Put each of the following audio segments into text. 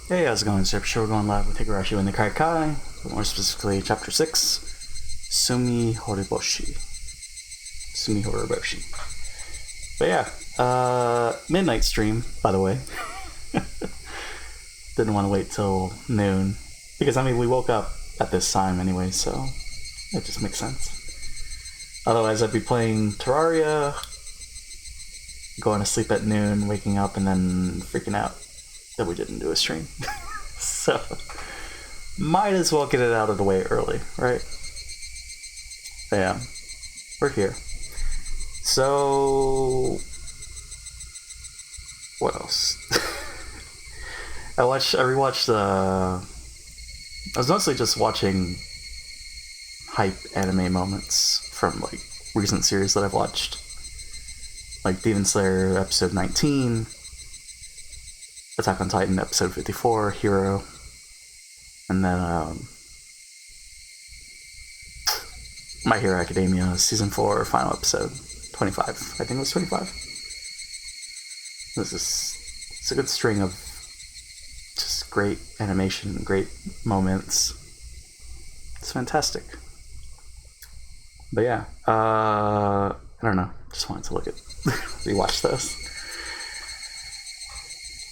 Hey, how's it going? It's JPChivalry. We're going live with Higurashi and the Kai, but more specifically, Chapter 6, Tsumihoroboshi. But yeah, midnight stream, by the way. Didn't want to wait till noon, because, I mean, we woke up at this time anyway, so it just makes sense. Otherwise, I'd be playing Terraria, going to sleep at noon, waking up, and then freaking out that we didn't do a stream. So, might as well get it out of the way early, right? But yeah, we're here. So, what else? I rewatched I was mostly just watching hype anime moments from, like, recent series that I've watched. Like Demon Slayer episode 19, Attack on Titan episode 54, Hero, and then My Hero Academia season 4 final episode 25. I think it was 25. It's a good string of just great animation, great moments. It's fantastic. But yeah, I don't know. Just wanted to rewatch those.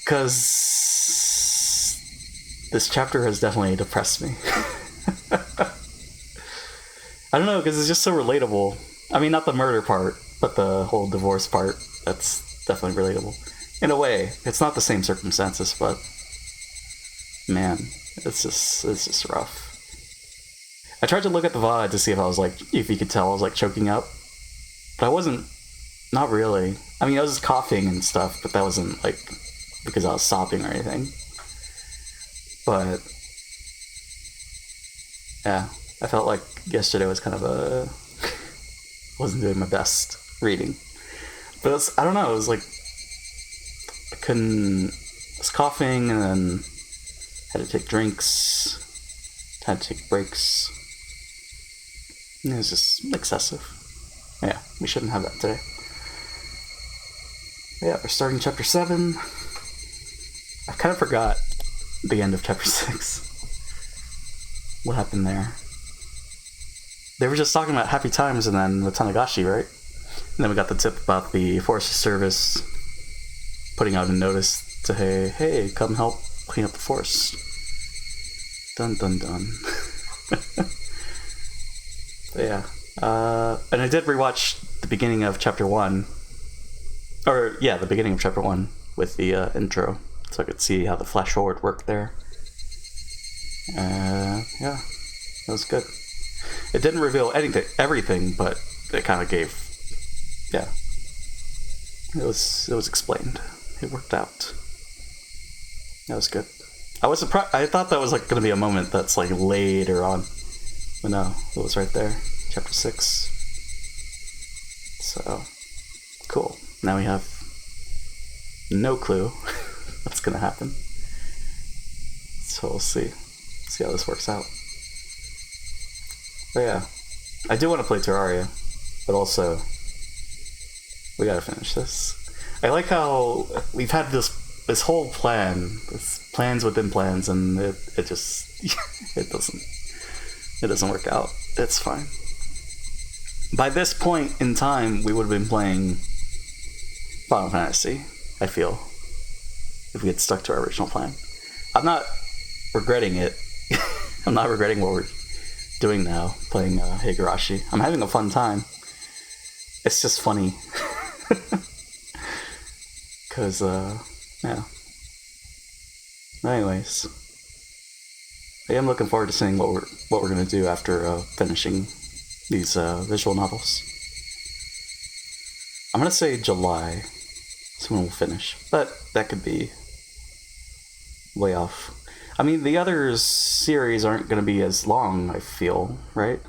Because this chapter has definitely depressed me. I don't know, because it's just so relatable. I mean, not the murder part, but the whole divorce part. That's definitely relatable. In a way, it's not the same circumstances, but man, it's just rough. I tried to look at the VOD to see if you could tell I was choking up, but I wasn't. Not really. I mean, I was coughing and stuff, but that wasn't because I was sobbing or anything. But yeah, I felt like yesterday was kind of wasn't doing my best reading. But I don't know, it was I was coughing and then had to take drinks, had to take breaks. And it was just excessive. Yeah, we shouldn't have that today. Yeah, we're starting chapter 7. I kind of forgot the end of chapter 6. What happened there? They were just talking about happy times and then with Tanagashi, right? And then we got the tip about the Forest Service putting out a notice to, hey, come help clean up the forest. Dun dun dun. But yeah. And I did rewatch the beginning of chapter 1. Or, yeah, the beginning of chapter 1 with the intro. So I could see how the flash forward worked there. Yeah, that was good. It didn't reveal everything, but it kind of gave, yeah. It was explained. It worked out. That was good. I was surprised. I thought that was going to be a moment that's later on, but no, it was right there, chapter 6. So cool. Now we have no clue what's gonna happen. So we'll see how this works out. But yeah, I do want to play Terraria, but also we gotta finish this. I like how we've had this whole plan, this plans within plans, and it just it doesn't work out. It's fine. By this point in time, we would have been playing Final Fantasy, I feel, if we had stuck to our original plan. I'm not regretting it. I'm not regretting what we're doing now, playing Higurashi. I'm having a fun time. It's just funny. Because, yeah. Anyways, I am looking forward to seeing what we're going to do after finishing these visual novels. I'm going to say July. That's when we'll finish. But that could be way off. I mean, the other series aren't going to be as long, I feel, right?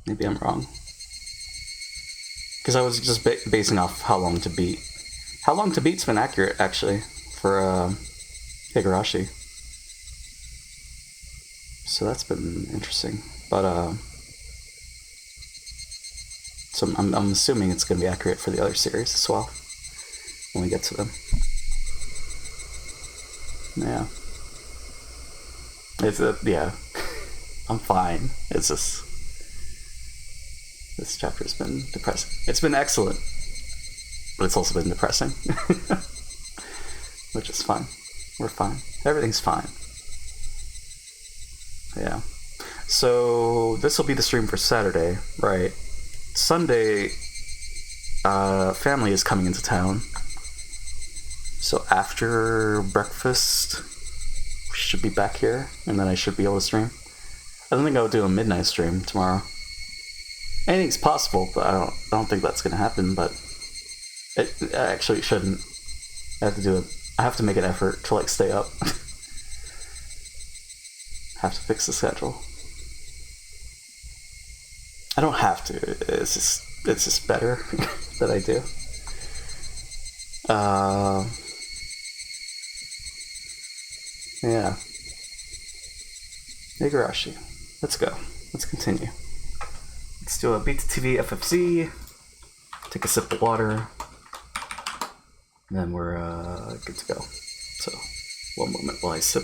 Maybe I'm wrong. Because I was just basing off How Long to Beat. How Long to Beat's been accurate, actually, for Higurashi. So that's been interesting. But, so I'm assuming it's going to be accurate for the other series as well, when we get to them. Yeah. Yeah. I'm fine. It's just... This chapter's been depressing. It's been excellent, but it's also been depressing. Which is fine. We're fine. Everything's fine. Yeah. So, this will be the stream for Saturday, right? Sunday, family is coming into town. So after breakfast, we should be back here, and then I should be able to stream. I don't think I'll do a midnight stream tomorrow. Anything's possible, but I don't think that's gonna happen, but it actually shouldn't. I have to make an effort to, like, stay up. Have to fix the schedule. I don't have to. It's just better that I do. Yeah. Higurashi. Let's go. Let's continue. Let's do a Beat TV FFC. Take a sip of water. And then we're good to go. So, one moment while I sip.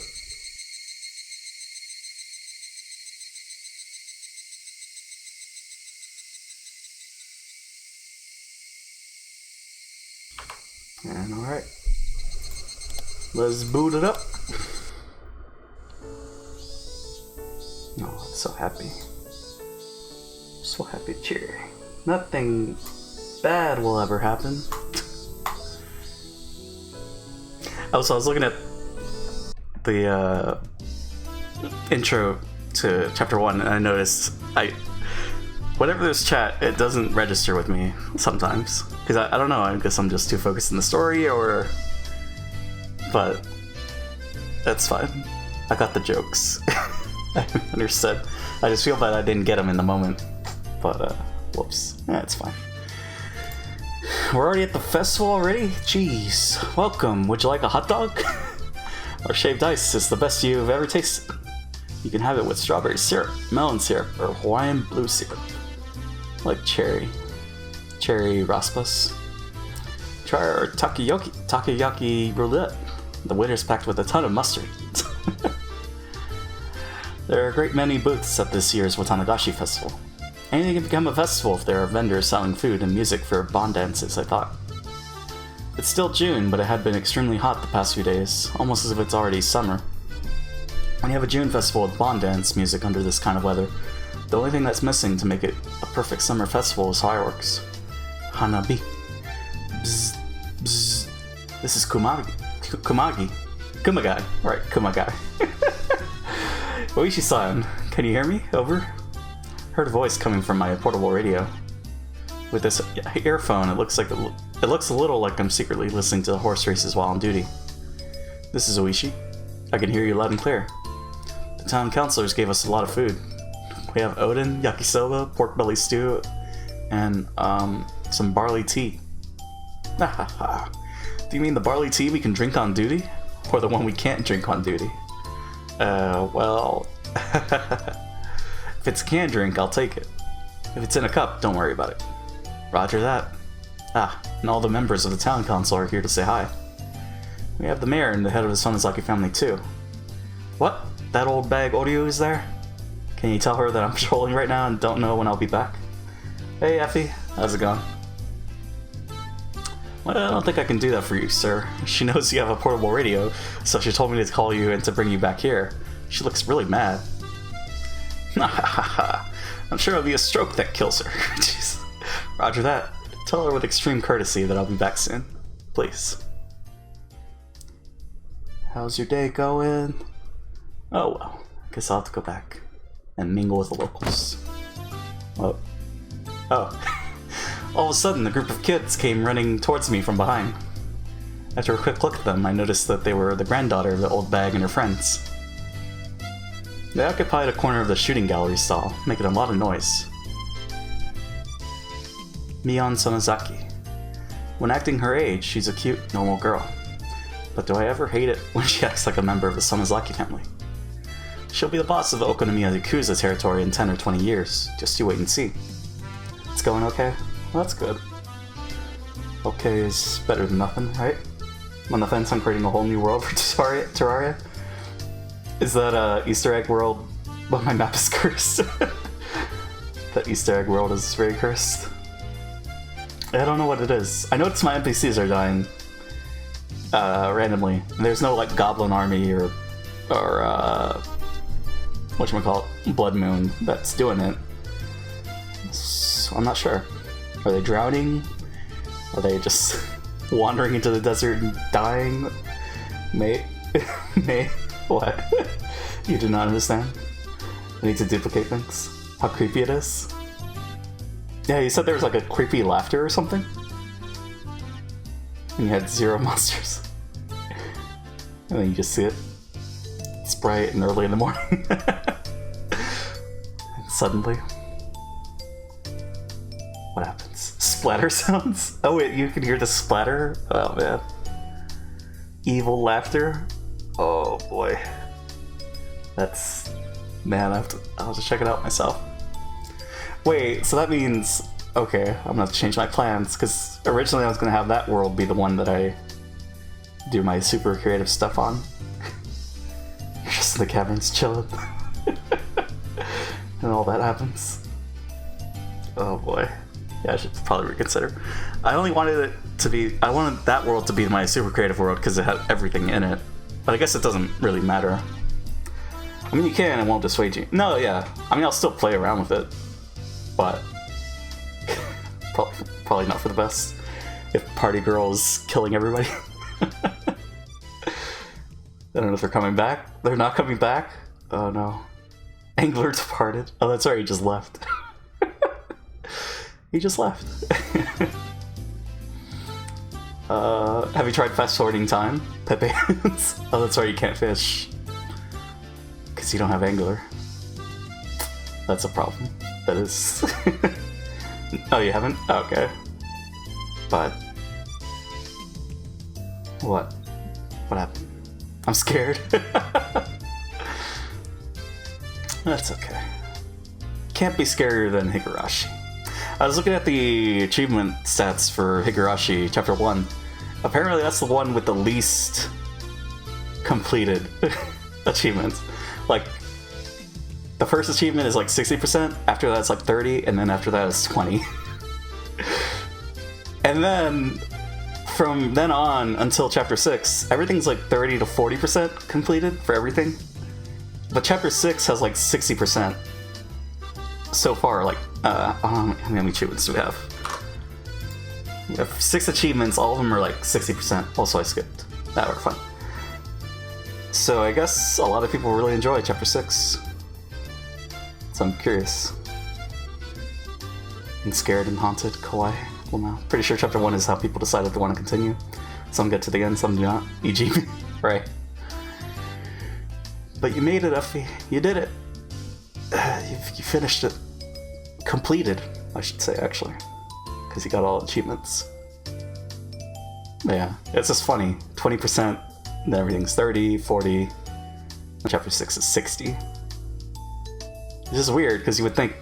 And alright. Let's boot it up. Oh, I'm so happy. So happy, cheery. Nothing bad will ever happen. Also, I was looking at the intro to chapter 1, and I noticed whenever there's chat, it doesn't register with me sometimes. Because I don't know, I guess I'm just too focused in the story, but that's fine. I got the jokes. I understood. I just feel bad I didn't get them in the moment. But, whoops. Yeah, it's fine. We're already at the festival already? Jeez. Welcome. Would you like a hot dog? Our shaved ice is the best you've ever tasted. You can have it with strawberry syrup, melon syrup, or Hawaiian blue syrup. Like cherry raspas. Try our takoyaki roulette. The winner's packed with a ton of mustard. There are a great many booths at this year's Watanagashi Festival. Anything can become a festival if there are vendors selling food and music for bond dances, I thought. It's still June, but it had been extremely hot the past few days, almost as if it's already summer. When you have a June festival with bond dance music under this kind of weather, the only thing that's missing to make it a perfect summer festival is fireworks. Hanabi. Bzz, bzz. This is Kumagai. Right, Kumagai. Oishi-san, can you hear me? Over. Heard a voice coming from my portable radio. With this earphone, it looks a little like I'm secretly listening to the horse races while on duty. This is Oishi. I can hear you loud and clear. The town councilors gave us a lot of food. We have oden, yakisoba, pork belly stew, and some barley tea. Do you mean the barley tea we can drink on duty? Or the one we can't drink on duty? Well... If it's a canned drink, I'll take it. If it's in a cup, don't worry about it. Roger that. And all the members of the town council are here to say hi. We have the mayor and the head of the Sonozaki family too. What? That old bag Oryu is there? Can you tell her that I'm trolling right now and don't know when I'll be back? Hey Effie, how's it going? Well, I don't think I can do that for you, sir. She knows you have a portable radio, so she told me to call you and to bring you back here. She looks really mad. I'm sure it'll be a stroke that kills her. Jeez. Roger that. Tell her with extreme courtesy that I'll be back soon. Please. How's your day going? Oh well, guess I'll have to go back and mingle with the locals. Oh. All of a sudden, a group of kids came running towards me from behind. After a quick look at them, I noticed that they were the granddaughter of the old bag and her friends. They occupied a corner of the shooting gallery stall, making a lot of noise. Mion Sonozaki. When acting her age, she's a cute, normal girl. But do I ever hate it when she acts like a member of the Sonozaki family? She'll be the boss of the Okonomiya Yakuza territory in 10 or 20 years. Just you wait and see. It's going okay? Well, that's good. Okay is better than nothing, right? on the fence on creating a whole new world for Terraria. Is that Easter egg world? But my map is cursed. That Easter egg world is very cursed. I don't know what it is. I noticed my NPCs are dying randomly. There's no like goblin army or whatchamacallit, Blood Moon that's doing it. So I'm not sure. Are they drowning? Are they just wandering into the desert and dying? May? What? You do not understand? I need to duplicate things. How creepy it is. Yeah, you said there was like a creepy laughter or something? And you had 0 monsters. And then you just see it. It's bright and early in the morning. And suddenly... what happens? Splatter sounds? Oh wait, you can hear the splatter? Oh man. Evil laughter? Oh boy. That's... man, I'll have to check it out myself. Wait, so that means... okay, I'm gonna have to change my plans, because originally I was gonna have that world be the one that I do my super creative stuff on. You're just in the caverns chilling. And all that happens. Oh boy. Yeah, I should probably reconsider. I only wanted it to be... I wanted that world to be my super creative world because it had everything in it. But I guess it doesn't really matter. I mean, you can, it won't dissuade you. No, yeah. I mean, I'll still play around with it. But... probably not for the best. If Party Girl is killing everybody. I don't know if they're coming back. They're not coming back? Oh no. Angler departed. Oh, that's right, he just left. He just left. Have you tried fast forwarding time? Pepe? Oh, that's right, you can't fish. Because you don't have angler. That's a problem. That is... Oh, you haven't? Okay. But... what? What happened? I'm scared. That's okay. Can't be scarier than Higurashi. I was looking at the achievement stats for Higurashi Chapter 1. Apparently that's the one with the least completed achievements. Like, the first achievement is like 60%, after that it's like 30%, and then after that it's 20%. And then, from then on until Chapter 6, everything's like 30 to 40% completed for everything. But Chapter 6 has like 60%. So far, like, how many achievements do we have? We have 6 achievements, all of them are like 60%. Also, I skipped. That were fun. So I guess a lot of people really enjoy Chapter 6. So I'm curious. And scared and haunted, kawaii. Well, no. Pretty sure Chapter 1 is how people decide if they want to continue. Some get to the end, some do not. E.g. me. Right. But you made it, Effie. You did it. You finished it. Completed, I should say, actually. Because you got all achievements. But yeah, it's just funny. 20%, then everything's 30, 40. Chapter 6 is 60. It's just weird, because you would think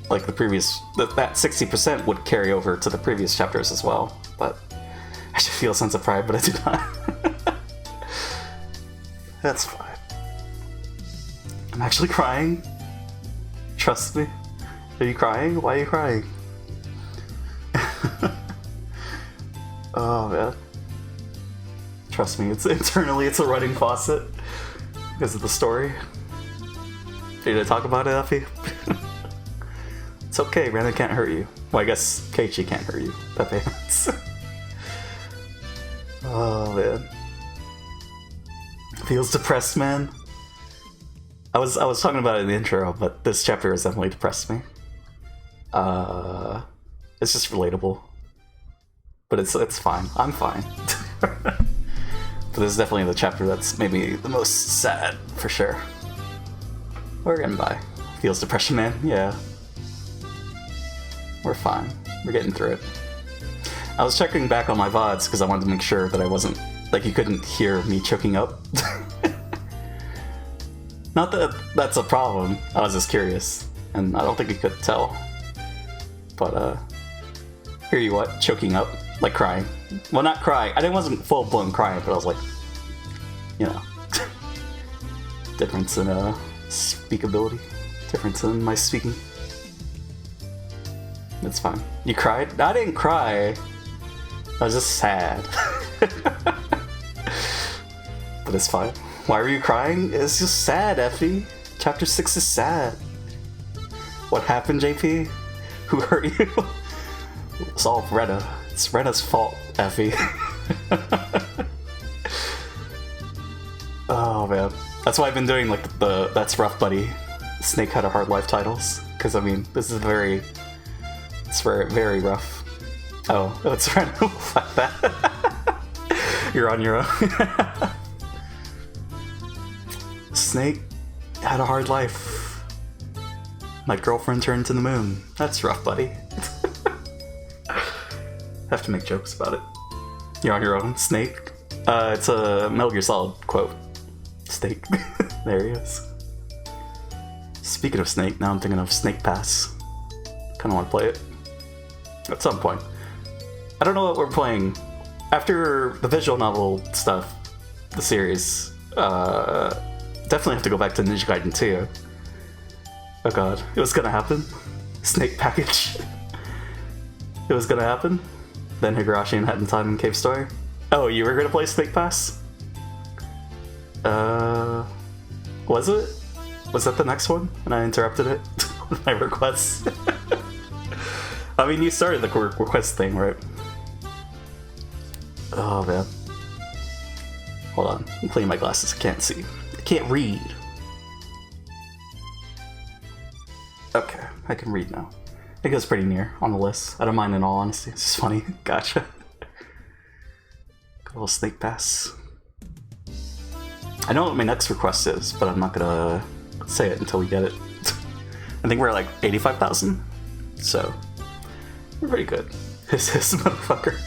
like the previous... that 60% would carry over to the previous chapters as well. But I should feel a sense of pride, but I do not. That's fine. I'm actually crying. Trust me. Are you crying? Why are you crying? Oh man. Trust me, it's internally it's a running faucet because of the story. Are you gonna talk about it, Effie? It's okay, Brandon can't hurt you. Well, I guess Keiichi can't hurt you. Pepe. Oh man. Feels depressed, man. I was talking about it in the intro, but this chapter has definitely depressed me. It's just relatable. But it's fine. I'm fine. But this is definitely the chapter that's maybe the most sad, for sure. We're getting by. Feels depression, man? Yeah. We're fine. We're getting through it. I was checking back on my VODs because I wanted to make sure that I wasn't... like, you couldn't hear me choking up. Not that that's a problem. I was just curious. And I don't think you could tell. But, hear you what? Choking up? Like crying. Well, not crying. I wasn't full-blown crying, but I was like, you know, difference in speakability. Difference in my speaking. It's fine. You cried? I didn't cry. I was just sad. But it's fine. Why were you crying? It's just sad, Effie. Chapter 6 is sad. What happened, JP? Who hurt you? It's all Retta. It's Retta's fault, Effie. Oh man. That's why I've been doing like the That's Rough Buddy Snake Had a Hard Life titles. Because I mean, this is it's very, very rough. Oh, it's random like that. You're on your own. Snake had a hard life. My girlfriend turned to the moon. That's rough, buddy. Have to make jokes about it. You're on your own. Snake. It's a Metal Gear Solid quote. Snake. There he is. Speaking of Snake, now I'm thinking of Snake Pass. Kinda want to play it. At some point. I don't know what we're playing. After the visual novel stuff, the series, definitely have to go back to Ninja Gaiden 2. Oh god, it was gonna happen. Snake package. It was gonna happen. Then Higurashi and Hat in Time and Cave Story. Oh, you were gonna play Snake Pass? Was it? Was that the next one? And I interrupted it with my requests. I mean, you started the request thing, right? Oh man. Hold on, I'm cleaning my glasses, I can't see. I can't read. Okay, I can read now. I think it was pretty near on the list. I don't mind in all honesty, it's just funny. Gotcha. Good little Snake Pass. I know what my next request is, but I'm not gonna say it until we get it. I think we're at like 85,000, so we're pretty good. This motherfucker.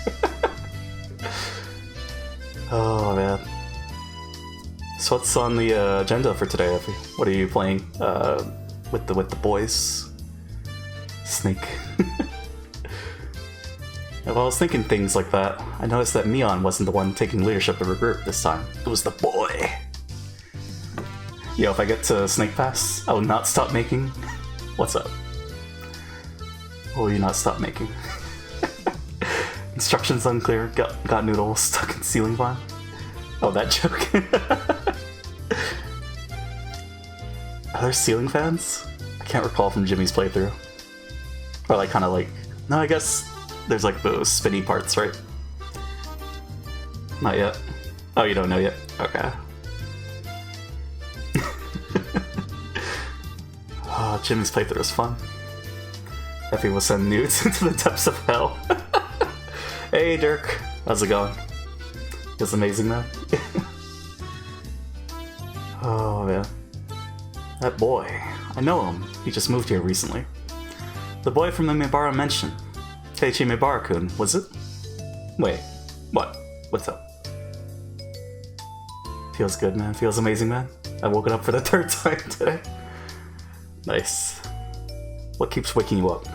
Oh man. So what's on the agenda for today, Effie? What are you playing with the boys? Snake. Well, I was thinking things like that. I noticed that Mion wasn't the one taking leadership of the group this time. It was the boy. Yo, if I get to Snake Pass, I will not stop making. What's up? What will you not stop making? Instructions unclear. Got noodle stuck in ceiling fan. Oh, that joke. Are there ceiling fans? I can't recall from Jimmy's playthrough. Or like kind of like... No, I guess there's like those spinny parts, right? Not yet. Oh, you don't know yet? Okay. Oh, Jimmy's playthrough was fun. Effie will send nudes into the depths of hell. Hey Dirk, how's it going? It's amazing, man. Oh man. That boy. I know him. He just moved here recently. The boy from the Mibara mansion. Teichi Mibara-kun, was it? Wait, what? What's up? Feels good, man. Feels amazing, man. I woke it up for the 3rd time today. Nice. What keeps waking you up?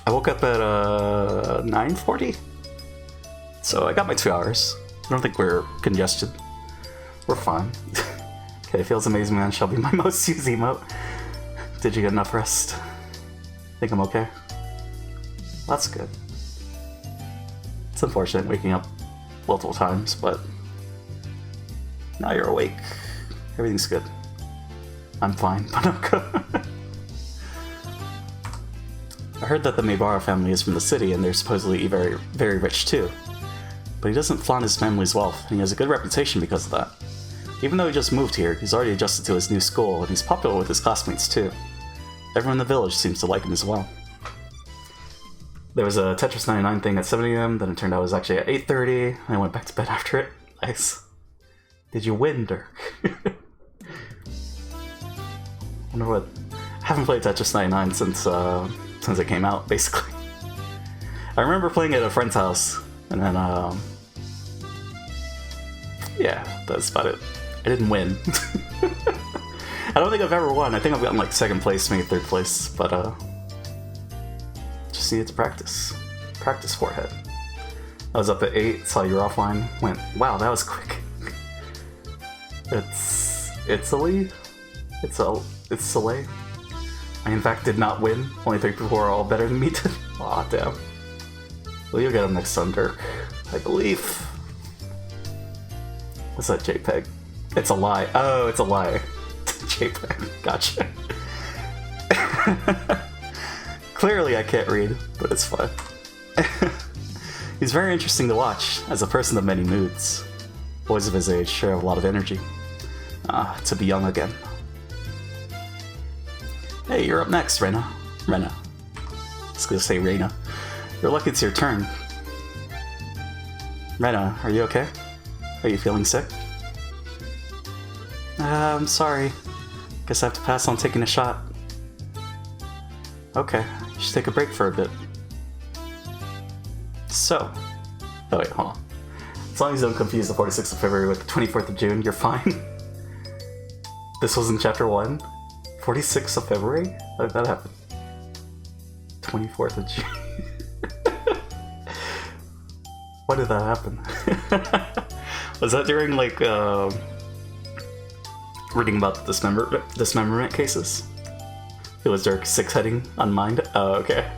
I woke up at 9:40, so I got my 2 hours. I don't think we're congested. We're fine. Okay, feels amazing, man. Shall be my most used emote. Did you get enough rest? Think I'm okay? That's good. It's unfortunate waking up multiple times, but now you're awake. Everything's good. I'm fine, but I'm good. I heard that the Mibara family is from the city and they're supposedly very, very rich too. But he doesn't flaunt his family's wealth, and he has a good reputation because of that. Even though he just moved here, he's already adjusted to his new school, and he's popular with his classmates too. Everyone in the village seems to like him as well. There was a Tetris 99 thing at 7 AM, then it turned out it was actually at 8:30, and I went back to bed after it. Nice. Did you win, Dirk? Wonder what... I haven't played Tetris 99 since it came out, basically. I remember playing it at a friend's house, and then, yeah, that's about it. I didn't win. I don't think I've ever won. I think I've gotten, like, 2nd place, maybe 3rd place, but, just needed to practice. Practice forehead. I was up at 8, saw you were offline, went, wow, that was quick. It's Italy? It's Soleil. I in fact did not win. Only 3 people are all better than me did. Aw, damn. Well, you'll get them next time, Dirk. I believe. What's that JPEG? It's a lie. Oh, it's a lie. JPEG. Gotcha. Clearly I can't read, but it's fun. He's very interesting to watch, as a person of many moods. Boys of his age share a lot of energy. To be young again. Hey, you're up next, Rena. I was gonna say Rena. You're lucky it's your turn. Rena, are you okay? Are you feeling sick? I'm sorry. Guess I have to pass on taking a shot. Okay, you should take a break for a bit. So. Oh wait, hold on. As long as you don't confuse the 46th of February with the 24th of June, you're fine. This was in Chapter 1. 46th of February? How did that happen? 24th of June. Why did that happen? Was that during, like, reading about the dismemberment cases? It was Dirk 6 heading on mind? Oh, okay.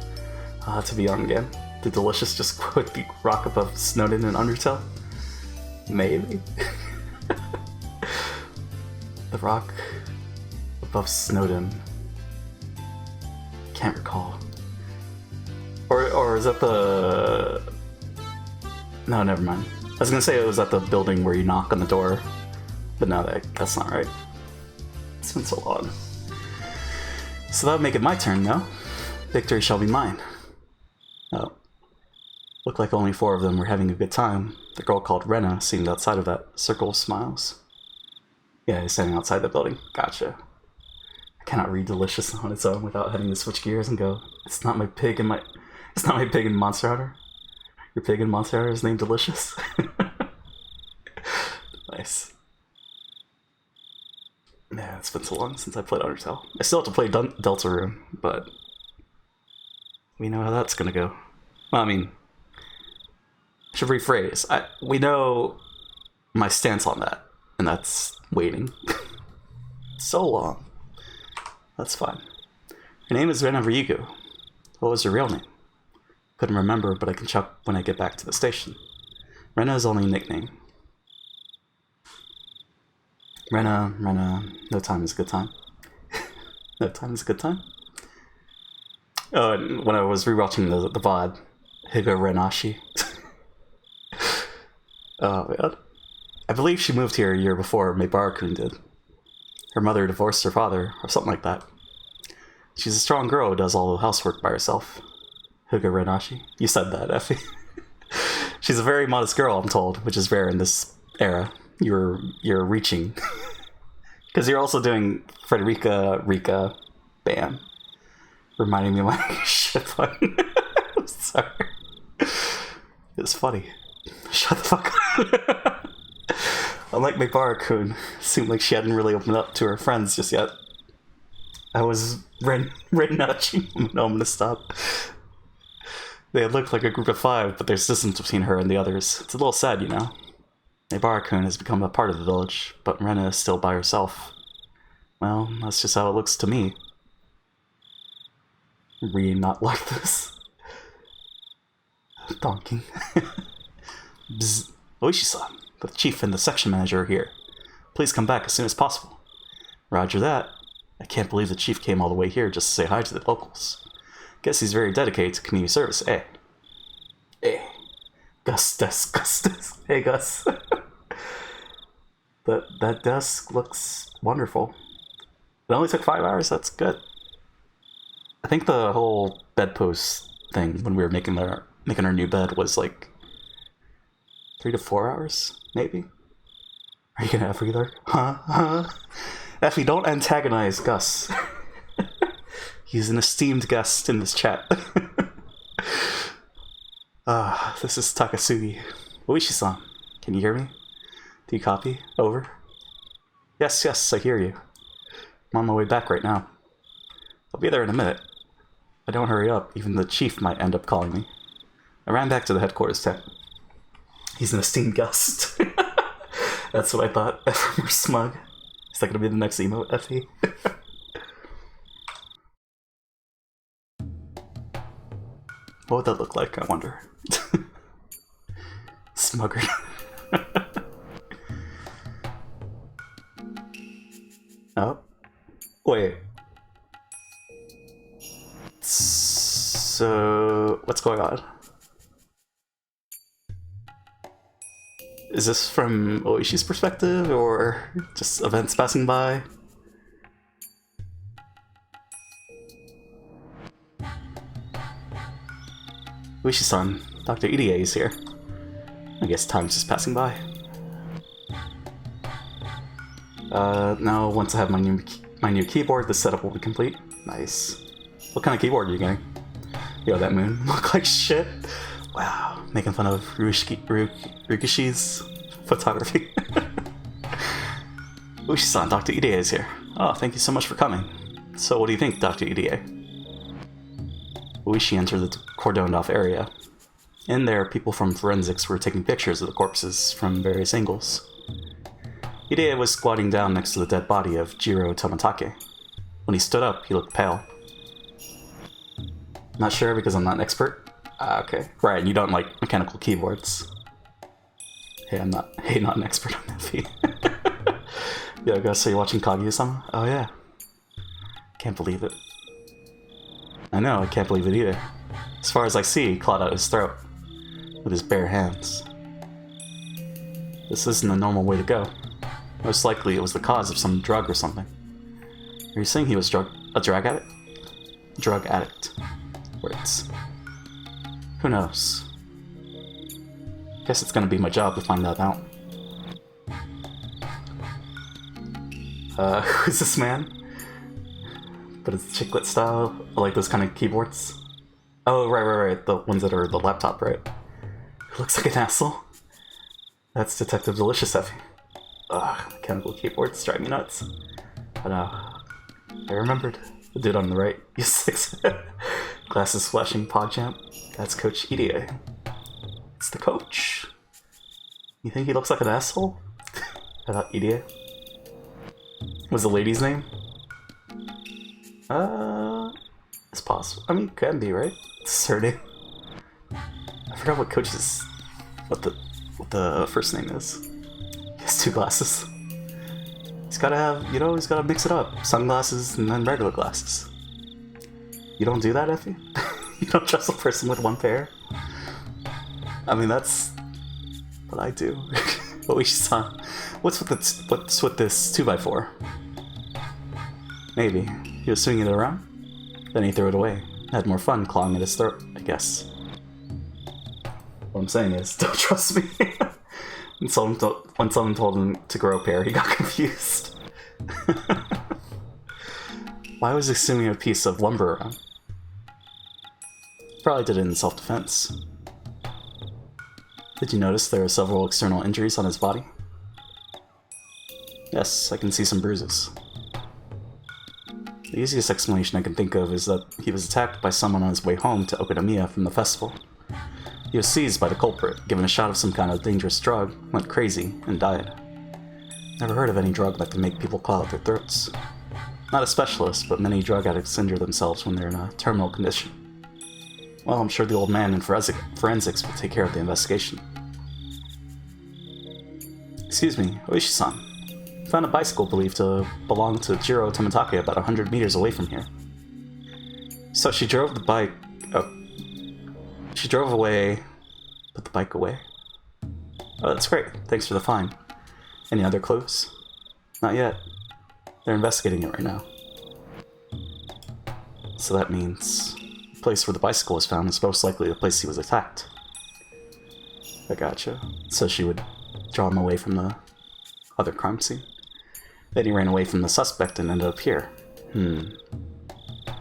To be young again. Did Delicious just quote the rock above Snowden and Undertale? Maybe. The rock above Snowden. Can't recall. Or is that the... No, never mind. I was gonna say it was at the building where you knock on the door, but no, that's not right. It's been so long. So that would make it my turn, no? Victory shall be mine. Oh. Looked like only 4 of them were having a good time. The girl called Rena seemed outside of that circle of smiles. Yeah, he's standing outside the building. Gotcha. I cannot read Delicious on its own without having to switch gears and go, it's not my pig in Monster Hunter. Your pig in Monster Hunter is named Delicious. Nice. Yeah, it's been so long since I played Undertale. I still have to play Deltarune, but we know how that's gonna go. Well, I mean, I should rephrase. We know my stance on that, and that's waiting. So long. That's fine. Her name is Rena Ryugu. What was her real name? Couldn't remember, but I can check when I get back to the station. Rena is only a nickname. Rena, no time is a good time. No time is a good time? Oh, and when I was rewatching the VOD, Higurashi. Oh, man. I believe she moved here a year before Meibara-kun did. Her mother divorced her father, or something like that. She's a strong girl who does all the housework by herself. Higurashi. You said that, Effie. She's a very modest girl, I'm told, which is rare in this era. You're reaching. Because you're also doing Frederica, Rika, Bam. Reminding me of my shit fun. I'm sorry. It's funny. Shut the fuck up. Unlike Meibara-kun, seemed like she hadn't really opened up to her friends just yet. I was Ren-nachi. No, I'm gonna stop. They had looked like a group of 5, but there's distance between her and the others. It's a little sad, you know. Meibara-kun has become a part of the village, but Rena is still by herself. Well, that's just how it looks to me. Really not like this. Donking. Bzz. Oishi-san, the chief and the section manager are here. Please come back as soon as possible. Roger that. I can't believe the chief came all the way here just to say hi to the locals. Guess he's very dedicated to community service, eh? Eh. Gus. Hey, Gus. That desk looks wonderful. It only took 5 hours, that's good. I think the whole bedpost thing, when we were making our new bed, was like 3 to 4 hours, maybe? Are you gonna Effie there? Huh? Effie, don't antagonize Gus. He's an esteemed guest in this chat. This is Takasugi. Oishi-san, can you hear me? Do you copy? Over? Yes, I hear you. I'm on my way back right now. I'll be there in a minute. If I don't hurry up, even the chief might end up calling me. I ran back to the headquarters tent. He's an esteemed guest. That's what I thought. We're smug. Is that gonna be the next emote, Effie? What would that look like, I wonder? Smugger. Oh. Wait. So, what's going on? Is this from Oishi's perspective, or just events passing by? Oishi-san, Dr. Irie is here. I guess time's just passing by. Now once I have my new keyboard, the setup will be complete. Nice. What kind of keyboard are you getting? Yo, that moon look like shit. Wow, making fun of Rikishi's photography. Oishi-san, Dr. Irie is here. Oh, thank you so much for coming. So what do you think, Dr. Irie? Oishi entered the cordoned off area. In there, people from forensics were taking pictures of the corpses from various angles. Irie was squatting down next to the dead body of Jiro Tomatake. When he stood up, he looked pale. Not sure because I'm not an expert? Okay. Right, and you don't like mechanical keyboards. Hey, I'm not an expert on that feat. Yo, guys, so you're watching Kaguya-sama? Oh yeah. Can't believe it. I know, I can't believe it either. As far as I see, he clawed out his throat. With his bare hands. This isn't a normal way to go. Most likely it was the cause of some drug or something. Are you saying he was a drug addict? Drug addict. Words. Who knows? Guess it's gonna be my job to find that out. Who's this man? But it's chiclet style. I like those kind of keyboards. Oh, right. The ones that are the laptop, right? Looks like an asshole. That's Detective Delicious Effie. Ugh, mechanical keyboards drive me nuts. But I remembered. The dude on the right. Ch.6. Glasses flashing PogChamp. That's Coach Irie. It's the coach. You think he looks like an asshole? I thought Irie was the lady's name? It's possible. I mean, it can be, right? It's her name. I forgot what Coach's... what the first name is. He has 2 glasses. He's gotta have, he's gotta mix it up. Sunglasses and then regular glasses. You don't do that, Effie? You don't trust a person with 1 pair? I mean, that's what I do. Oishi-san, what's with this 2x4? Maybe. He was swinging it around? Then he threw it away. Had more fun clawing at his throat, I guess. What I'm saying is, don't trust me. When someone told him to grow a pair, he got confused. Why was he swinging a piece of lumber around? Probably did it in self-defense. Did you notice there are several external injuries on his body? Yes, I can see some bruises. The easiest explanation I can think of is that he was attacked by someone on his way home to Okutamiya from the festival. He was seized by the culprit, given a shot of some kind of dangerous drug, went crazy, and died. Never heard of any drug that can make people claw out their throats. Not a specialist, but many drug addicts injure themselves when they're in a terminal condition. Well, I'm sure the old man in forensics will take care of the investigation. Excuse me, Oishi-san. Found a bicycle believed to belong to Jiro Tomatake about 100 meters away from here. So she drove the bike... Oh. She drove away... Put the bike away? Oh, that's great. Thanks for the find. Any other clues? Not yet. They're investigating it right now. So that means... the place where the bicycle was found is most likely the place he was attacked. I gotcha. So she would draw him away from the other crime scene. Then he ran away from the suspect and ended up here.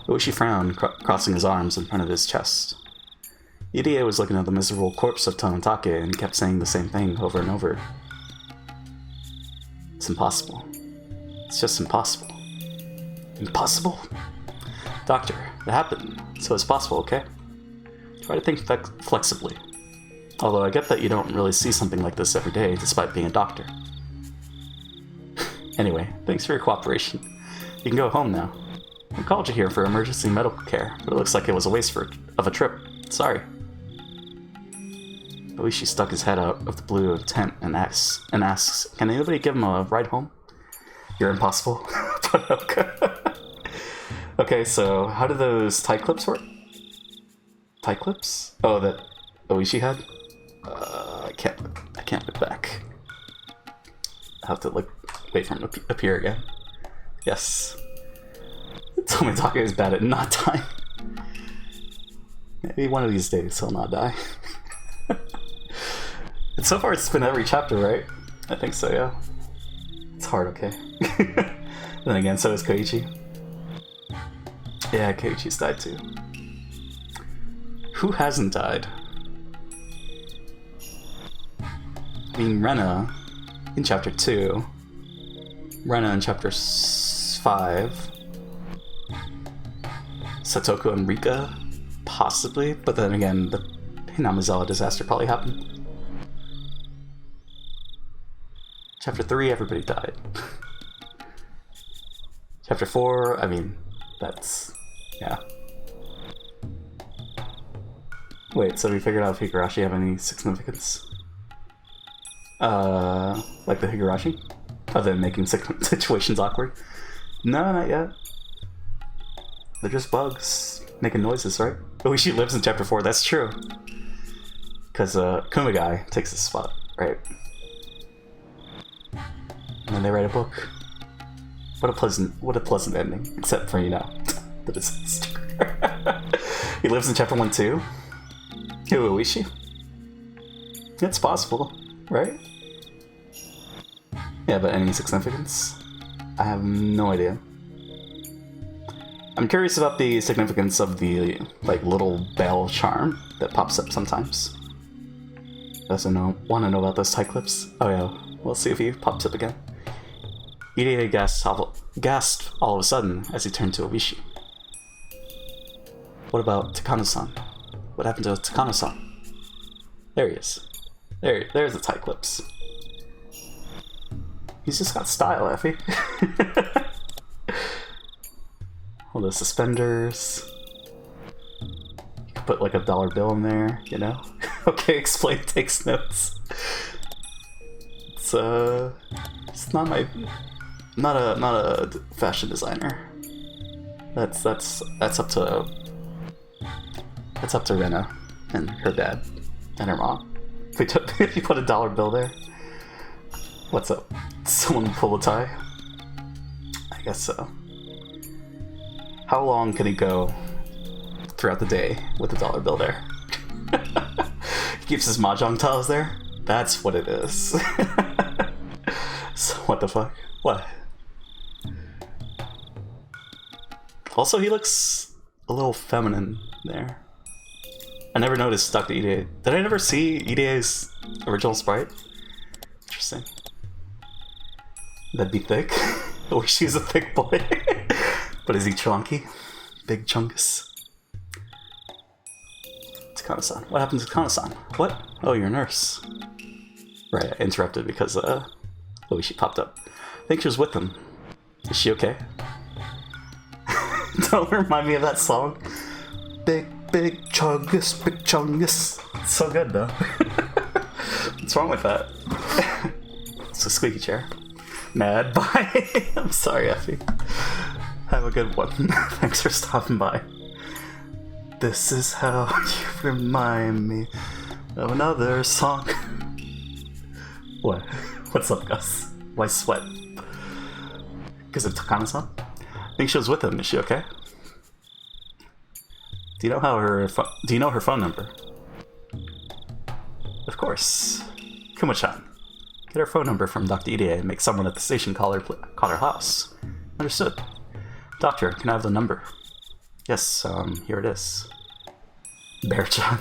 Oishi frowned, crossing his arms in front of his chest. Irie was looking at the miserable corpse of Tomatake and kept saying the same thing over and over. It's impossible. It's just impossible. Impossible? Doctor, it happened, so it's possible, okay? Try to think flexibly. Although I get that you don't really see something like this every day, despite being a doctor. Anyway, thanks for your cooperation. You can go home now. We called you here for emergency medical care, but it looks like it was a waste of a trip. Sorry. At least she stuck his head out of the blue of the tent and asks, can anybody give him a ride home? You're impossible. But okay. Okay, so how do those tie clips work? Tie clips? Oh, that Oishi had? I can't look back. I have to wait for him to appear again. Yes. Tomitake is bad at not dying. Maybe one of these days he'll not die. And so far it's been every chapter, right? I think so, yeah. It's hard, okay. Then again, so is Koichi. Yeah, Koichi's died too. Who hasn't died? I mean, Rena in chapter 2. Rena in chapter 5. Satoku and Rika, possibly, but then again, the Hinamizawa disaster probably happened. Chapter 3, everybody died. Chapter 4, I mean, that's... yeah. Wait, so we figured out if Higurashi have any significance? Like the Higurashi? Other than making situations awkward? No, not yet. They're just bugs making noises, right? Oh, she lives in chapter 4, that's true. Because Kumagai takes the spot, right? And then they write a book. What a pleasant ending. Except for, you know, the disaster. He lives in chapter 1 too? Who, Oishi? It's possible, right? Yeah, but any significance? I have no idea. I'm curious about the significance of the, like, little bell charm that pops up sometimes. I also want to know about those tie clips. Oh yeah, we'll see if he pops up again. Irie gasped all of a sudden as he turned to Oishi. What about Takano-san? What happened to Takano-san? There he is. There's the tie clips. He's just got style, Effie. All those suspenders. You could put like a $1 bill in there, you know? Okay, explain takes notes. It's not a fashion designer. That's up to Rena and her dad and her mom. If you put a $1 bill there, what's up? Someone pull a tie? I guess so. How long can he go throughout the day with a $1 bill there? He keeps his mahjong tiles there? That's what it is. So what the fuck? What? Also, he looks a little feminine there. I never noticed Dr. Ide. Did I never see Ide's original sprite? Interesting. That'd be thick. I wish he was a thick boy. But is he chunky? Big chungus. Takano-san. What happened to Takano-san? What? Oh, you're a nurse. Right, I interrupted because, she popped up. I think she was with him. Is she okay? Don't remind me of that song. Big chungus, big chungus. It's so good, though. What's wrong with that? It's a squeaky chair. Mad, bye. I'm sorry, Effie. Have a good one. Thanks for stopping by. This is how you remind me of another song. What? What's up, Gus? Why sweat? Because of Takano-san? I think she was with him. Is she okay? Do you know her phone number? Of course. Kuma-chan. Get her phone number from Dr. Ide and make someone at the station call her house. Understood. Doctor, can I have the number? Yes, here it is. Bear-chan.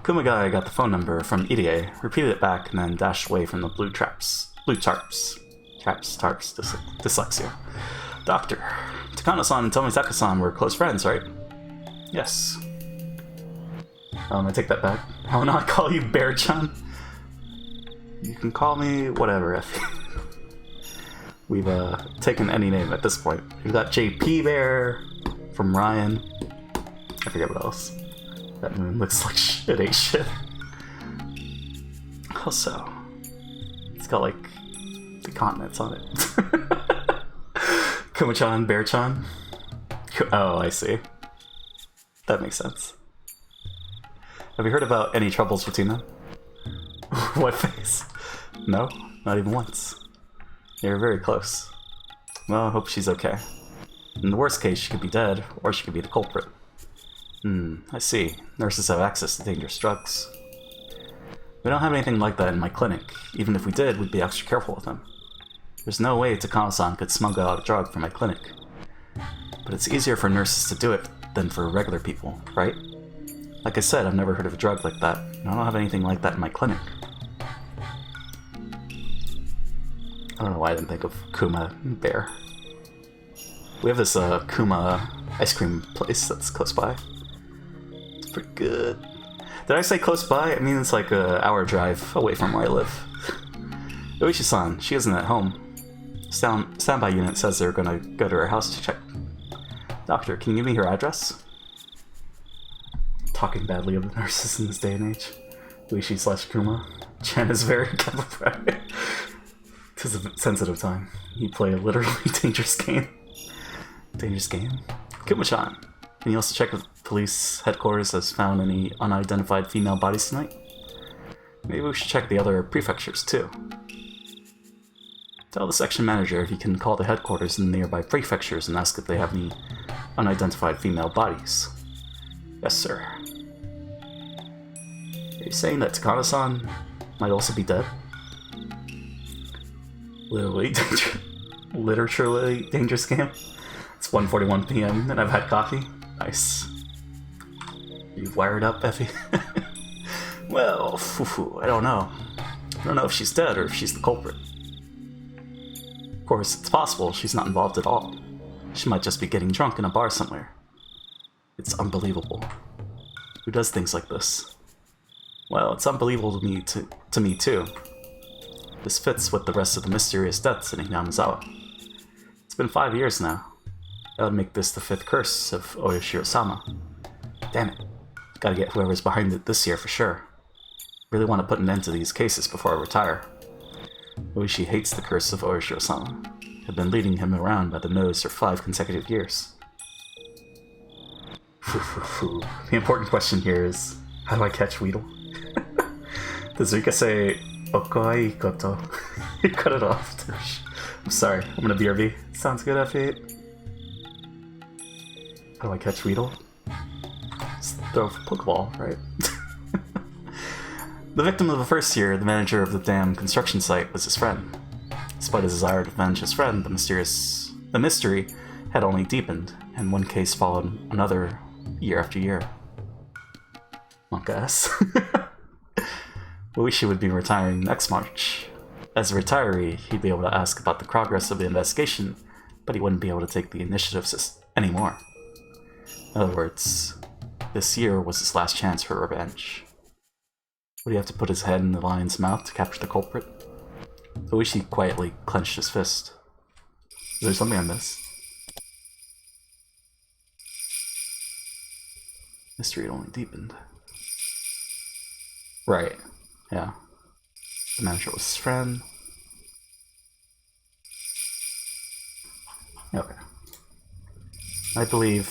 Kumagai got the phone number from Ide, repeated it back, and then dashed away from the blue tarps, dyslexia. Doctor, Takano-san and Tomitaka-san were close friends, right? Yes. I take that back. I will not call you Bear-chan. You can call me whatever, Effie. We've taken any name at this point. We've got JP Bear from Ryan. I forget what else. That moon looks like shit ain't shit. Also, it's got like the continents on it. Kuma-chan, Bear-chan. Oh, I see. That makes sense. Have you heard about any troubles between them? What face? No, not even once. You're very close. Well, I hope she's okay. In the worst case, she could be dead, or she could be the culprit. I see. Nurses have access to dangerous drugs. We don't have anything like that in my clinic. Even if we did, we'd be extra careful with them. There's no way Takano-san could smuggle out a drug from my clinic. But it's easier for nurses to do it than for regular people, right? Like I said, I've never heard of a drug like that, and I don't have anything like that in my clinic. I don't know why I didn't think of Kuma Bear. We have this Kuma ice cream place that's close by. It's pretty good. Did I say close by? I mean it's like an hour drive away from where I live. Oishi-san, she isn't at home. Standby unit says they're gonna go to her house to check. Doctor, can you give me her address? Talking badly of the nurses in this day and age. Oishi/Kuma. Chan is very capital. Tis a sensitive time. You play a literally dangerous game. Dangerous game? Kuma-chan, can you also check if police headquarters has found any unidentified female bodies tonight? Maybe we should check the other prefectures too. Tell the section manager if he can call the headquarters in the nearby prefectures and ask if they have any unidentified female bodies. Yes, sir. Are you saying that Takano-san might also be dead? Literally dangerous game. It's 1:41 p.m. and I've had coffee. Nice. You've wired up, Effie? Well, I don't know. I don't know if she's dead or if she's the culprit. Of course, it's possible she's not involved at all. She might just be getting drunk in a bar somewhere. It's unbelievable. Who does things like this? Well, it's unbelievable to me too. This fits with the rest of the mysterious deaths in Hinamizawa. It's been 5 years now. That would make this the 5th curse of Oyashiro-sama. Damn it. Gotta get whoever's behind it this year for sure. Really want to put an end to these cases before I retire. Oishi hates the curse of Oyashiro-sama. I've been leading him around by the nose for 5 consecutive years. The important question here is, how do I catch Weedle? Does Rika say, Okai koto? You cut it off. I'm sorry, I'm gonna BRB. Sounds good, F8. How do I catch Weedle? Just throw a Pokeball, right? The victim of the first year, the manager of the damn construction site, was his friend. Despite his desire to avenge his friend, the mystery had only deepened, and one case followed another year after year. Monk ass. Oishi would be retiring next March. As a retiree, he'd be able to ask about the progress of the investigation, but he wouldn't be able to take the initiative anymore. In other words, this year was his last chance for revenge. Would he have to put his head in the lion's mouth to capture the culprit? Oishi quietly clenched his fist. Is there something I missed? Mystery had only deepened. Right. Yeah. The manager was his friend. Okay. I believe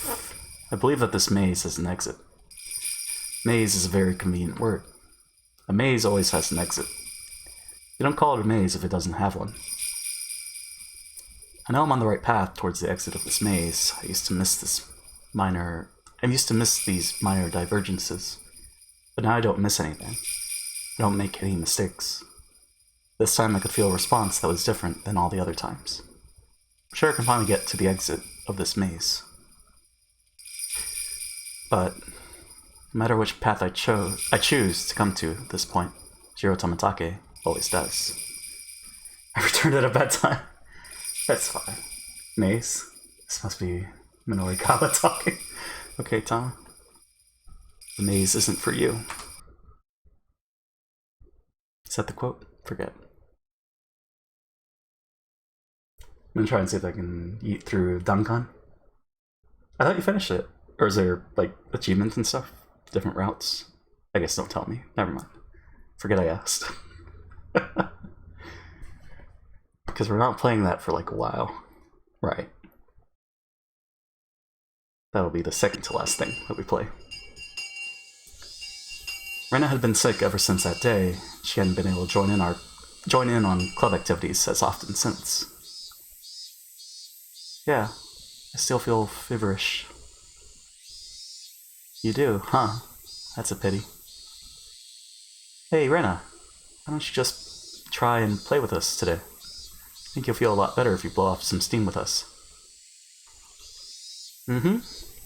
that this maze has an exit. Maze is a very convenient word. A maze always has an exit. You don't call it a maze if it doesn't have one. I know I'm on the right path towards the exit of this maze. I used to miss these minor divergences. But now I don't miss anything. I don't make any mistakes. This time I could feel a response that was different than all the other times. I'm sure I can finally get to the exit of this maze. But no matter which path I choose to come to this point, Jiro Tomitake always does. I returned at a bad time. That's fine. Maze? This must be Minorikawa talking. Okay, Tom. The maze isn't for you. Is that the quote? Forget. I'm gonna try and see if I can eat through Duncan. I thought you finished it. Or is there, like, achievements and stuff? Different routes? I guess don't tell me. Never mind. Forget I asked. Because we're not playing that for, like, a while. Right. That'll be the second to last thing that we play. Rena had been sick ever since that day. She hadn't been able to join in on club activities as often since. Yeah, I still feel feverish. You do, huh? That's a pity. Hey, Rena, why don't you just try and play with us today? I think you'll feel a lot better if you blow off some steam with us. Mm-hmm.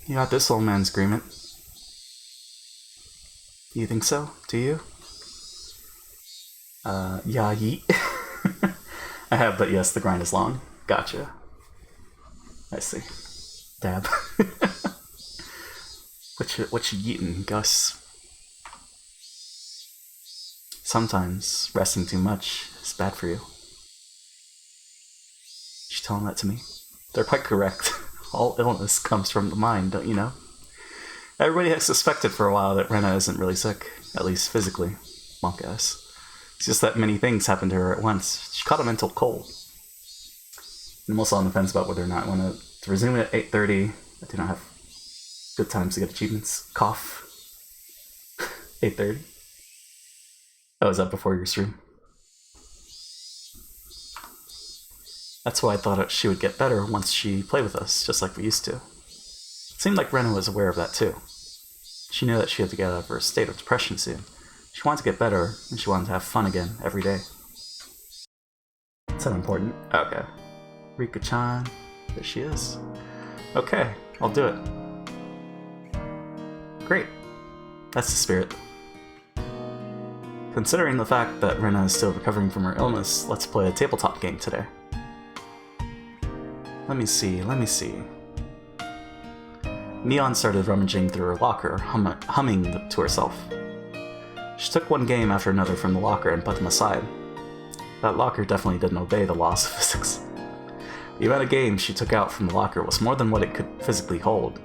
You got this old man's agreement. You think so? Do you? Yeah, yeet. I have, but yes, the grind is long. Gotcha. I see. Dab. What you eatin', Gus? Sometimes resting too much is bad for you. She's telling that to me. They're quite correct. All illness comes from the mind, don't you know? Everybody has suspected for a while that Rena isn't really sick, at least physically. Monk ass. It's just that many things happened to her at once. She caught a mental cold. I'm also on the fence about whether or not I want to resume it at 8:30. I do not have good times to get achievements. Cough. 8:30. Oh, is that before your stream? That's why I thought she would get better once she played with us, just like we used to. It seemed like Rena was aware of that too. She knew that she had to get out of her state of depression soon. She wanted to get better, and she wanted to have fun again every day. That's not important. Okay. Rika-chan. There she is. Okay, I'll do it. Great. That's the spirit. Considering the fact that Rena is still recovering from her illness, let's play a tabletop game today. Let me see. Neon started rummaging through her locker, humming to herself. She took one game after another from the locker and put them aside. That locker definitely didn't obey the laws of physics. The amount of games she took out from the locker was more than what it could physically hold.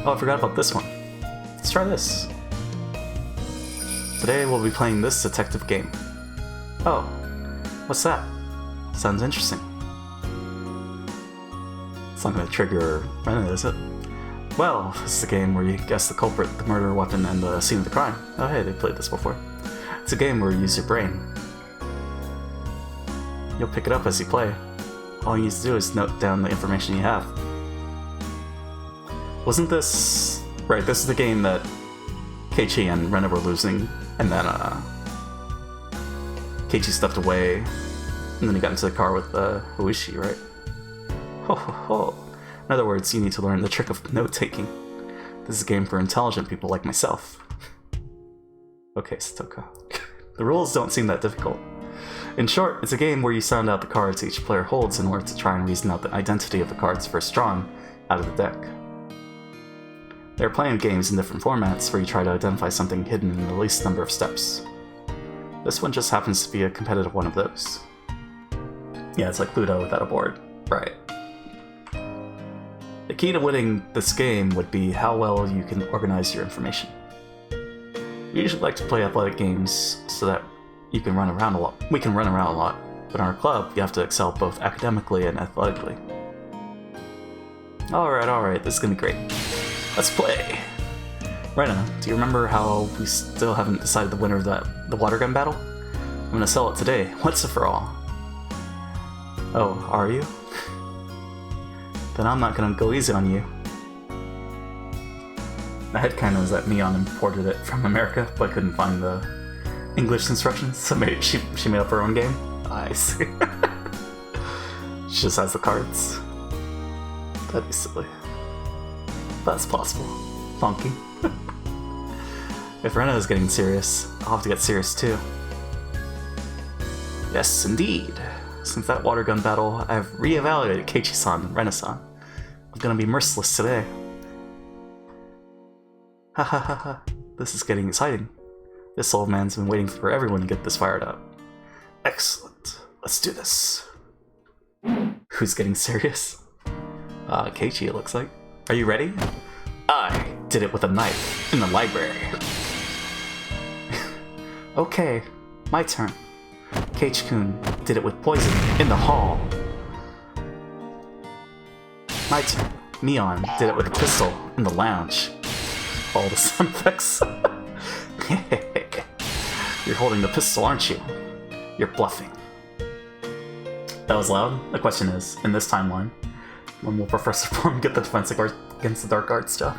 Oh, I forgot about this one. Let's try this. Today we'll be playing this detective game. Oh, what's that? Sounds interesting. It's not going to trigger Rena, is it? Well, this is a game where you guess the culprit, the murder weapon, and the scene of the crime. Oh hey, they played this before. It's a game where you use your brain. You'll pick it up as you play. All you need to do is note down the information you have. Wasn't this... Right, this is the game that Keiichi and Rena were losing, and then Keiichi stepped away, and then he got into the car with Higurashi, right? Ho ho ho. In other words, you need to learn the trick of note-taking. This is a game for intelligent people like myself. Okay, Stoka. The rules don't seem that difficult. In short, it's a game where you sound out the cards each player holds in order to try and reason out the identity of the cards first drawn out of the deck. There are plenty of games in different formats where you try to identify something hidden in the least number of steps. This one just happens to be a competitive one of those. Yeah, it's like Ludo without a board. Right. The key to winning this game would be how well you can organize your information. We usually like to play athletic games so that you can run around a lot. We can run around a lot, but in our club, you have to excel both academically and athletically. Alright, this is gonna be great. Let's play! Rena, do you remember how we still haven't decided the winner of the water gun battle? I'm gonna sell it today, once and for all. Oh, are you? Then I'm not gonna go easy on you. The headcanon is that Neon imported it from America, but couldn't find the English instructions, so she made up her own game? I see. She just has the cards. That'd be silly. That's possible. Funky. If Rena is getting serious, I'll have to get serious too. Yes, indeed. Since that water gun battle, I've reevaluated Keiichi-san and Rena-san. I'm gonna be merciless today. Ha ha ha ha. This is getting exciting. This old man's been waiting for everyone to get this fired up. Excellent. Let's do this. Who's getting serious? Keiichi, it looks like. Are you ready? I did it with a knife in the library. Okay, my turn. Keiichi-kun did it with poison in the hall. My turn. Mion did it with a pistol in the lounge. All the sound effects. You're holding the pistol, aren't you? You're bluffing. That was loud. The question is, in this timeline, when will Professor Plum get the defense against the dark arts job?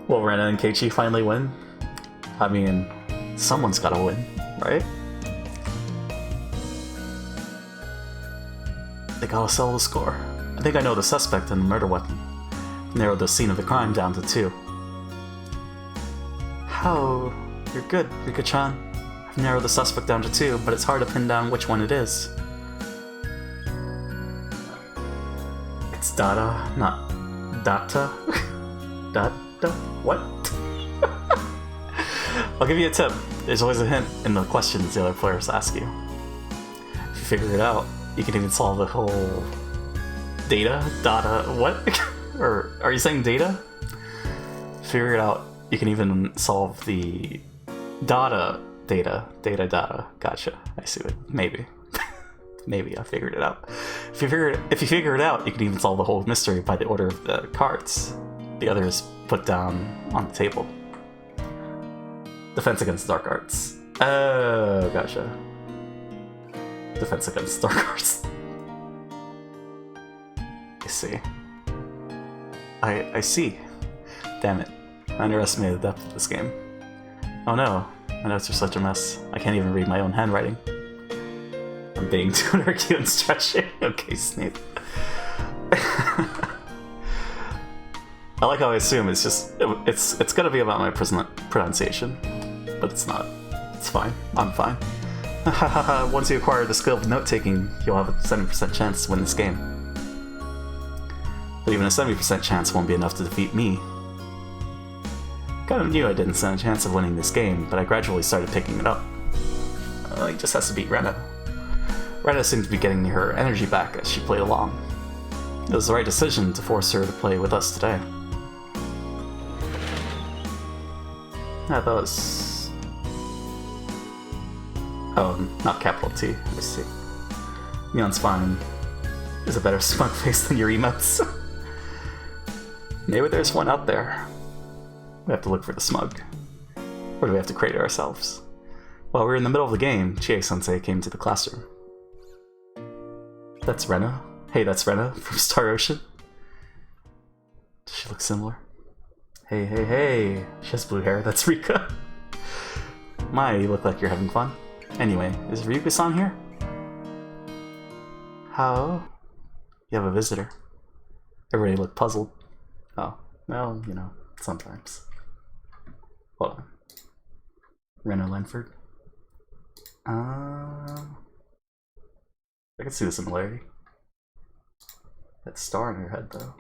Will Rena and Keiichi finally win? I mean, someone's gotta win, right? They gotta settle the score. I think I know the suspect and the murder weapon. Narrowed the scene of the crime down to 2. How? You're good, Rika-chan. I've narrowed the suspect down to 2, but it's hard to pin down which one it is. It's Dada, not Data? Data? What? I'll give you a tip. There's always a hint in the questions the other players ask you. If you figure it out, you can even solve the whole... Data? What? Or are you saying data? Figure it out. You can even solve the data. Gotcha. I see it. Maybe. Maybe I figured it out. If you figure it out, you can even solve the whole mystery by the order of the cards. The other is put down on the table. Defense against dark arts. Oh, gotcha. Defense against dark arts. I see. I see. Damn it. I underestimated the depth of this game. Oh no. My notes are such a mess. I can't even read my own handwriting. I'm being too nerdy and stretching. Okay, Snape. I like how I assume it's just... It's gonna be about my pronunciation. But it's not. It's fine. I'm fine. Once you acquire the skill of note-taking, you'll have a 70% chance to win this game. But even a 70% chance won't be enough to defeat me. Kinda knew I didn't stand a chance of winning this game, but I gradually started picking it up. He just has to beat Rena. Rena seemed to be getting her energy back as she played along. It was the right decision to force her to play with us today. That was... Oh, not capital T. I see. Neon's fine. Is a better smug face than your emotes. Maybe there's one out there. We have to look for the smug. Or do we have to create it ourselves? While we were in the middle of the game, Chie-sensei came to the classroom. That's Rena. Hey, that's Rena from Star Ocean. Does she look similar? Hey. She has blue hair. That's Rika. My, you look like you're having fun. Anyway, is Ryuka-san here? How? You have a visitor. Everybody looked puzzled. Oh, well, you know, sometimes. Hold on. Rena Lenford. I can see the similarity. That star in her head, though.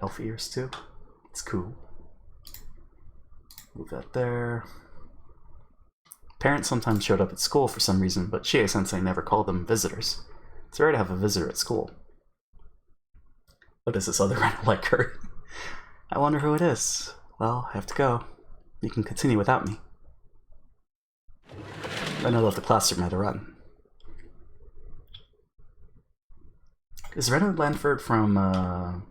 Elf ears, too. It's cool. Move that there. Parents sometimes showed up at school for some reason, but Chie-sensei never called them visitors. It's rare to have a visitor at school. What is this other Rena like her? I wonder who it is. Well, I have to go. You can continue without me. Rena left the classroom at a run. Is Rena Lanford from,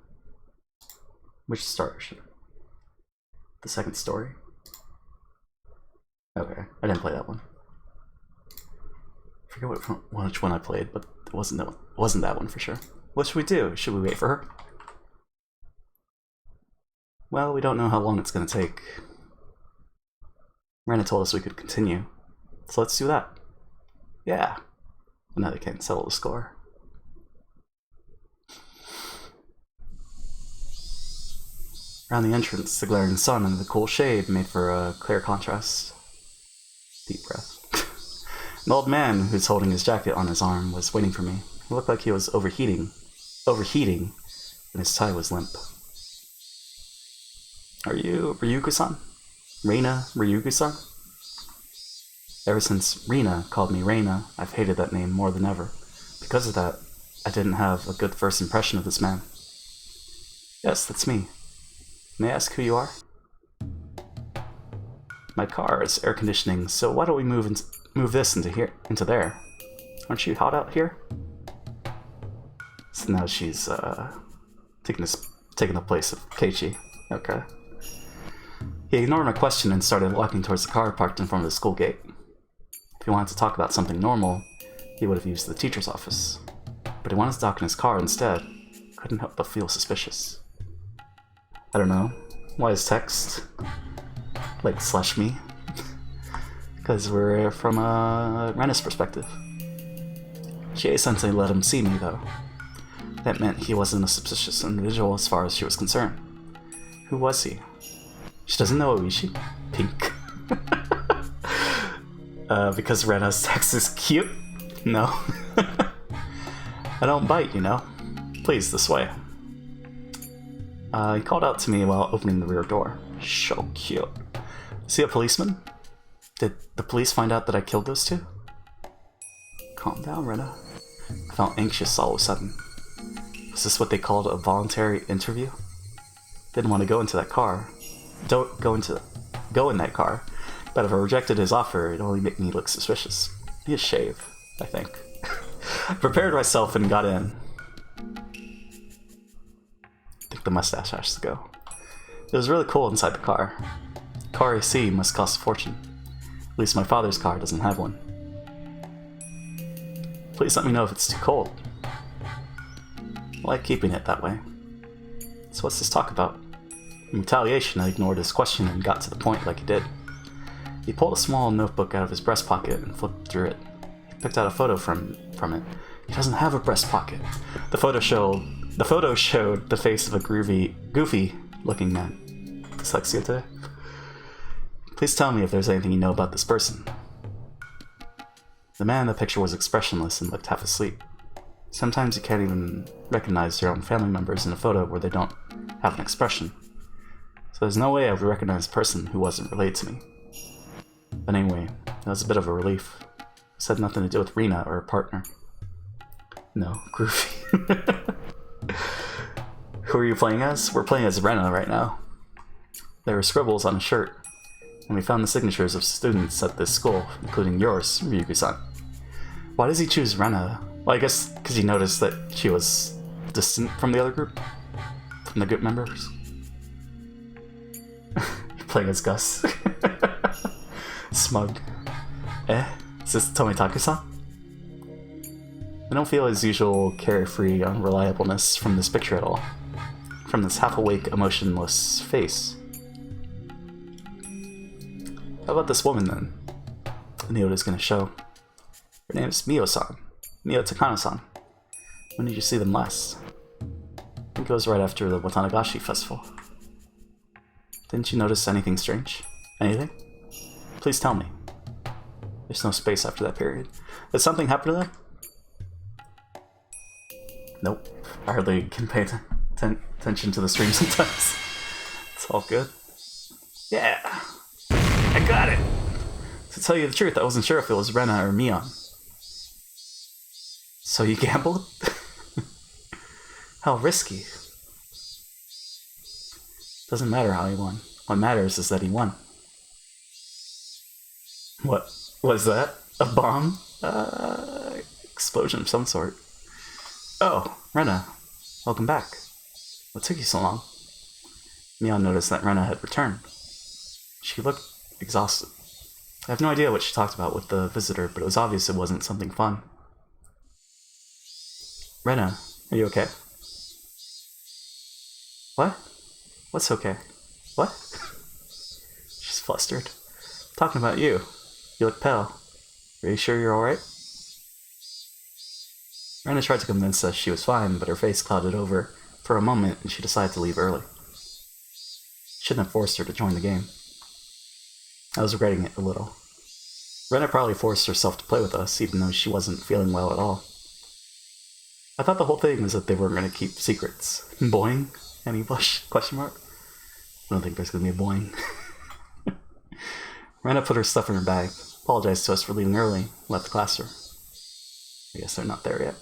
which Star Ocean? The second story? Okay, I didn't play that one. I forget which one I played, but it wasn't that one for sure. What should we do? Should we wait for her? Well, we don't know how long it's going to take. Rena told us we could continue, so let's do that. Yeah. But now they can't settle the score. Around the entrance, the glaring sun and the cool shade made for a clear contrast. Deep breath. An old man who's holding his jacket on his arm was waiting for me. It looked like he was overheating, and his tie was limp. Are you Ryugu-san? Reina Ryugu-san? Ever since Rina called me Reina, I've hated that name more than ever. Because of that, I didn't have a good first impression of this man. Yes, that's me. May I ask who you are? My car is air conditioning, so why don't we move this into there? Aren't you hot out here? So now she's taking the place of Keiichi. Okay. He ignored my question and started walking towards the car parked in front of the school gate. If he wanted to talk about something normal, he would have used the teacher's office. But he wanted to talk in his car instead. Couldn't help but feel suspicious. I don't know. Why is text? Like, slash me? Because we're from Rena's perspective. Chie-sensei let him see me, though. That meant he wasn't a suspicious individual as far as she was concerned. Who was he? She doesn't know Oishi? Pink. Because Rena's text is cute? No. I don't bite, you know. Please, this way. He called out to me while opening the rear door. So cute. Is he a policeman? Did the police find out that I killed those two? Calm down, Rena. I felt anxious all of a sudden. Was this what they called a voluntary interview? Didn't want to go into that car. Don't go in that car. But if I rejected his offer, it'd only make me look suspicious. Be a shave, I think. I prepared myself and got in. I think the mustache has to go. It was really cold inside the car. Car AC must cost a fortune. At least my father's car doesn't have one. Please let me know if it's too cold. I like keeping it that way. So what's this talk about? In retaliation, I ignored his question and got to the point like he did. He pulled a small notebook out of his breast pocket and flipped through it. He picked out a photo from it. He doesn't have a breast pocket. The photo showed the face of a goofy-looking man. Dyslexia today? Please tell me if there's anything you know about this person. The man in the picture was expressionless and looked half asleep. Sometimes you can't even recognize your own family members in a photo where they don't have an expression. So there's no way I would recognize a person who wasn't related to me. But anyway, that was a bit of a relief. This had nothing to do with Rina or her partner. No, groovy. Who are you playing as? We're playing as Rena right now. There were scribbles on a shirt, and we found the signatures of students at this school, including yours, Ryugu-san. Why does he choose Rena? Well, I guess because he noticed that she was distant from the other group? From the group members? You're playing as Gus. Smug. Is this Tomitaku-san? I don't feel his usual carefree unreliableness from this picture at all. From this half-awake, emotionless face. How about this woman, then? I knew it was going to show. Her name's Mio-san. Mio Takano-san. When did you see them last? It goes right after the Watanagashi festival. Didn't you notice anything strange? Anything? Please tell me. There's no space after that period. Did something happen to them? Nope. I hardly can pay attention to the stream sometimes. It's all good. Yeah! I got it! To tell you the truth, I wasn't sure if it was Rena or Mion. So you gambled? How risky. Doesn't matter how he won. What matters is that he won. What was that? A bomb? Explosion of some sort. Oh, Rena. Welcome back. What took you so long? Mion noticed that Rena had returned. She looked exhausted. I have no idea what she talked about with the visitor, but it was obvious it wasn't something fun. Rena, are you okay? What? What's okay? What? She's flustered. Talking about you. You look pale. Are you sure you're alright? Rena tried to convince us she was fine, but her face clouded over for a moment and she decided to leave early. Shouldn't have forced her to join the game. I was regretting it a little. Rena probably forced herself to play with us, even though she wasn't feeling well at all. I thought the whole thing was that they weren't going to keep secrets. Boing? Any blush? Question mark? I don't think there's gonna be a boing. Miranda put her stuff in her bag, apologized to us for leaving early, left the classroom. I guess they're not there yet.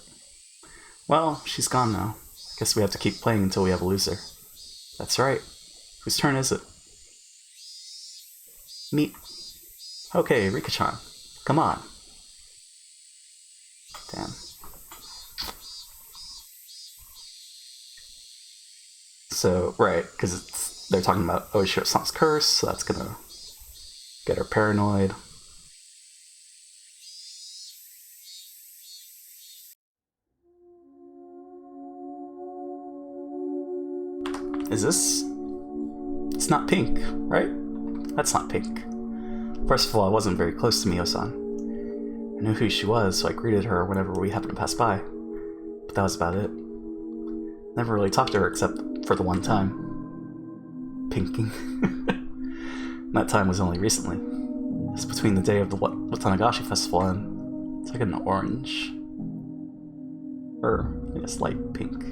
Well, she's gone now. Guess we have to keep playing until we have a loser. That's right. Whose turn is it? Me. Okay, Rika-chan. Come on. Damn. So, right, because they're talking about Oishiro-san's curse, so that's gonna get her paranoid. Is this... It's not pink, right? That's not pink. First of all, I wasn't very close to Mio-san. I knew who she was, so I greeted her whenever we happened to pass by. But that was about it. Never really talked to her except for the one time. Pinking. That time was only recently. It's between the day of the Watanagashi festival and it's like an orange. Or, I guess, light pink.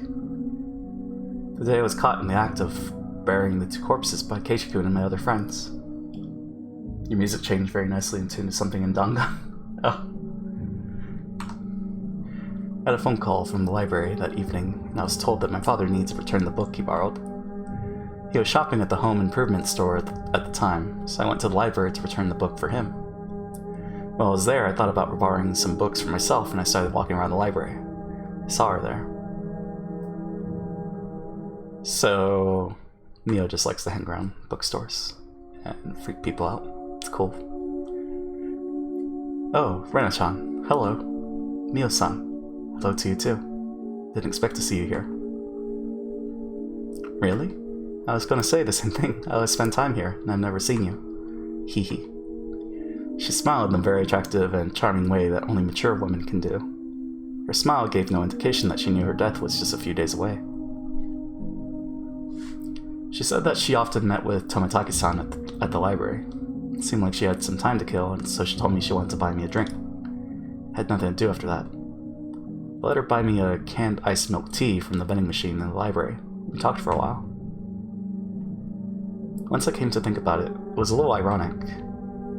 The day I was caught in the act of burying the 2 corpses by Keiichi-kun and my other friends. Your music changed very nicely in tune to something in Danga. Oh. I had a phone call from the library that evening, and I was told that my father needs to return the book he borrowed. He was shopping at the home improvement store at the time, so I went to the library to return the book for him. While I was there, I thought about borrowing some books for myself, and I started walking around the library. I saw her there. So, Mio just likes to hang around bookstores and freak people out. It's cool. Oh, Rena-chan. Hello. Mio-san. Hello to you too. Didn't expect to see you here. Really? I was gonna say the same thing. I always spend time here, and I've never seen you. Hee hee. She smiled in a very attractive and charming way that only mature women can do. Her smile gave no indication that she knew her death was just a few days away. She said that she often met with Tomitaki-san at the library. It seemed like she had some time to kill, and so she told me she wanted to buy me a drink. I had nothing to do after that. I let her buy me a canned iced milk tea from the vending machine in the library. We talked for a while. Once I came to think about it, it was a little ironic.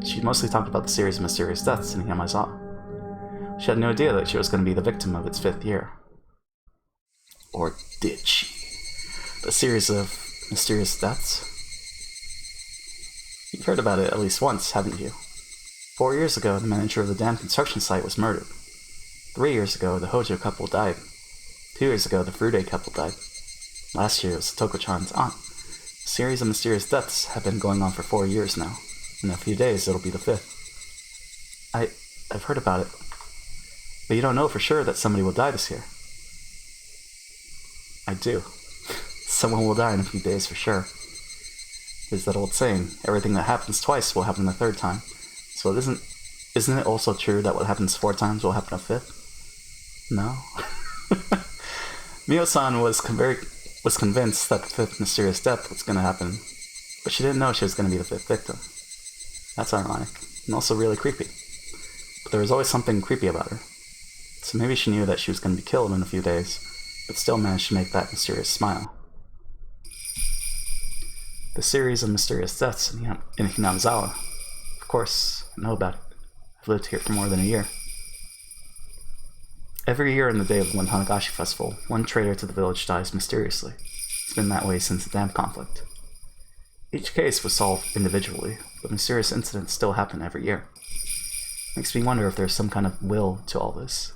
She mostly talked about the series of mysterious deaths in Hiyamazawa. She had no idea that she was going to be the victim of its 5th year. Or did she? The series of mysterious deaths? You've heard about it at least once, haven't you? 4 years ago, the manager of the dam construction site was murdered. 3 years ago, the Hojo couple died. 2 years ago, the Furude couple died. Last year, it was Toko-chan's aunt. A series of mysterious deaths have been going on for 4 years now. In a few days, it'll be the 5th. I've heard about it. But you don't know for sure that somebody will die this year. I do. Someone will die in a few days for sure. There's that old saying, everything that happens twice will happen a 3rd time. So isn't it also true that what happens 4 times will happen a 5th? No. Mio-san was convinced that the 5th mysterious death was going to happen, but she didn't know she was going to be the 5th victim. That's ironic, and also really creepy. But there was always something creepy about her. So maybe she knew that she was going to be killed in a few days, but still managed to make that mysterious smile. The series of mysterious deaths in Hiyamazawa. Of course, I know about it. I've lived here for more than a year. Every year on the day of the Watanagashi festival, one traitor to the village dies mysteriously. It's been that way since the dam conflict. Each case was solved individually, but mysterious incidents still happen every year. Makes me wonder if there's some kind of will to all this.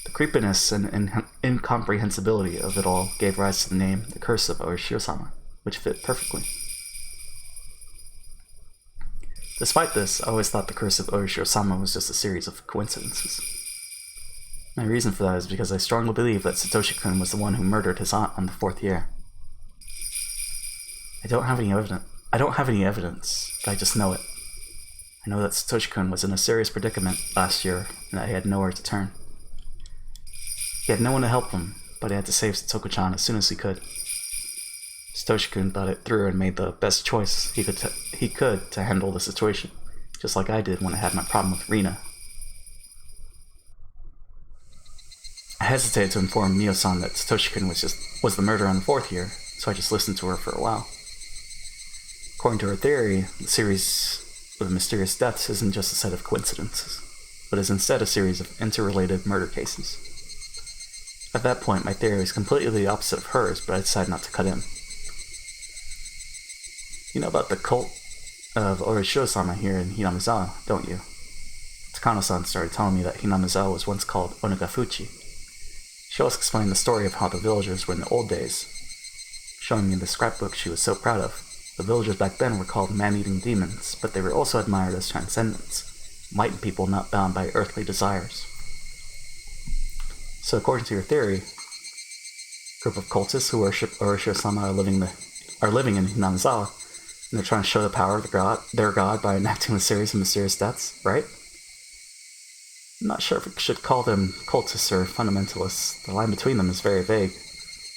The creepiness and incomprehensibility of it all gave rise to the name The Curse of Oishiro-sama, which fit perfectly. Despite this, I always thought the Curse of Oishiro-sama was just a series of coincidences. My reason for that is because I strongly believe that Satoshi-kun was the one who murdered his aunt on the 4th year. I don't have any evidence, but I just know it. I know that Satoshi-kun was in a serious predicament last year and that he had nowhere to turn. He had no one to help him, but he had to save Satoko-chan as soon as he could. Satoshi-kun thought it through and made the best choice he could to handle the situation, just like I did when I had my problem with Rina. I hesitated to inform Mio-san that Satoshi-kun was the murderer on the 4th year, so I just listened to her for a while. According to her theory, the series of mysterious deaths isn't just a set of coincidences, but is instead a series of interrelated murder cases. At that point, my theory was completely the opposite of hers, but I decided not to cut in. You know about the cult of Orishiro-sama here in Hinamizawa, don't you? Takano-san started telling me that Hinamizawa was once called Onagafuchi. She also explained the story of how the villagers were in the old days, showing me the scrapbook she was so proud of. The villagers back then were called man-eating demons, but they were also admired as transcendents, enlightened people not bound by earthly desires. So according to your theory, a group of cultists who worship Orishiro-sama are living in Hinamizawa, and they're trying to show the power of their god by enacting a series of mysterious deaths, right? I'm not sure if we should call them cultists or fundamentalists. The line between them is very vague.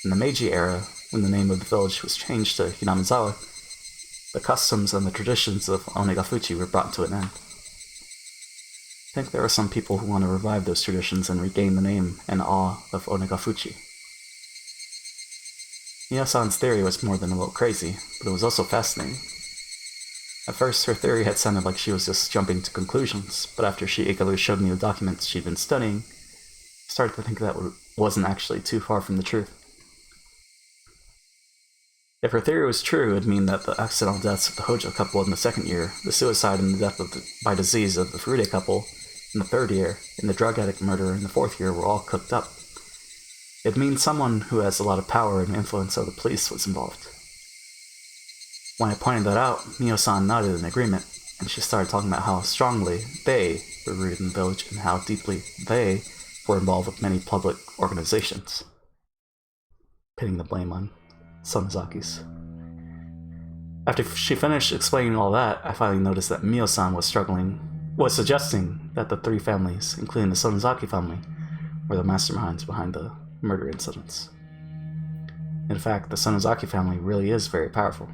In the Meiji era, when the name of the village was changed to Hinamizawa, the customs and the traditions of Onagafuchi were brought to an end. I think there are some people who want to revive those traditions and regain the name and awe of Onagafuchi. Mio-san's theory was more than a little crazy, but it was also fascinating. At first, her theory had sounded like she was just jumping to conclusions, but after Shigeru showed me the documents she'd been studying, I started to think that wasn't actually too far from the truth. If her theory was true, it would mean that the accidental deaths of the Hojo couple in the second year, the suicide and the death by disease of the Furude couple in the third year, and the drug addict murder in the fourth year were all cooked up. It means someone who has a lot of power and influence over the police was involved. When I pointed that out, Mio-san nodded in agreement, and she started talking about how strongly they were rooted in the village and how deeply they were involved with many public organizations, pinning the blame on Sonozakis. After she finished explaining all that, I finally noticed that Mio-san was suggesting that the three families, including the Sonozaki family, were the masterminds behind the murder incidents. In fact, the Sonozaki family really is very powerful.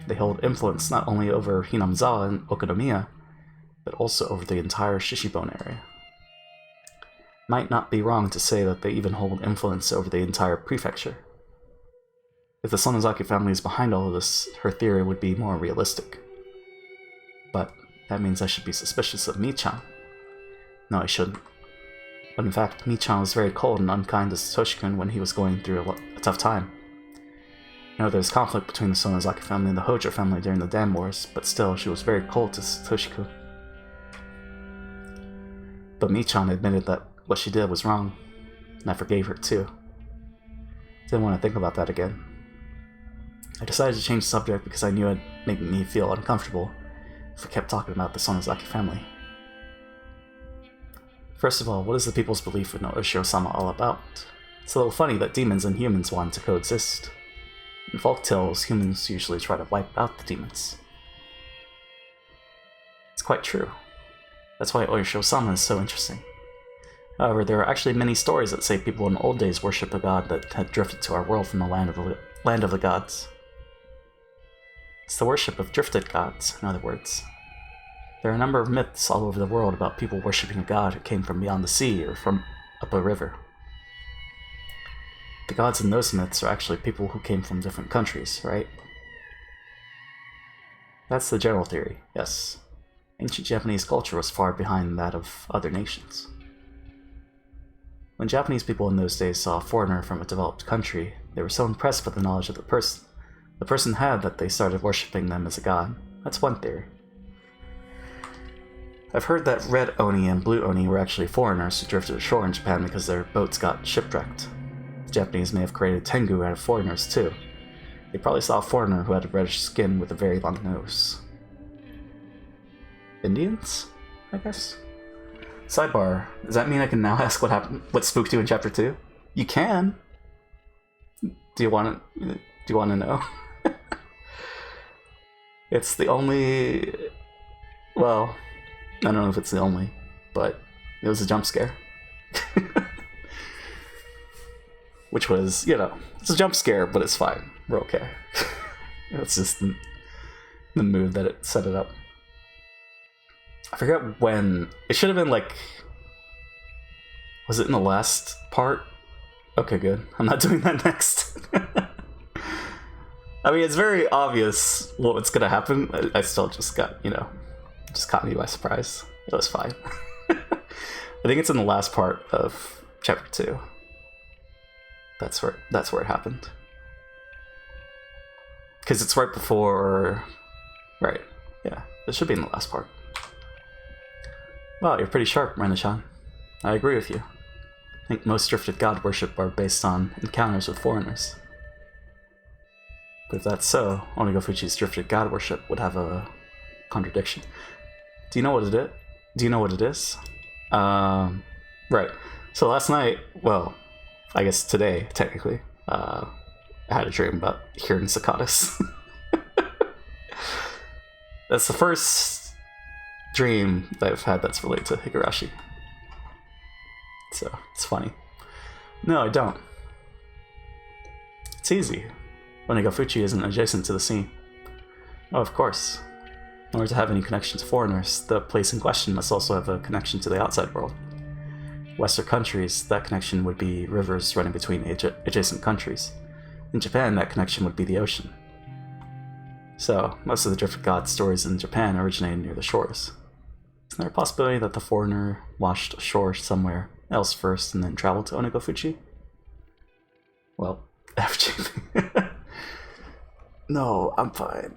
They hold influence not only over Hinamizawa and Okonomiya, but also over the entire Shishibone area. Might not be wrong to say that they even hold influence over the entire prefecture. If the Sonozaki family is behind all of this, her theory would be more realistic. But that means I should be suspicious of Mi-chan. No, I shouldn't. But in fact, Mi-chan was very cold and unkind to Satoshi-kun when he was going through a tough time. I know there's conflict between the Sonozaki family and the Hojo family during the Dam Wars, but still, she was very cold to Satoshi-kun. But Mi-chan admitted that what she did was wrong, and I forgave her too. Didn't want to think about that again. I decided to change the subject because I knew it'd make me feel uncomfortable if I kept talking about the Sonozaki family. First of all, what is the people's belief in Orishiro-sama all about? It's a little funny that demons and humans want to coexist. In folktales, humans usually try to wipe out the demons. It's quite true. That's why Orishiro-sama is so interesting. However, there are actually many stories that say people in the old days worshipped a god that had drifted to our world from the land of the gods. It's the worship of drifted gods, in other words. There are a number of myths all over the world about people worshipping a god who came from beyond the sea or from up a river. The gods in those myths are actually people who came from different countries, right? That's the general theory, yes. Ancient Japanese culture was far behind that of other nations. When Japanese people in those days saw a foreigner from a developed country, they were so impressed with the knowledge of the person had that they started worshipping them as a god. That's one theory. I've heard that red oni and blue oni were actually foreigners who drifted ashore in Japan because their boats got shipwrecked. The Japanese may have created tengu out of foreigners too. They probably saw a foreigner who had a reddish skin with a very long nose. Indians, I guess? Sidebar, does that mean I can now ask what spooked you in chapter 2? You can! Do you want to know? It's the only... Well, I don't know if it's the only, but it was a jump scare. Which was, it's a jump scare, but it's fine. We're okay. It's just the mood that it set it up. I forget when. It should have been was it in the last part? Okay, good. I'm not doing that next. I mean, it's very obvious what's gonna happen. I still just got, just caught me by surprise. It was fine. I think it's in the last part of chapter 2. That's where it happened. Because it's right before... Right, yeah. It should be in the last part. Wow, you're pretty sharp, Renishan. I agree with you. I think most drifted god worship are based on encounters with foreigners. But if that's so, Onigofuchi's drifted god worship would have a contradiction. Do you know what it is? Right. So last night, well, I guess today, technically, I had a dream about hearing cicadas. That's the first dream that I've had that's related to Higurashi. So, it's funny. No, I don't. It's easy. Onigofuchi isn't adjacent to the sea. Oh, of course. In order to have any connection to foreigners, the place in question must also have a connection to the outside world. Western countries, that connection would be rivers running between adjacent countries. In Japan, that connection would be the ocean. So, most of the drifted god stories in Japan originated near the shores. Isn't there a possibility that the foreigner washed ashore somewhere else first and then traveled to Onigofuchi? Well, FGP. No, I'm fine.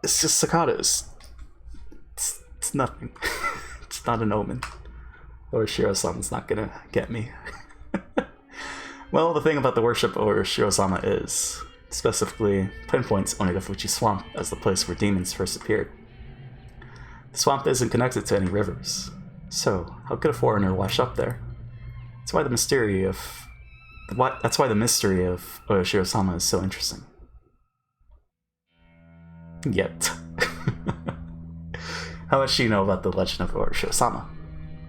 It's just cicadas. It's nothing. It's not an omen. Oshiro-sama's not gonna get me. Well, the thing about the worship of Oshiro-sama is, specifically pinpoints Onigofuchi Swamp as the place where demons first appeared. The swamp isn't connected to any rivers, so how could a foreigner wash up there? That's why the mystery of Oshiro-sama is so interesting. Yet. How much do you know about the legend of Oshiro-sama?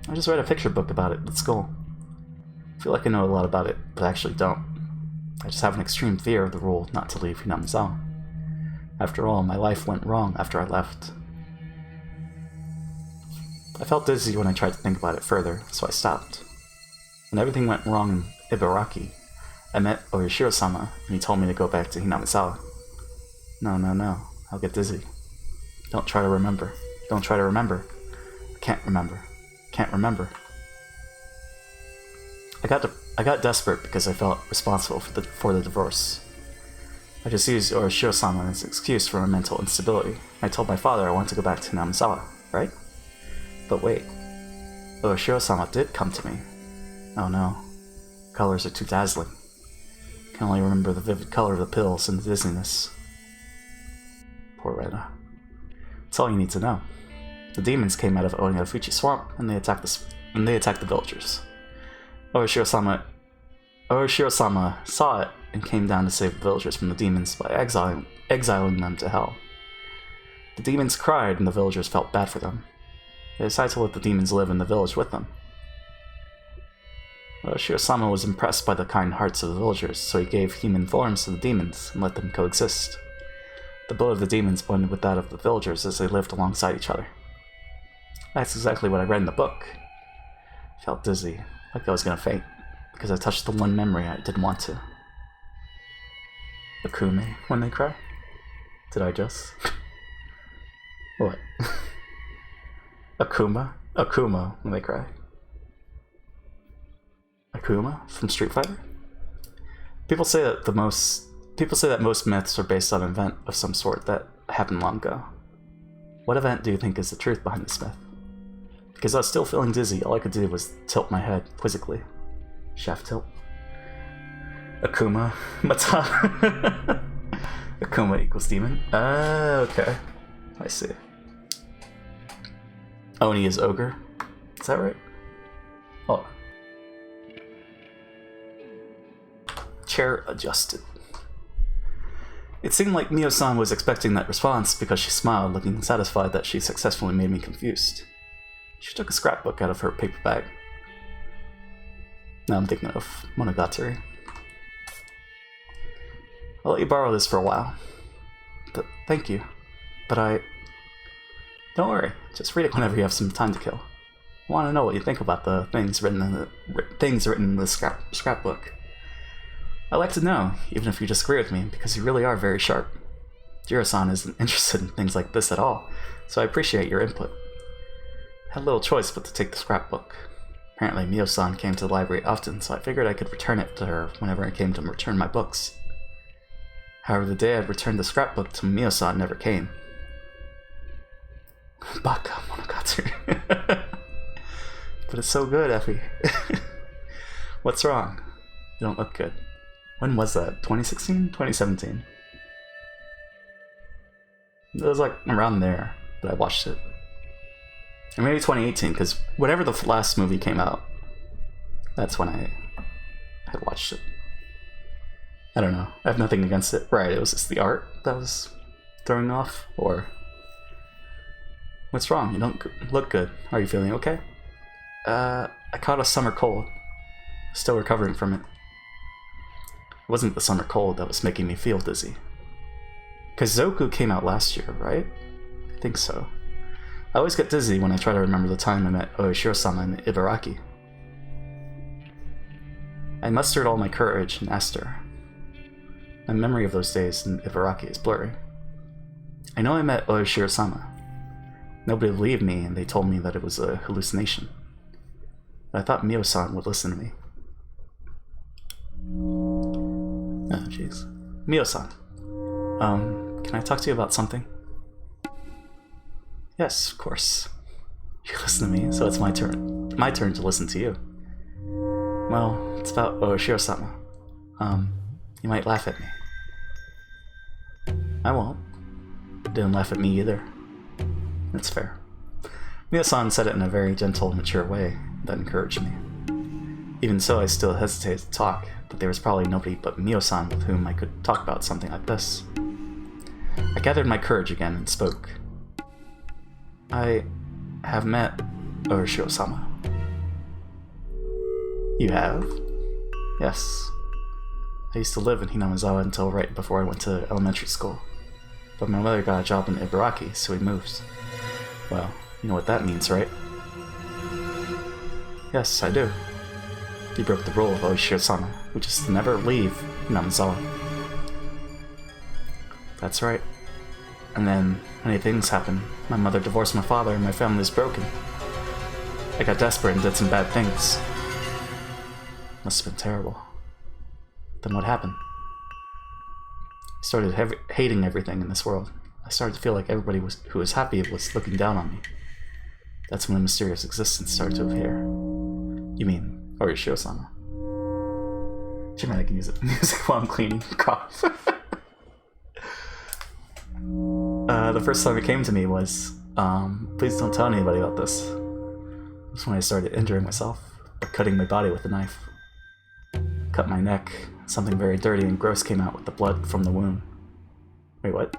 I just read a picture book about it at school. I feel like I know a lot about it, but I actually don't. I just have an extreme fear of the rule not to leave Hinamizawa. After all, my life went wrong after I left. I felt dizzy when I tried to think about it further, so I stopped. When everything went wrong in Ibaraki, I met Oshiro-sama, and he told me to go back to Hinamizawa. No. I'll get dizzy. Don't try to remember. Don't try to remember. I can't remember. Can't remember. I got desperate because I felt responsible for the divorce. I just used Oshiro-sama as an excuse for my mental instability. I told my father I wanted to go back to Hinamizawa, right? But wait. Oshiro-sama did come to me. Oh no. Colors are too dazzling. I can only remember the vivid color of the pills and the dizziness. Poor Rena. That's all you need to know. The demons came out of Onigofuchi Swamp, and they attacked the villagers. Oshiro-sama saw it and came down to save the villagers from the demons by exiling them to hell. The demons cried, and the villagers felt bad for them. They decided to let the demons live in the village with them. Oshiro-sama was impressed by the kind hearts of the villagers, so he gave human forms to the demons and let them coexist. The blood of the demons blended with that of the villagers as they lived alongside each other. That's exactly what I read in the book. I felt dizzy, like I was gonna faint, because I touched the one memory I didn't want to. Akume when they cry? Did I just? What? Akuma when they cry. Akuma from Street Fighter? People say that most myths are based on an event of some sort that happened long ago. What event do you think is the truth behind this myth? Because I was still feeling dizzy, all I could do was tilt my head quizzically. Chef tilt. Akuma Mata. Akuma equals demon. Okay. I see. Oni is ogre. Is that right? Oh. Chair adjusted. It seemed like Mio-san was expecting that response because she smiled, looking satisfied that she successfully made me confused. She took a scrapbook out of her paper bag. Now I'm thinking of Monogatari. I'll let you borrow this for a while. But thank you. But don't worry, just read it whenever you have some time to kill. I want to know what you think about the things written in the scrapbook. I like to know, even if you disagree with me, because you really are very sharp. Jiro-san isn't interested in things like this at all, so I appreciate your input. I had little choice but to take the scrapbook. Apparently Mio-san came to the library often, so I figured I could return it to her whenever I came to return my books. However, the day I'd returned the scrapbook to Mio-san never came. Baka Monogatari. But it's so good, Effie. What's wrong? You don't look good. When was that? 2016? 2017? It was like around there that I watched it. Or maybe 2018, because whenever the last movie came out, that's when I had watched it. I don't know. I have nothing against it. Right, it was just the art that was throwing me off, or... What's wrong? You don't look good. Are you feeling okay? I caught a summer cold. Still recovering from it. It wasn't the summer cold that was making me feel dizzy. Because Zoku came out last year, right? I think so. I always get dizzy when I try to remember the time I met Oishiro-sama in Ibaraki. I mustered all my courage and asked her. My memory of those days in Ibaraki is blurry. I know I met Oishiro-sama. Nobody believed me, and they told me that it was a hallucination. But I thought Mio-san would listen to me. Oh, jeez. Mio-san. Can I talk to you about something? Yes, of course. You listen to me, so it's my turn. My turn to listen to you. Well, it's about Oishiro-sama. You might laugh at me. I won't. You didn't laugh at me either. That's fair. Mio-san said it in a very gentle, mature way that encouraged me. Even so, I still hesitated to talk, but there was probably nobody but Mio-san with whom I could talk about something like this. I gathered my courage again and spoke. I have met Oishiro-sama. You have? Yes. I used to live in Hinamizawa until right before I went to elementary school. But my mother got a job in Ibaraki, so we moved. Well, you know what that means, right? Yes, I do. You broke the rule of Oishiro-sama, which is to never leave Hinamizawa. That's right. And then, many things happened. My mother divorced my father and my family was broken. I got desperate and did some bad things. Must have been terrible. Then what happened? I started hating everything in this world. I started to feel like everybody who was happy was looking down on me. That's when the mysterious existence started to appear. You mean Oishiro-sama? She might can use it music while I'm cleaning. Cough. The first time it came to me was, please don't tell anybody about this. It was when I started injuring myself by cutting my body with a knife. Cut my neck. Something very dirty and gross came out with the blood from the wound. Wait, what?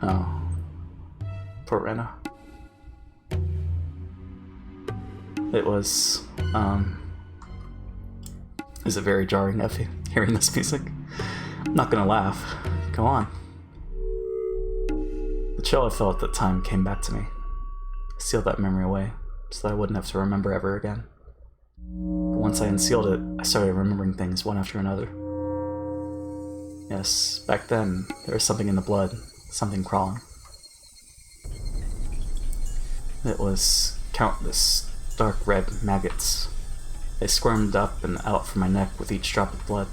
Oh. Poor Rena. It was, is it very jarring, Effie, hearing this music? I'm not gonna laugh. Go on. The chill I felt at the time came back to me. I sealed that memory away, so that I wouldn't have to remember ever again. But once I unsealed it, I started remembering things one after another. Yes, back then, there was something in the blood, something crawling. It was countless dark red maggots. They squirmed up and out from my neck with each drop of blood.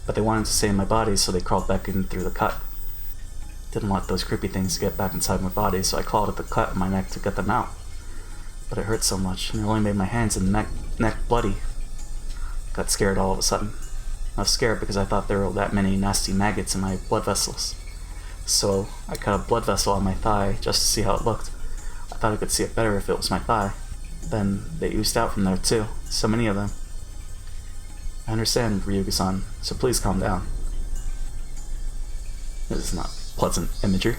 But they wanted to stay in my body, so they crawled back in through the cut. Didn't want those creepy things to get back inside my body, so I clawed at the cut in my neck to get them out. But it hurt so much, and it only made my hands and neck bloody. Got scared all of a sudden. I was scared because I thought there were that many nasty maggots in my blood vessels. So I cut a blood vessel on my thigh just to see how it looked. I thought I could see it better if it was my thigh. Then they oozed out from there too, so many of them. I understand, Ryuga-san, so please calm down. This is not pleasant imagery.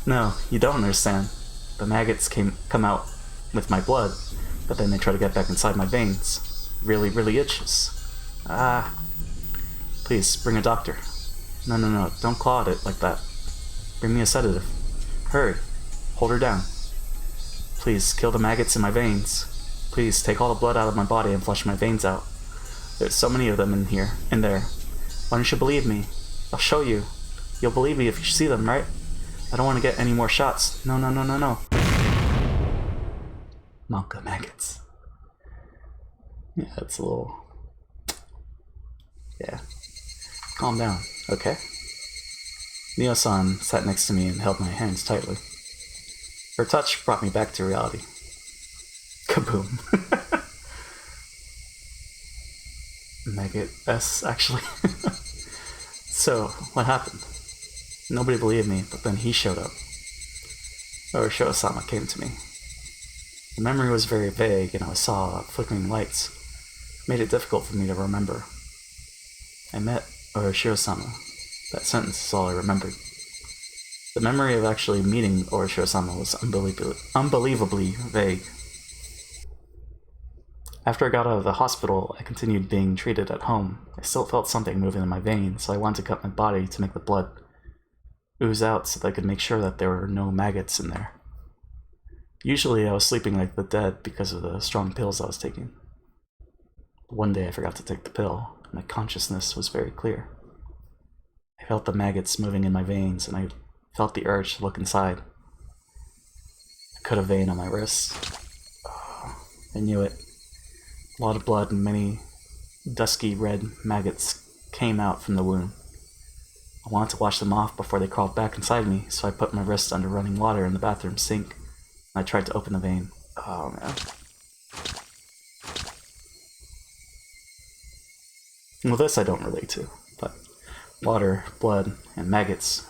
No, you don't understand. The maggots come out with my blood, but then they try to get back inside my veins. Really, really itches. Ah. Please, bring a doctor. No, don't claw at it like that. Bring me a sedative. Hurry. Hold her down. Please, kill the maggots in my veins. Please, take all the blood out of my body and flush my veins out. There's so many of them in there. Why don't you believe me? I'll show you. You'll believe me if you see them, right? I don't want to get any more shots. No. Manga maggots. Yeah, it's a little... Yeah. Calm down, okay? Neo-san sat next to me and held my hands tightly. Her touch brought me back to reality. Kaboom. Maggot S, actually. So, what happened? Nobody believed me, but then he showed up. Orishiro-sama came to me. The memory was very vague, and I saw flickering lights. It made it difficult for me to remember. I met Orishiro-sama. That sentence is all I remembered. The memory of actually meeting Orishiro-sama was unbelievably vague. After I got out of the hospital, I continued being treated at home. I still felt something moving in my veins, so I wanted to cut my body to make the blood ooze out so that I could make sure that there were no maggots in there. Usually I was sleeping like the dead because of the strong pills I was taking. One day I forgot to take the pill, and my consciousness was very clear. I felt the maggots moving in my veins, and I felt the urge to look inside. I cut a vein on my wrist. I knew it. A lot of blood and many dusky red maggots came out from the wound. I wanted to wash them off before they crawled back inside me, so I put my wrist under running water in the bathroom sink, and I tried to open the vein. Oh, man. Well, this I don't relate to, but water, blood, and maggots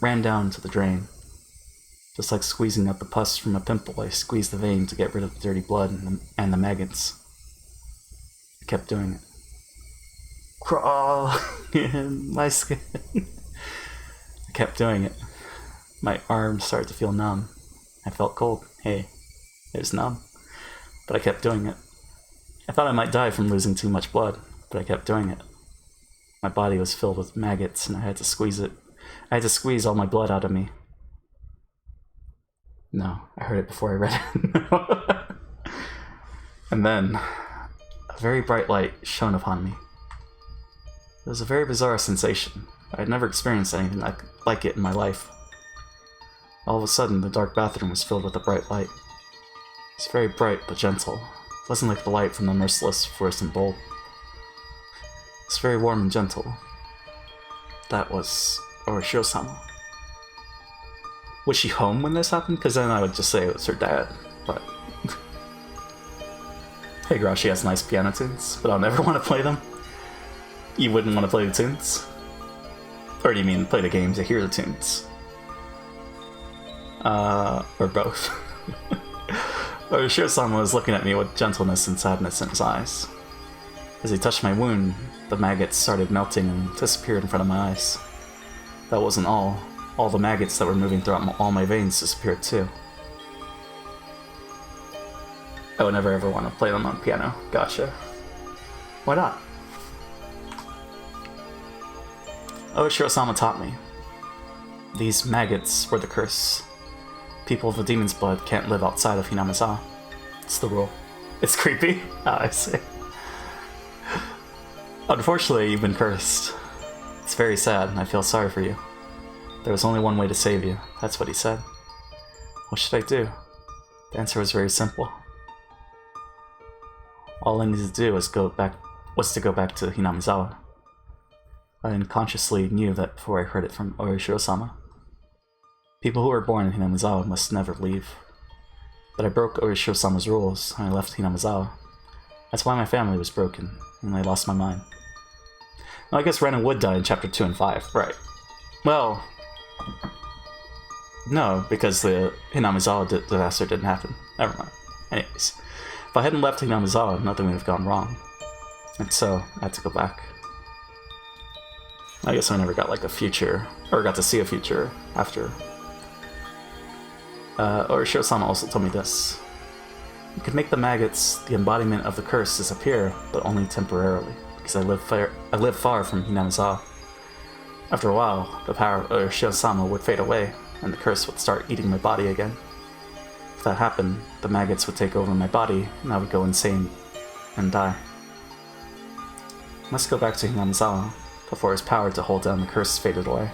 ran down to the drain. Just like squeezing out the pus from a pimple, I squeezed the vein to get rid of the dirty blood and the maggots. I kept doing it. Crawl in my skin. I kept doing it. My arms started to feel numb. I felt cold. Hey, it was numb. But I kept doing it. I thought I might die from losing too much blood, but I kept doing it. My body was filled with maggots, and I had to squeeze it. I had to squeeze all my blood out of me. No, I heard it before I read it. And then, a very bright light shone upon me. It was a very bizarre sensation. I had never experienced anything like it in my life. All of a sudden, the dark bathroom was filled with a bright light. It was very bright but gentle. It wasn't like the light from the merciless forest and bold. It was very warm and gentle. That was Orishiro-sama. Was she home when this happened? Because then I would just say it was her dad, but... Higurashi has nice piano tunes, but I'll never want to play them. You wouldn't want to play the tunes? Or do you mean play the game to hear the tunes? Or both. Orishiro-sama was looking at me with gentleness and sadness in his eyes. As he touched my wound, the maggots started melting and disappeared in front of my eyes. That wasn't all. All the maggots that were moving throughout all my veins disappeared too. I would never ever want to play them on piano. Gotcha. Why not? Orishiro-sama taught me. These maggots were the curse. People with a demon's blood can't live outside of Hinamizawa. It's the rule. It's creepy. Ah, I see. Unfortunately, you've been cursed. It's very sad, and I feel sorry for you. There was only one way to save you. That's what he said. What should I do? The answer was very simple. All I needed to do was to go back to Hinamizawa. I unconsciously knew that before I heard it from Orishiro-sama. People who are born in Hinamizawa must never leave. But I broke Orishiro-sama's rules, and I left Hinamizawa. That's why my family was broken, and I lost my mind. Well, I guess Renan would die in Chapter 2 and 5, right. Well... No, because the Hinamizawa disaster didn't happen. Never mind. Anyways, if I hadn't left Hinamizawa, nothing would have gone wrong. And so, I had to go back. I guess I never got like a future, or got to see a future after. Orishiro-sama also told me this. You could make the maggots, the embodiment of the curse, disappear, but only temporarily, because I live far from Hinamizawa. After a while, the power of Orishiro-sama would fade away, and the curse would start eating my body again. that happened, the maggots would take over my body, and I would go insane and die. I must go back to Hinamizawa before his power to hold down the curse faded away.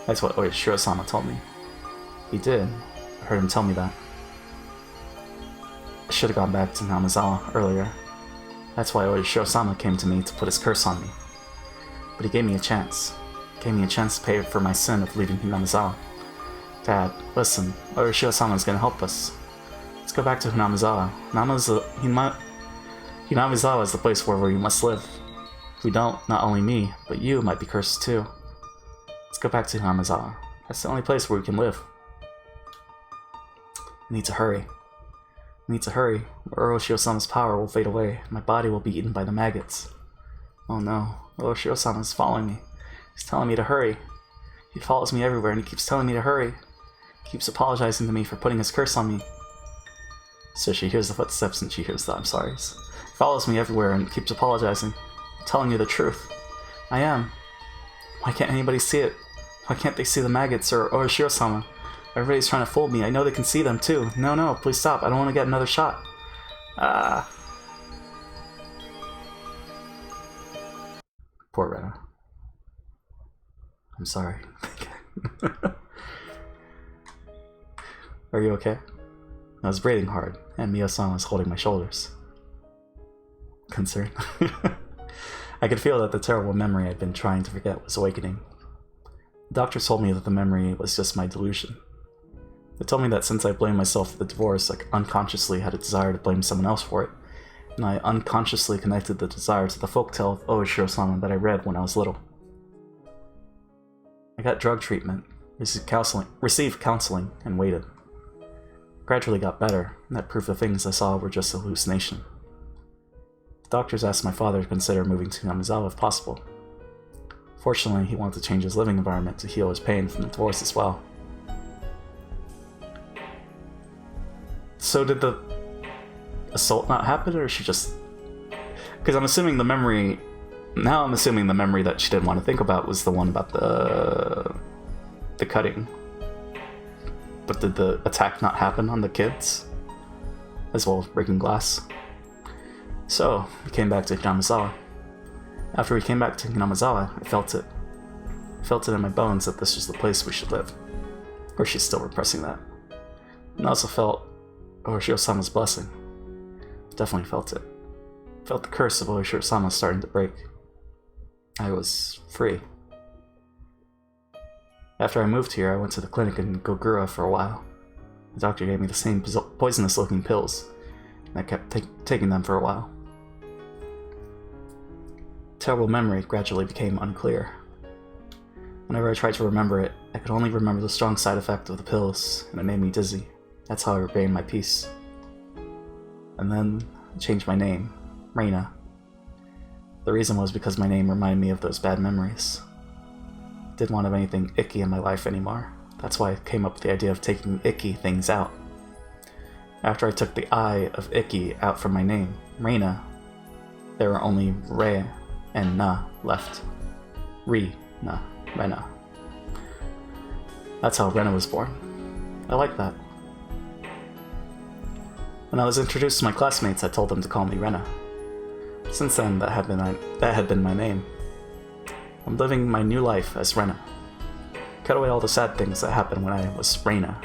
That's what Oishiro-sama told me. He did. I heard him tell me that. I should have gone back to Hinamizawa earlier. That's why Oishiro-sama came to me to put his curse on me. But he gave me a chance. He gave me a chance to pay for my sin of leaving Hinamizawa. Dad, listen, Oishiro-sama is going to help us. Let's go back to Hinamizawa. Hinamizawa is the place where we must live. If we don't, not only me, but you might be cursed too. Let's go back to Hinamizawa. That's the only place where we can live. I need to hurry. I need to hurry, or Oroshiro-sama's power will fade away, and my body will be eaten by the maggots. Oh no, Oroshiro-sama is following me. He's telling me to hurry. He follows me everywhere, and he keeps telling me to hurry. He keeps apologizing to me for putting his curse on me. So she hears the footsteps, and she hears the I'm sorries. He follows me everywhere, and keeps apologizing. I'm telling you the truth. I am. Why can't anybody see it? Why can't they see the maggots or Oroshiro-sama? Everybody's trying to fool me. I know they can see them too. No, please stop. I don't want to get another shot. Poor Rena. I'm sorry. Are you okay? I was breathing hard, and Mio-san was holding my shoulders. Concerned. I could feel that the terrible memory I'd been trying to forget was awakening. The doctor told me that the memory was just my delusion. They told me that since I blamed myself for the divorce, I unconsciously had a desire to blame someone else for it, and I unconsciously connected the desire to the folktale of Oishiro-sama that I read when I was little. I got drug treatment, received counseling, and waited. Gradually got better, and that proved the things I saw were just a hallucination. The doctors asked my father to consider moving to Hinamizawa if possible. Fortunately, he wanted to change his living environment to heal his pain from the divorce as well. So did the assault not happen, or she just... Because I'm assuming the memory... Now I'm assuming the memory that she didn't want to think about was the one about the cutting. But did the attack not happen on the kids? As well as breaking glass? So, we came back to Hinamizawa. After we came back to Hinamizawa, I felt it. I felt it in my bones that this was the place we should live. Or she's still repressing that. And I also felt Oroshiro-sama's blessing. Definitely felt it. Felt the curse of Oroshiro-sama starting to break. I was free. After I moved here, I went to the clinic in Gogura for a while. The doctor gave me the same poisonous-looking pills, and I kept taking them for a while. Terrible memory gradually became unclear. Whenever I tried to remember it, I could only remember the strong side effect of the pills, and it made me dizzy. That's how I regained my peace. And then, I changed my name, Reina. The reason was because my name reminded me of those bad memories. I didn't want to have anything icky in my life anymore. That's why I came up with the idea of taking icky things out. After I took the I of icky out from my name, Reina, there were only Re and Na left. Na, Rena. That's how Rena was born. I like that. When I was introduced to my classmates, I told them to call me Rena. Since then, that had been my name. I'm living my new life as Rena. Cut away all the sad things that happened when I was Reina.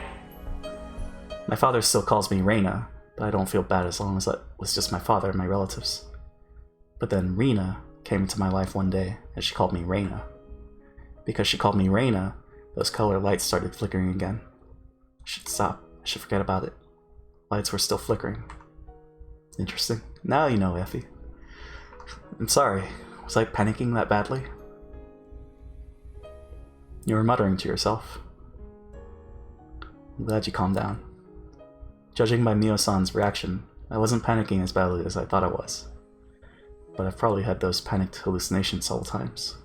My father still calls me Reina, but I don't feel bad as long as that was just my father and my relatives. But then Rena came into my life one day, and she called me Reina. Because she called me Reina, those color lights started flickering again. I should stop. I should forget about it. Lights were still flickering. Interesting. Now you know, Effie. I'm sorry. Was I panicking that badly? You were muttering to yourself. I'm glad you calmed down. Judging by Mio-san's reaction, I wasn't panicking as badly as I thought I was. But I've probably had those panicked hallucinations several times.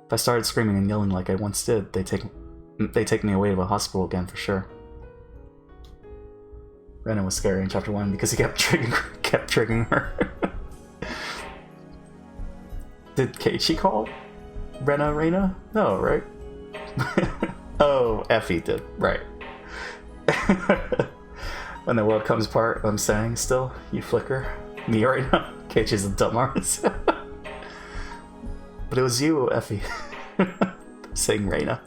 If I started screaming and yelling like I once did, they'd take me away to a hospital again for sure. Rena was scary in Chapter 1 because he kept triggering her. Did Keiichi call Rena Reina? No, right? Oh, Effie did, right. When the world comes apart, I'm standing still. You flicker. Me right now. Keiichi's a dumb artist. But it was you, Effie. Saying Reina.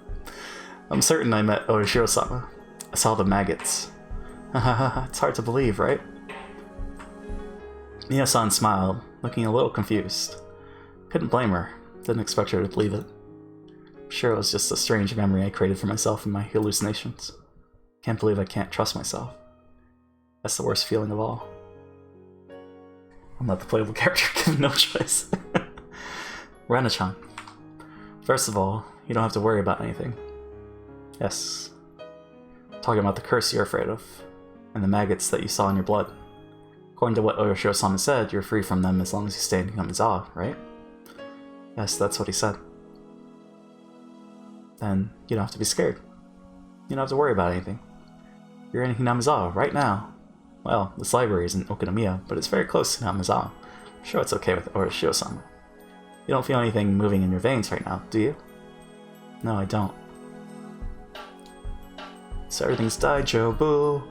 I'm certain I met Orishiro-sama. I saw the maggots. It's hard to believe, right? Mio-san smiled, looking a little confused. Couldn't blame her. Didn't expect her to believe it. Sure, it was just a strange memory I created for myself in my hallucinations. Can't believe I can't trust myself. That's the worst feeling of all. I'm not the playable character, given no choice. Reina-chan. First of all, you don't have to worry about anything. Yes. Talking about the curse you're afraid of, and the maggots that you saw in your blood. According to what Orishiro-sama said, you're free from them as long as you stay in Hinamizawa, right? Yes, that's what he said. Then you don't have to be scared. You don't have to worry about anything. You're in Hinamizawa right now. Well, this library isn't Okinomiya, but it's very close to Hinamizawa. I'm sure it's okay with Orishiro-sama. You don't feel anything moving in your veins right now, do you? No, I don't. So everything's Daijobu.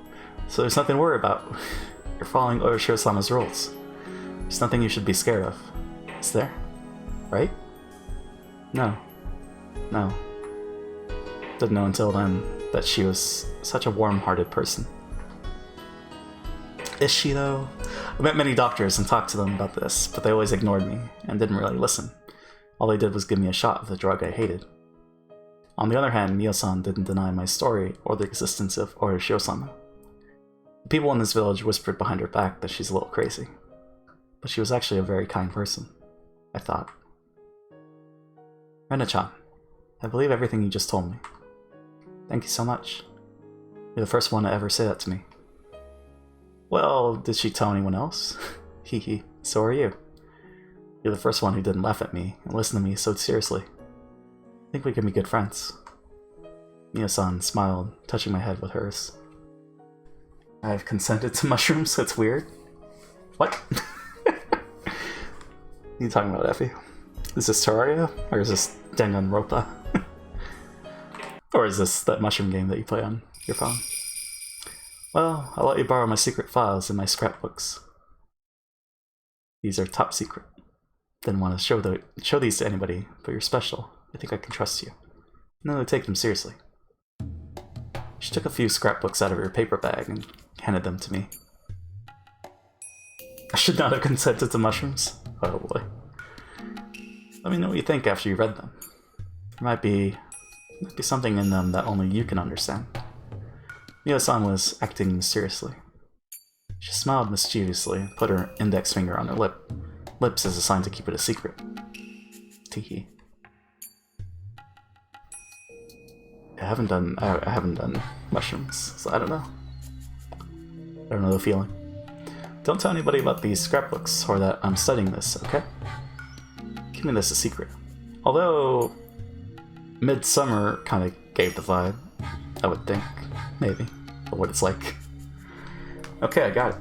So there's nothing to worry about. You're following Orishiro-sama's rules. There's nothing you should be scared of. Is there? Right? No. No. Didn't know until then that she was such a warm-hearted person. Is she, though? I met many doctors and talked to them about this, but they always ignored me and didn't really listen. All they did was give me a shot of the drug I hated. On the other hand, Mio-san didn't deny my story or the existence of Orishiro-sama. The people in this village whispered behind her back that she's a little crazy. But she was actually a very kind person, I thought. Reina-chan, I believe everything you just told me. Thank you so much. You're the first one to ever say that to me. Well, did she tell anyone else? Hee, so are you. You're the first one who didn't laugh at me and listen to me so seriously. I think we can be good friends. Mio-san smiled, touching my head with hers. I've consented to mushrooms, that's weird. What? What are you talking about, Effie? Is this Terraria? Or is this Danganronpa? Or is this that mushroom game that you play on your phone? Well, I'll let you borrow my secret files and my scrapbooks. These are top secret. Didn't want to show these to anybody, but you're special. I think I can trust you. No, take them seriously. She took a few scrapbooks out of her paper bag and handed them to me. I should not have consented to mushrooms. Oh boy. Let me know what you think after you read them. There might be something in them that only you can understand. Mio-san was acting mysteriously. She smiled mischievously and put her index finger on her lip. Lips as a sign to keep it a secret. Teehee. I haven't done mushrooms, so I don't know. I don't know the feeling. Don't tell anybody about these scrapbooks or that I'm studying this, okay? Keeping this a secret. Although Midsummer kind of gave the vibe, I would think, maybe, of what it's like. Okay, I got it.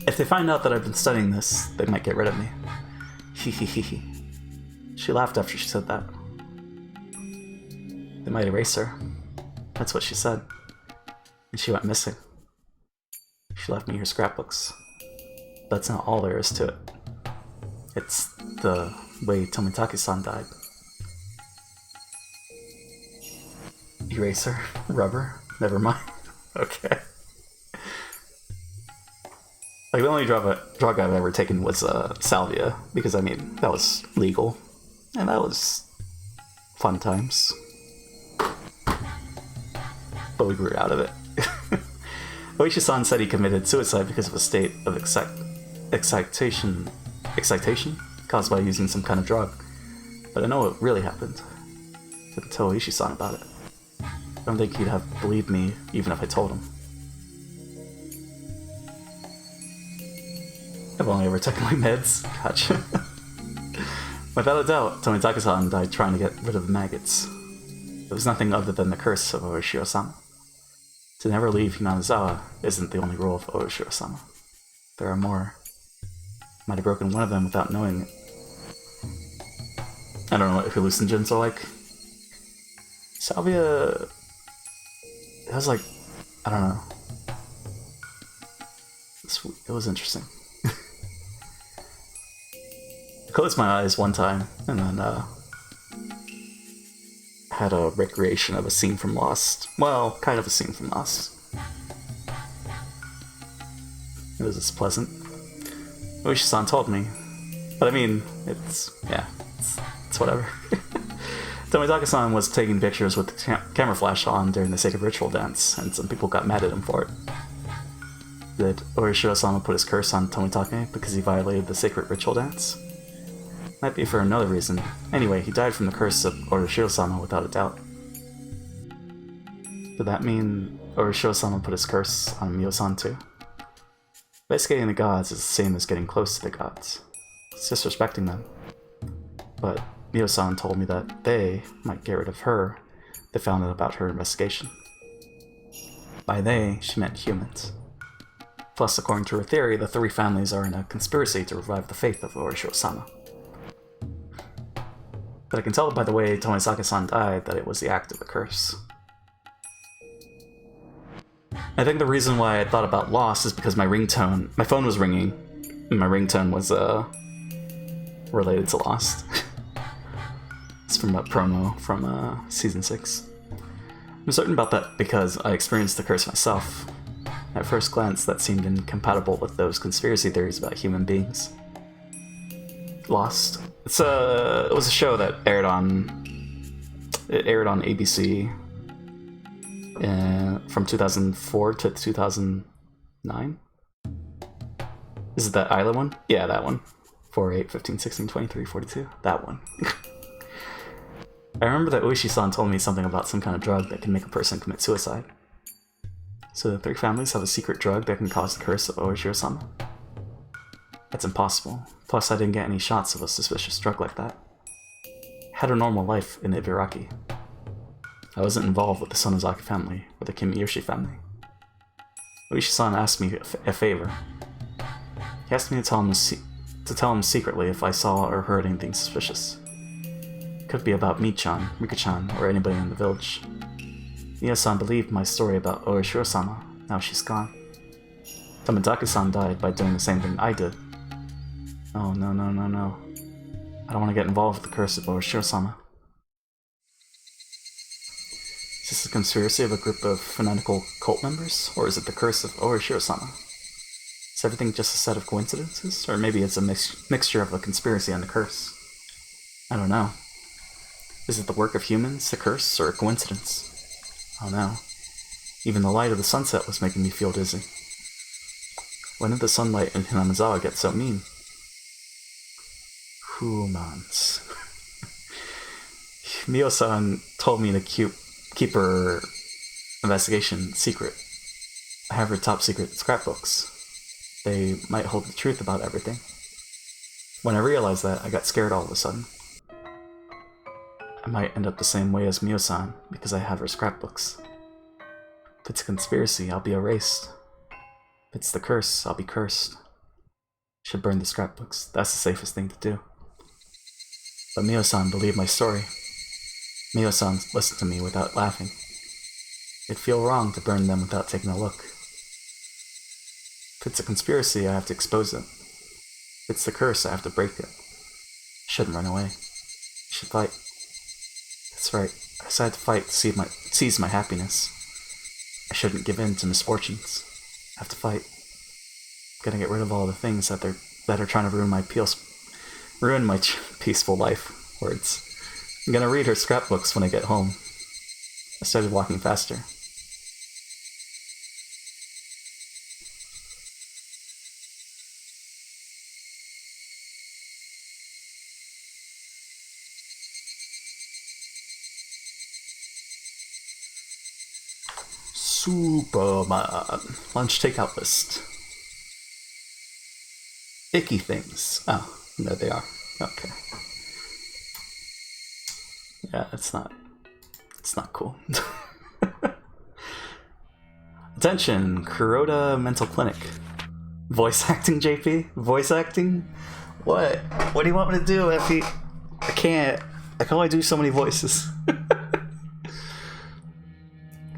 If they find out that I've been studying this, they might get rid of me. Hehehe. She laughed after she said that. They might erase her. That's what she said. And she went missing. She left me her scrapbooks. That's not all there is to it. It's the way Tomitake-san died. Eraser? Rubber? Never mind. Okay. Like, the only drug I've ever taken was salvia, because, I mean, that was legal. And that was fun times. But we grew out of it. Oishi-san said he committed suicide because of a state of excitation caused by using some kind of drug. But I know what really happened. Didn't tell Oishi-san about it. I don't think he'd have believed me even if I told him. I've only ever taken my meds. Gotcha. Without a doubt, Tomitake-san died trying to get rid of the maggots. It was nothing other than the curse of Orishiro-sama. To never leave Hinamizawa isn't the only rule of Orishiro-sama. There are more. Might have broken one of them without knowing it. I don't know what hallucinogens are like. Salvia... It has like... I don't know. It was interesting. I closed my eyes one time, and then had a recreation of a scene from Lost. Well, kind of a scene from Lost. It was just pleasant. Uishi-san told me. But I mean, it's whatever. Tomizaka-san was taking pictures with the camera flash on during the sacred ritual dance, and some people got mad at him for it. Did Orishiro-sama put his curse on Tomitake because he violated the sacred ritual dance? Might be for another reason. Anyway, he died from the curse of Orishiro-sama without a doubt. Did that mean Orishiro-sama put his curse on Mio-san too? Investigating the gods is the same as getting close to the gods. It's disrespecting them. But Mio-san told me that they might get rid of her if they found out about her investigation. By they, she meant humans. Plus, according to her theory, the three families are in a conspiracy to revive the faith of Orishiro-sama. But I can tell by the way Tomizaka-san died that it was the act of the curse. I think the reason why I thought about Lost is because my phone was ringing, and my ringtone was related to Lost. It's from a promo from season 6. I'm certain about that because I experienced the curse myself. At first glance, that seemed incompatible with those conspiracy theories about human beings. Lost. It was a show that aired on ABC from 2004 to 2009. Is it that Isla one? Yeah, that one. 4, 8, 15, 16, 23, 42. That one. I remember that Uishi-san told me something about some kind of drug that can make a person commit suicide. So the three families have a secret drug that can cause the curse of Orishiro-sama? That's impossible. Plus, I didn't get any shots of a suspicious drug like that. I had a normal life in Ibaraki. I wasn't involved with the Sonozaki family or the Kimiyoshi family. Uishi-san asked me a favor. He asked me to tell him secretly if I saw or heard anything suspicious. It could be about Mi-chan, Rika-chan, or anybody in the village. Mio-san believed my story about Orishiro-sama. Now she's gone. Tomitake-san died by doing the same thing I did. Oh, no. I don't want to get involved with the curse of Orishiro-sama. Is this a conspiracy of a group of fanatical cult members? Or is it the curse of Orishiro-sama? Is everything just a set of coincidences? Or maybe it's a mixture of a conspiracy and a curse? I don't know. Is it the work of humans, the curse, or a coincidence? Oh no. Even the light of the sunset was making me feel dizzy. When did the sunlight in Hinamizawa get so mean? Humans. Mio-san told me to keep her investigation secret. I have her top secret scrapbooks. They might hold the truth about everything. When I realized that, I got scared all of a sudden. I might end up the same way as Mio-san because I have her scrapbooks. If it's a conspiracy, I'll be erased. If it's the curse, I'll be cursed. I should burn the scrapbooks. That's the safest thing to do. But Mio-san believed my story. Mio-san listened to me without laughing. It'd feel wrong to burn them without taking a look. If it's a conspiracy, I have to expose it. If it's the curse, I have to break it. I shouldn't run away. I should fight. That's right. I decided to fight to seize my happiness. I shouldn't give in to misfortunes. I have to fight. I'm gonna get rid of all the things that are trying to ruin my peaceful life. Words. I'm gonna read her scrapbooks when I get home. I started walking faster. Superman. Lunch takeout list. Icky things. Oh, there they are. Okay. Yeah, it's not cool. Attention, Kuroda Mental Clinic. Voice acting, JP? Voice acting? What? What do you want me to do, Effie? I can't. I can only do so many voices.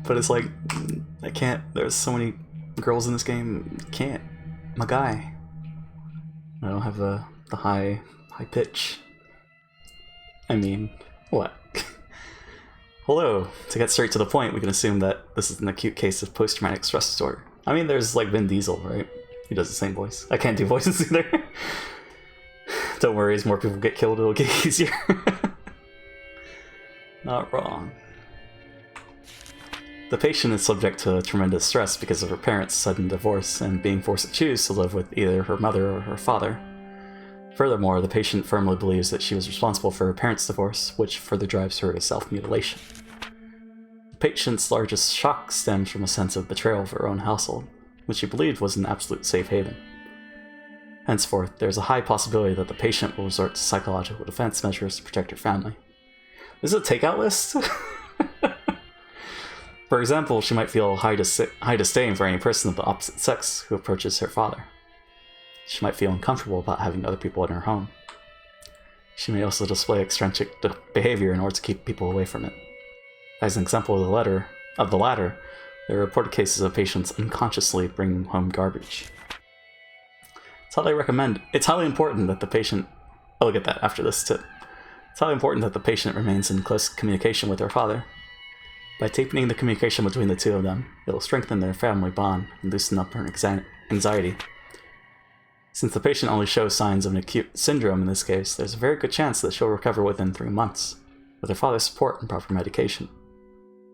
But it's like, I can't. There's so many girls in this game. Can't. my guy. I don't have the high pitch. I mean, what? Hello. To get straight to the point, we can assume that this is an acute case of post-traumatic stress disorder. I mean, there's like Vin Diesel, right? He does the same voice. I can't do voices either. Don't worry, as more people get killed, it'll get easier. Not wrong. The patient is subject to tremendous stress because of her parents' sudden divorce and being forced to choose to live with either her mother or her father. Furthermore, the patient firmly believes that she was responsible for her parents' divorce, which further drives her to self-mutilation. The patient's largest shock stems from a sense of betrayal of her own household, which she believed was an absolute safe haven. Henceforth, there is a high possibility that the patient will resort to psychological defense measures to protect her family. This is a takeout list? For example, she might feel high disdain for any person of the opposite sex who approaches her father. She might feel uncomfortable about having other people in her home. She may also display eccentric behavior in order to keep people away from it. As an example of the latter, there are reported cases of patients unconsciously bringing home garbage. It's highly important that the patient... I'll get that after this tip. It's highly important that the patient remains in close communication with her father. By deepening the communication between the two of them, it will strengthen their family bond and loosen up her anxiety. Since the patient only shows signs of an acute syndrome in this case, there's a very good chance that she'll recover within 3 months, with her father's support and proper medication.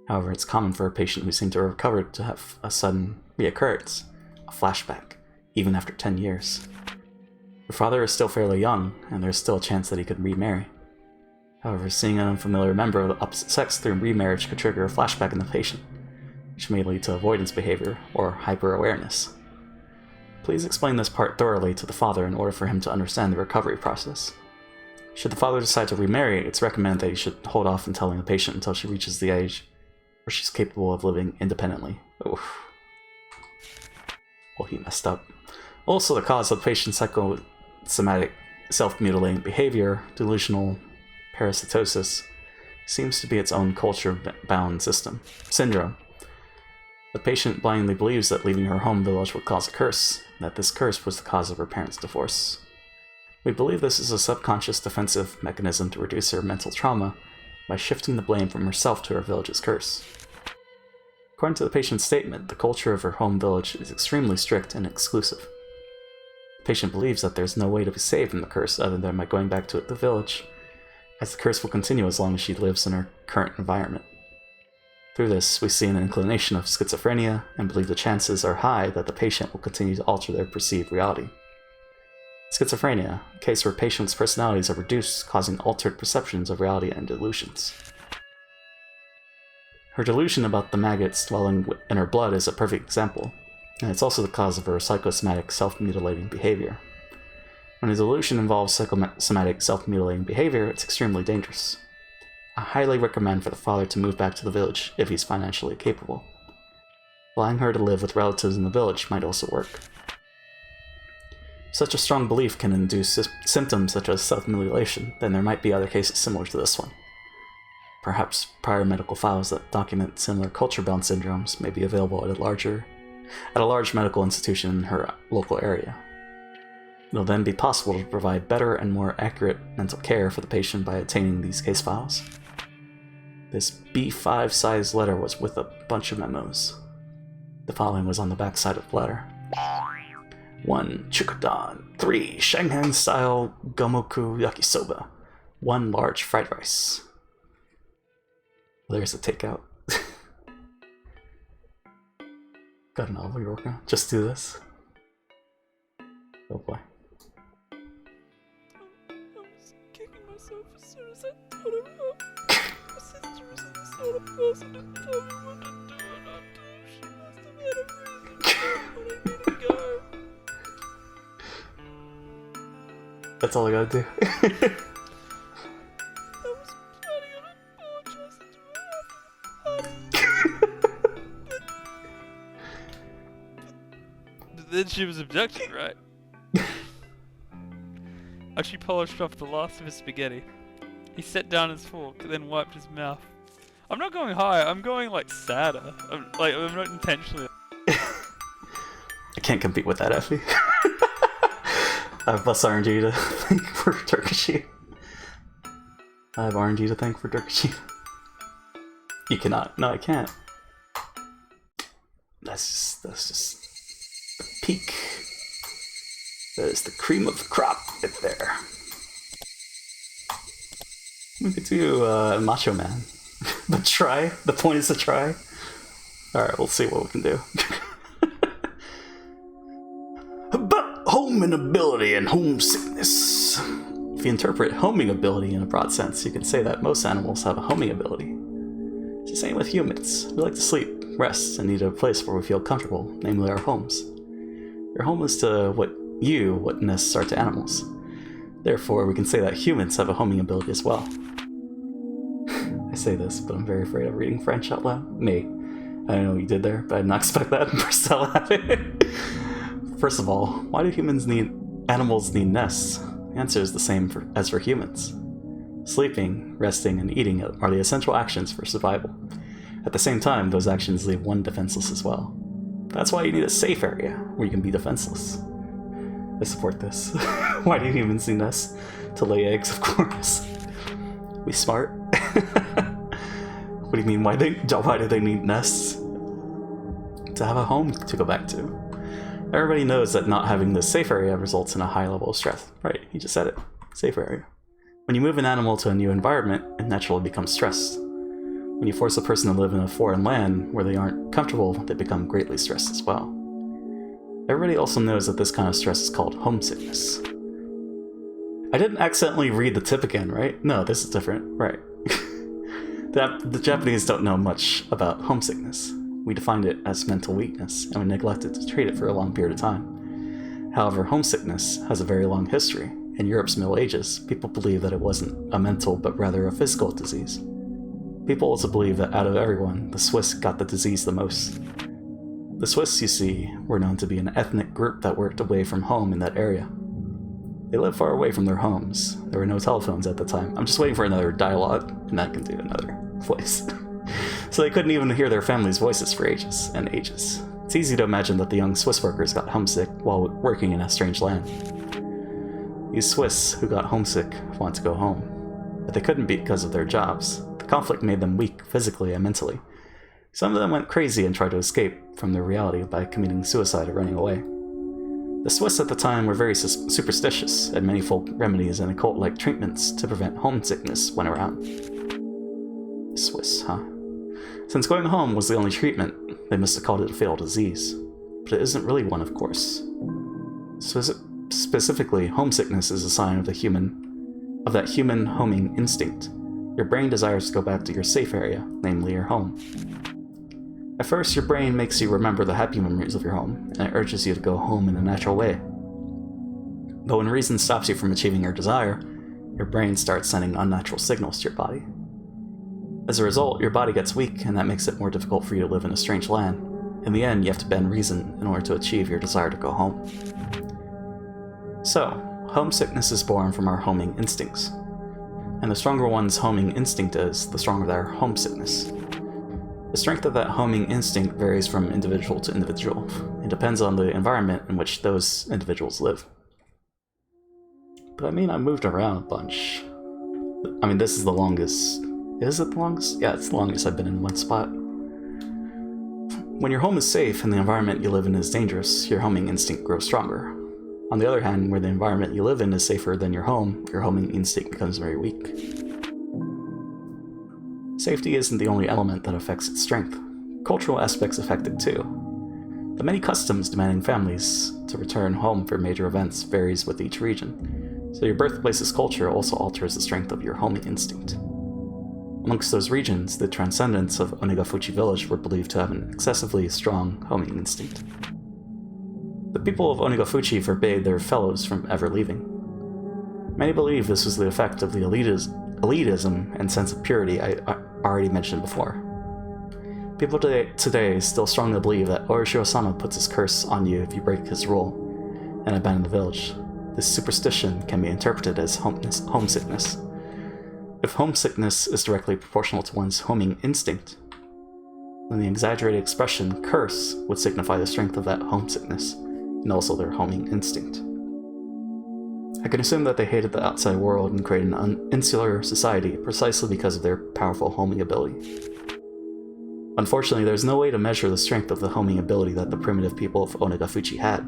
However, it's common for a patient who seems to have recovered to have a sudden reoccurrence, a flashback, even after 10 years. Her father is still fairly young, and there's still a chance that he could remarry. However, seeing an unfamiliar member of the opposite sex through remarriage could trigger a flashback in the patient, which may lead to avoidance behavior or hyper-awareness. Please explain this part thoroughly to the father in order for him to understand the recovery process. Should the father decide to remarry, it's recommended that he should hold off on telling the patient until she reaches the age where she's capable of living independently. Oof. Well, he messed up. Also, the cause of the patient's psychosomatic self-mutilating behavior, delusional parasitosis, seems to be its own culture-bound syndrome. The patient blindly believes that leaving her home village would cause a curse, and that this curse was the cause of her parents' divorce. We believe this is a subconscious defensive mechanism to reduce her mental trauma by shifting the blame from herself to her village's curse. According to the patient's statement, the culture of her home village is extremely strict and exclusive. The patient believes that there's no way to be saved from the curse other than by going back to the village, as the curse will continue as long as she lives in her current environment. Through this, we see an inclination of schizophrenia and believe the chances are high that the patient will continue to alter their perceived reality. Schizophrenia, a case where patients' personalities are reduced, causing altered perceptions of reality and delusions. Her delusion about the maggots dwelling in her blood is a perfect example, and it's also the cause of her psychosomatic self-mutilating behavior. When a delusion involves psychosomatic self-mutilating behavior, it's extremely dangerous. I highly recommend for the father to move back to the village if he's financially capable. Allowing her to live with relatives in the village might also work. If such a strong belief can induce symptoms such as self-mutilation, then there might be other cases similar to this one. Perhaps prior medical files that document similar culture-bound syndromes may be available at a large medical institution in her local area. It will then be possible to provide better and more accurate mental care for the patient by obtaining these case files. This B5 size letter was with a bunch of memos. The following was on the back side of the letter. 1 Chukudan, 3 Shanghai-style Gomoku Yakisoba, 1 large fried rice. There's a takeout. Got a novel you're working on? Just do this. Oh boy. I was kicking myself as soon as I thought of her. My sister was in this sort of person and told me what to do and not do. She must have had a reason for wanting me to go. That's all I gotta do. I was planning on apologizing to her after the party. But then she was objecting, right? She polished off the last of his spaghetti. He set down his fork, then wiped his mouth. I'm not going high, I'm going like sadder. I'm not intentionally. I can't compete with that, Effie. I have less RNG to thank for Turkish. I have RNG to thank for Turkish. You cannot. No, I can't. That's just the peak. That is the cream of the crop right there. We could do Macho Man. But try. The point is to try. Alright, we'll see what we can do. About homing ability and homesickness. If you interpret homing ability in a broad sense, you can say that most animals have a homing ability. It's the same with humans. We like to sleep, rest, and need a place where we feel comfortable, namely our homes. Your home is to what nests are to animals. Therefore, we can say that humans have a homing ability as well. I say this, but I'm very afraid of reading French out loud. Mate, I don't know what you did there, but I did not expect that. First of all, why do animals need nests? The answer is the same as for humans. Sleeping, resting, and eating are the essential actions for survival. At the same time, those actions leave one defenseless as well. That's why you need a safe area where you can be defenseless. I support this. Why do humans need nests? To lay eggs, of course. We smart? What do you mean, why do they need nests? To have a home to go back to. Everybody knows that not having this safe area results in a high level of stress. Right, he just said it. Safe area. When you move an animal to a new environment, it naturally becomes stressed. When you force a person to live in a foreign land where they aren't comfortable, they become greatly stressed as well. Everybody also knows that this kind of stress is called homesickness. I didn't accidentally read the tip again, right? No, this is different. Right. The Japanese don't know much about homesickness. We defined it as mental weakness, and we neglected to treat it for a long period of time. However, homesickness has a very long history. In Europe's Middle Ages, people believed that it wasn't a mental but rather a physical disease. People also believe that out of everyone, the Swiss got the disease the most. The Swiss, you see, were known to be an ethnic group that worked away from home in that area. They lived far away from their homes. There were no telephones at the time. I'm just waiting for another dialogue, and I can do another voice. So they couldn't even hear their families' voices for ages and ages. It's easy to imagine that the young Swiss workers got homesick while working in a strange land. These Swiss who got homesick wanted to go home, but they couldn't because of their jobs. The conflict made them weak physically and mentally. Some of them went crazy and tried to escape from their reality by committing suicide or running away. The Swiss at the time were very superstitious, and many folk remedies and occult-like treatments to prevent homesickness went around. Swiss, huh? Since going home was the only treatment, they must have called it a fatal disease. But it isn't really one, of course. Specifically, homesickness is a sign of that human homing instinct. Your brain desires to go back to your safe area, namely your home. At first, your brain makes you remember the happy memories of your home, and it urges you to go home in a natural way. But when reason stops you from achieving your desire, your brain starts sending unnatural signals to your body. As a result, your body gets weak, and that makes it more difficult for you to live in a strange land. In the end, you have to bend reason in order to achieve your desire to go home. So, homesickness is born from our homing instincts. And the stronger one's homing instinct is, the stronger their homesickness. The strength of that homing instinct varies from individual to individual. It depends on the environment in which those individuals live. But I mean, I moved around a bunch. I mean, this is the longest. Is it the longest? Yeah, it's the longest I've been in one spot. When your home is safe and the environment you live in is dangerous, your homing instinct grows stronger. On the other hand, where the environment you live in is safer than your homing instinct becomes very weak. Safety isn't the only element that affects its strength. Cultural aspects affect it too. The many customs demanding families to return home for major events varies with each region, so your birthplace's culture also alters the strength of your homing instinct. Amongst those regions, the transcendents of Onigafuchi village were believed to have an excessively strong homing instinct. The people of Onigafuchi forbade their fellows from ever leaving. Many believe this was the effect of the elitism and sense of purity I already mentioned before. People today still strongly believe that Orishiro-sama puts his curse on you if you break his rule and abandon the village. This superstition can be interpreted as homesickness. If homesickness is directly proportional to one's homing instinct, then the exaggerated expression curse would signify the strength of that homesickness, and also their homing instinct. I can assume that they hated the outside world and created an insular society precisely because of their powerful homing ability. Unfortunately, there's no way to measure the strength of the homing ability that the primitive people of Onagafuchi had.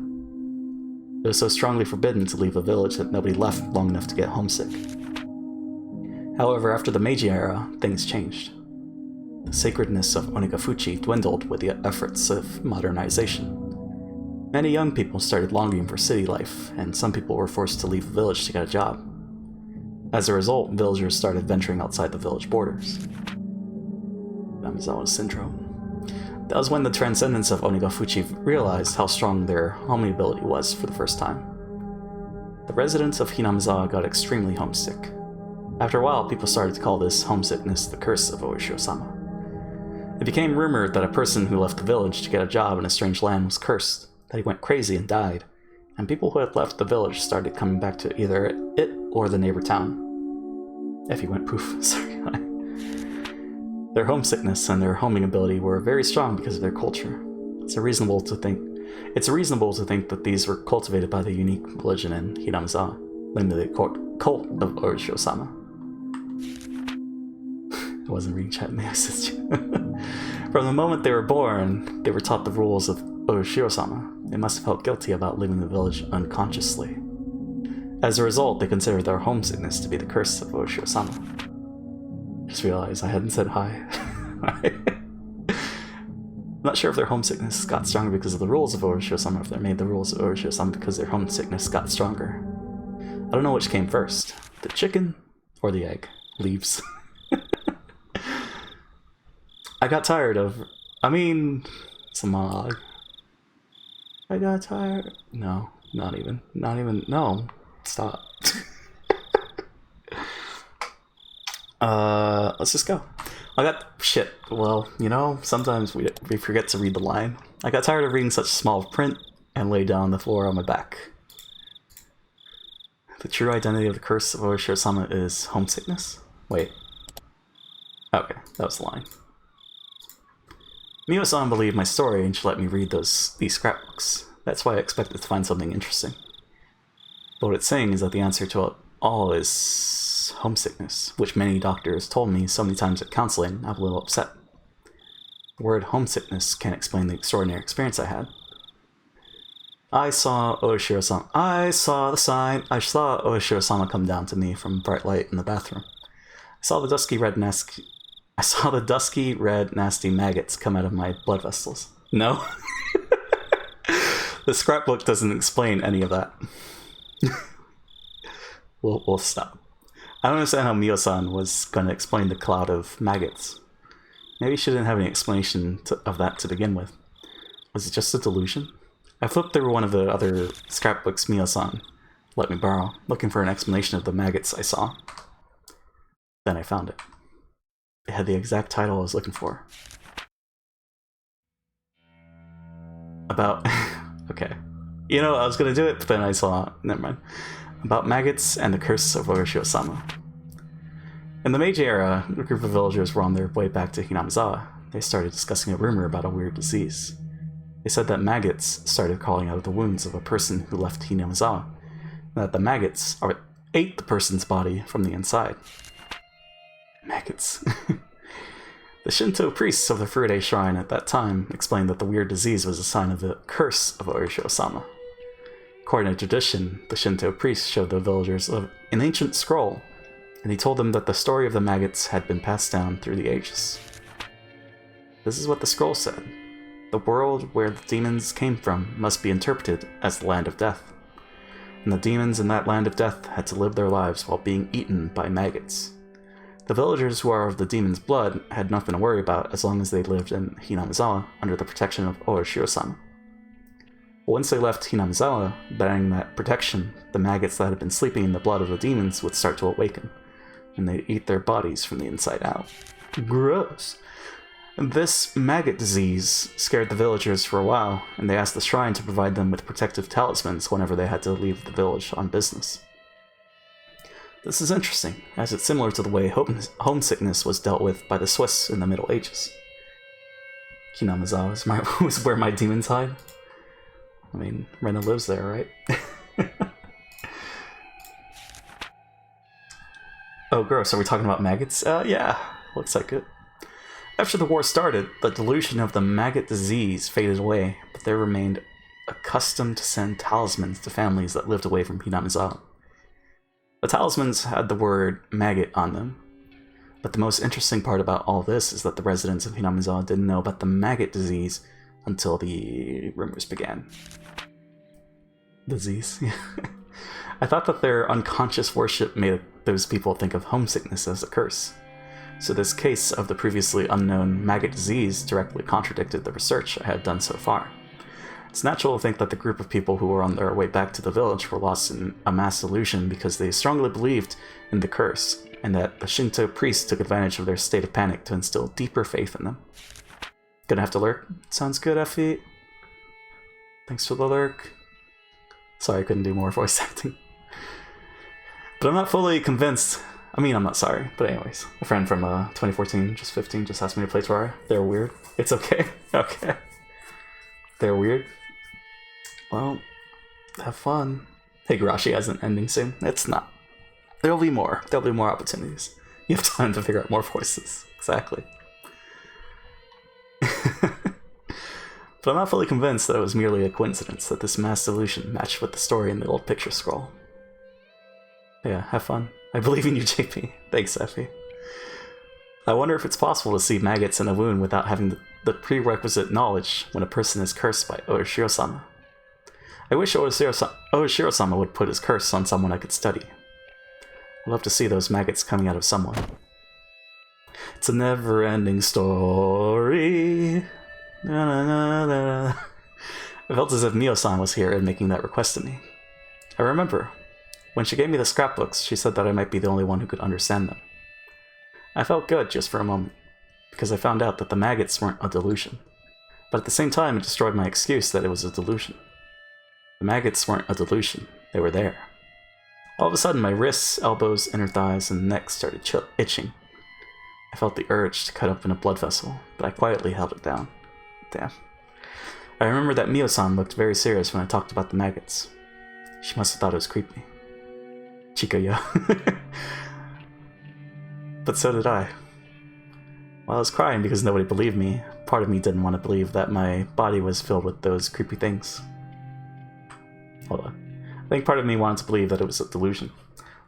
It was so strongly forbidden to leave the village that nobody left long enough to get homesick. However, after the Meiji era, things changed. The sacredness of Onagafuchi dwindled with the efforts of modernization. Many young people started longing for city life, and some people were forced to leave the village to get a job. As a result, villagers started venturing outside the village borders. Hinamizawa Syndrome. That was when the transcendence of Onagafuchi realized how strong their homing ability was for the first time. The residents of Hinamizawa got extremely homesick. After a while, people started to call this homesickness the curse of Oishiro-sama. It became rumored that a person who left the village to get a job in a strange land was cursed, that he went crazy and died, and people who had left the village started coming back to either it or the neighbor town. If he went poof, sorry. Their homesickness and their homing ability were very strong because of their culture. It's reasonable to think that these were cultivated by the unique religion in Hinamizawa, namely the cult of Oishiro-sama. I wasn't reading chat, may I assist you? From the moment they were born, they were taught the rules of Oishiro-sama. They must have felt guilty about leaving the village unconsciously. As a result, they considered their homesickness to be the curse of Oishiro-sama. Just realized I hadn't said hi. I'm not sure if their homesickness got stronger because of the rules of Oishiro-sama, or if they made the rules of Oishiro-sama because their homesickness got stronger. I don't know which came first, the chicken or the egg. Leaves. I got tired of... it's a monologue. I got tired... No, not even. No. Stop. Let's just go. Well, sometimes we forget to read the line. I got tired of reading such small print and lay down on the floor on my back. The true identity of the curse of Oishiro-sama is homesickness? Wait. Okay, that was the line. Mio-san believed my story and she let me read these scrapbooks. That's why I expected to find something interesting. But what it's saying is that the answer to it all is homesickness, which many doctors told me so many times at counseling, I'm a little upset. The word homesickness can't explain the extraordinary experience I had. I saw Oishiro-sama. I saw the sign. I saw Oishiro-sama come down to me from bright light in the bathroom. I saw the dusky red nasty maggots come out of my blood vessels. No. The scrapbook doesn't explain any of that. We'll stop. I don't understand how Mio-san was going to explain the cloud of maggots. Maybe she didn't have any explanation of that to begin with. Was it just a delusion? I flipped through one of the other scrapbooks Mio-san let me borrow, looking for an explanation of the maggots I saw. Then I found it. It had the exact title I was looking for. About... okay. I was going to do it, but then I saw... Never mind. About maggots and the curse of Oishiro-sama. In the Meiji era, a group of villagers were on their way back to Hinamizawa. They started discussing a rumor about a weird disease. They said that maggots started crawling out of the wounds of a person who left Hinamizawa, and that the maggots ate the person's body from the inside. Maggots. The Shinto priests of the Furude shrine at that time explained that the weird disease was a sign of the curse of Oishiro-sama. According to tradition, the Shinto priest showed the villagers an ancient scroll, and he told them that the story of the maggots had been passed down through the ages. This is what the scroll said. The world where the demons came from must be interpreted as the land of death, and the demons in that land of death had to live their lives while being eaten by maggots. The villagers who are of the demon's blood had nothing to worry about as long as they lived in Hinamizawa under the protection of Oishiro-sama. But once they left Hinamizawa, bearing that protection, the maggots that had been sleeping in the blood of the demons would start to awaken, and they'd eat their bodies from the inside out. Gross! This maggot disease scared the villagers for a while, and they asked the shrine to provide them with protective talismans whenever they had to leave the village on business. This is interesting, as it's similar to the way homesickness was dealt with by the Swiss in the Middle Ages. Hinamizawa was where my demons hide. Rena lives there, right? Oh, gross. Are we talking about maggots? Yeah. Looks like it. After the war started, the delusion of the maggot disease faded away, but there remained a custom to send talismans to families that lived away from Hinamizawa. The talismans had the word maggot on them, but the most interesting part about all this is that the residents of Hinamizawa didn't know about the maggot disease until the rumors began. Disease? I thought that their unconscious worship made those people think of homesickness as a curse. So this case of the previously unknown maggot disease directly contradicted the research I had done so far. It's natural to think that the group of people who were on their way back to the village were lost in a mass delusion because they strongly believed in the curse, and that the Shinto priests took advantage of their state of panic to instill deeper faith in them. Gonna have to lurk? Sounds good, Effie. Thanks for the lurk. Sorry I couldn't do more voice acting. But I'm not fully convinced. I mean, I'm not sorry, but anyways. A friend from 2014, just 15, just asked me to play Terraria. They're weird. It's okay. Okay. They're weird. Well, have fun. Higurashi has an ending soon. It's not. There'll be more. There'll be more opportunities. You have time to figure out more voices. Exactly. But I'm not fully convinced that it was merely a coincidence that this mass delusion matched with the story in the old picture scroll. Yeah, have fun. I believe in you, JP. Thanks, Effie. I wonder if it's possible to see maggots in a wound without having the prerequisite knowledge when a person is cursed by Otoshiro-sama. I wish Otoshiro-sama would put his curse on someone I could study. I'd love to see those maggots coming out of someone. It's a never-ending story. Na, na, na, na. I felt as if Mio-san was here and making that request to me. I remember. When she gave me the scrapbooks, she said that I might be the only one who could understand them. I felt good just for a moment, because I found out that the maggots weren't a delusion. But at the same time, it destroyed my excuse that it was a delusion. The maggots weren't a delusion. They were there. All of a sudden, my wrists, elbows, inner thighs, and neck started itching. I felt the urge to cut open a blood vessel, but I quietly held it down. Damn. I remember that Mio-san looked very serious when I talked about the maggots. She must have thought it was creepy. Chika-yo. But so did I. While I was crying because nobody believed me, part of me didn't want to believe that my body was filled with those creepy things. Hold on. I think part of me wanted to believe that it was a delusion.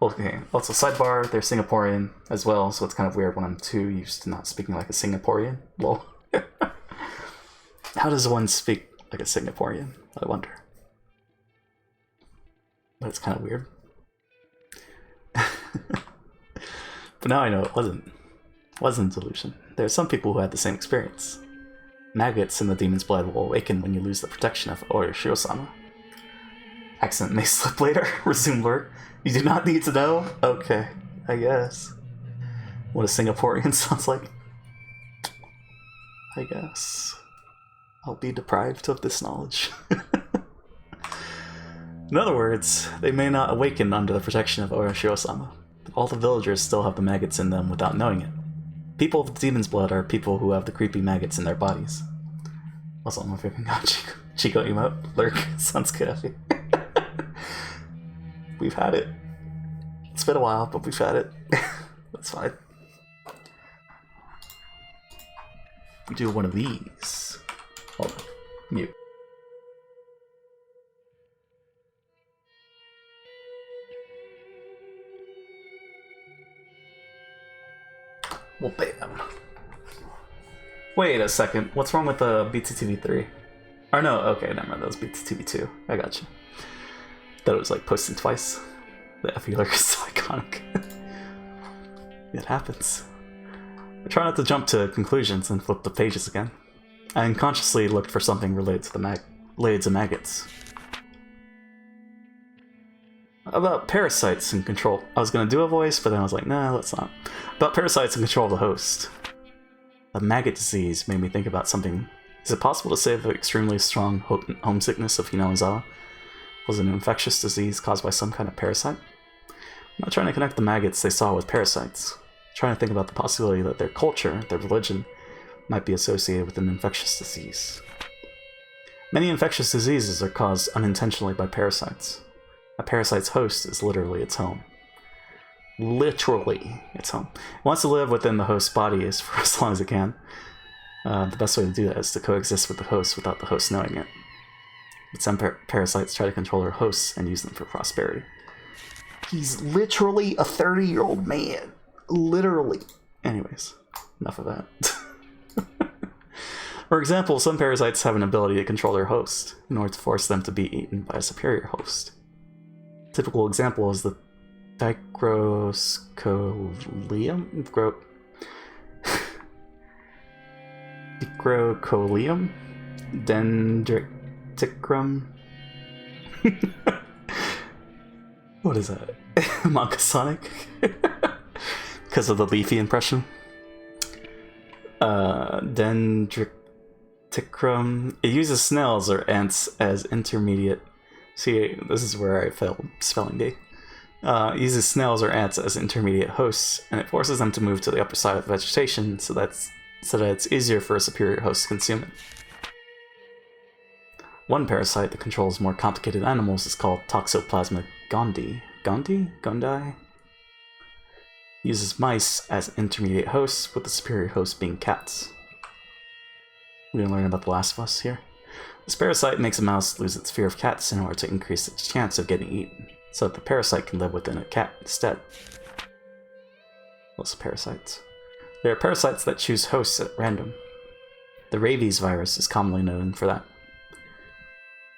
Okay, also sidebar, they're Singaporean as well, so it's kind of weird when I'm too used to not speaking like a Singaporean. Lol. How does one speak like a Singaporean? I wonder. But it's kind of weird. But now I know it wasn't a delusion. There are some people who had the same experience. Maggots in the demon's blood will awaken when you lose the protection of Otoshiro-sama. Accent may slip later. Resume lurk. You do not need to know? Okay, I guess. What a Singaporean sounds like. I guess. I'll be deprived of this knowledge. In other words, they may not awaken under the protection of Otoshiro-sama. All the villagers still have the maggots in them without knowing it. People with the demon's blood are people who have the creepy maggots in their bodies. Also, my favorite Chico emote. Lurk. Sounds good, Effie. We've had it. It's been a while, but we've had it. That's fine. We do one of these. Hold on. Mute. Well, bam. Wait a second. What's wrong with the BTTV3? Or no, okay, never mind. That was BTTV2. I got you. Thought it was like posting twice. The Effie lurk is so iconic. It happens. I try not to jump to conclusions and flip the pages again. I unconsciously looked for something related to maggots. About parasites and control. I was gonna do a voice, but then I was like, nah, let's not. About parasites and control of the host. The maggot disease made me think about something. Is it possible to say the extremely strong homesickness of Hinamizawa was an infectious disease caused by some kind of parasite? I'm not trying to connect the maggots they saw with parasites. I'm trying to think about the possibility that their culture, their religion, might be associated with an infectious disease. Many infectious diseases are caused unintentionally by parasites. A parasite's host is literally its home. literally its home. It wants to live within the host's body for as long as it can. The best way to do that is to coexist with the host without the host knowing it. But some parasites try to control their hosts and use them for prosperity. He's literally a 30-year-old man. Literally. Anyways, enough of that. For example, some parasites have an ability to control their host in order to force them to be eaten by a superior host. A typical example is the Dicrocolium dendriticum. What is that? Monkasonic? Because of the leafy impression. Dendriticum. It uses snails or ants as intermediate. See, this is where I failed spelling bee. Uses snails or ants as intermediate hosts, and it forces them to move to the upper side of the vegetation so that it's easier for a superior host to consume it. One parasite that controls more complicated animals is called Toxoplasma gondii. Gondii? Uses mice as intermediate hosts, with the superior host being cats. We're gonna learn about The Last of Us here. This parasite makes a mouse lose its fear of cats in order to increase its chance of getting eaten, so that the parasite can live within a cat instead. Lots of parasites. There are parasites that choose hosts at random. The rabies virus is commonly known for that.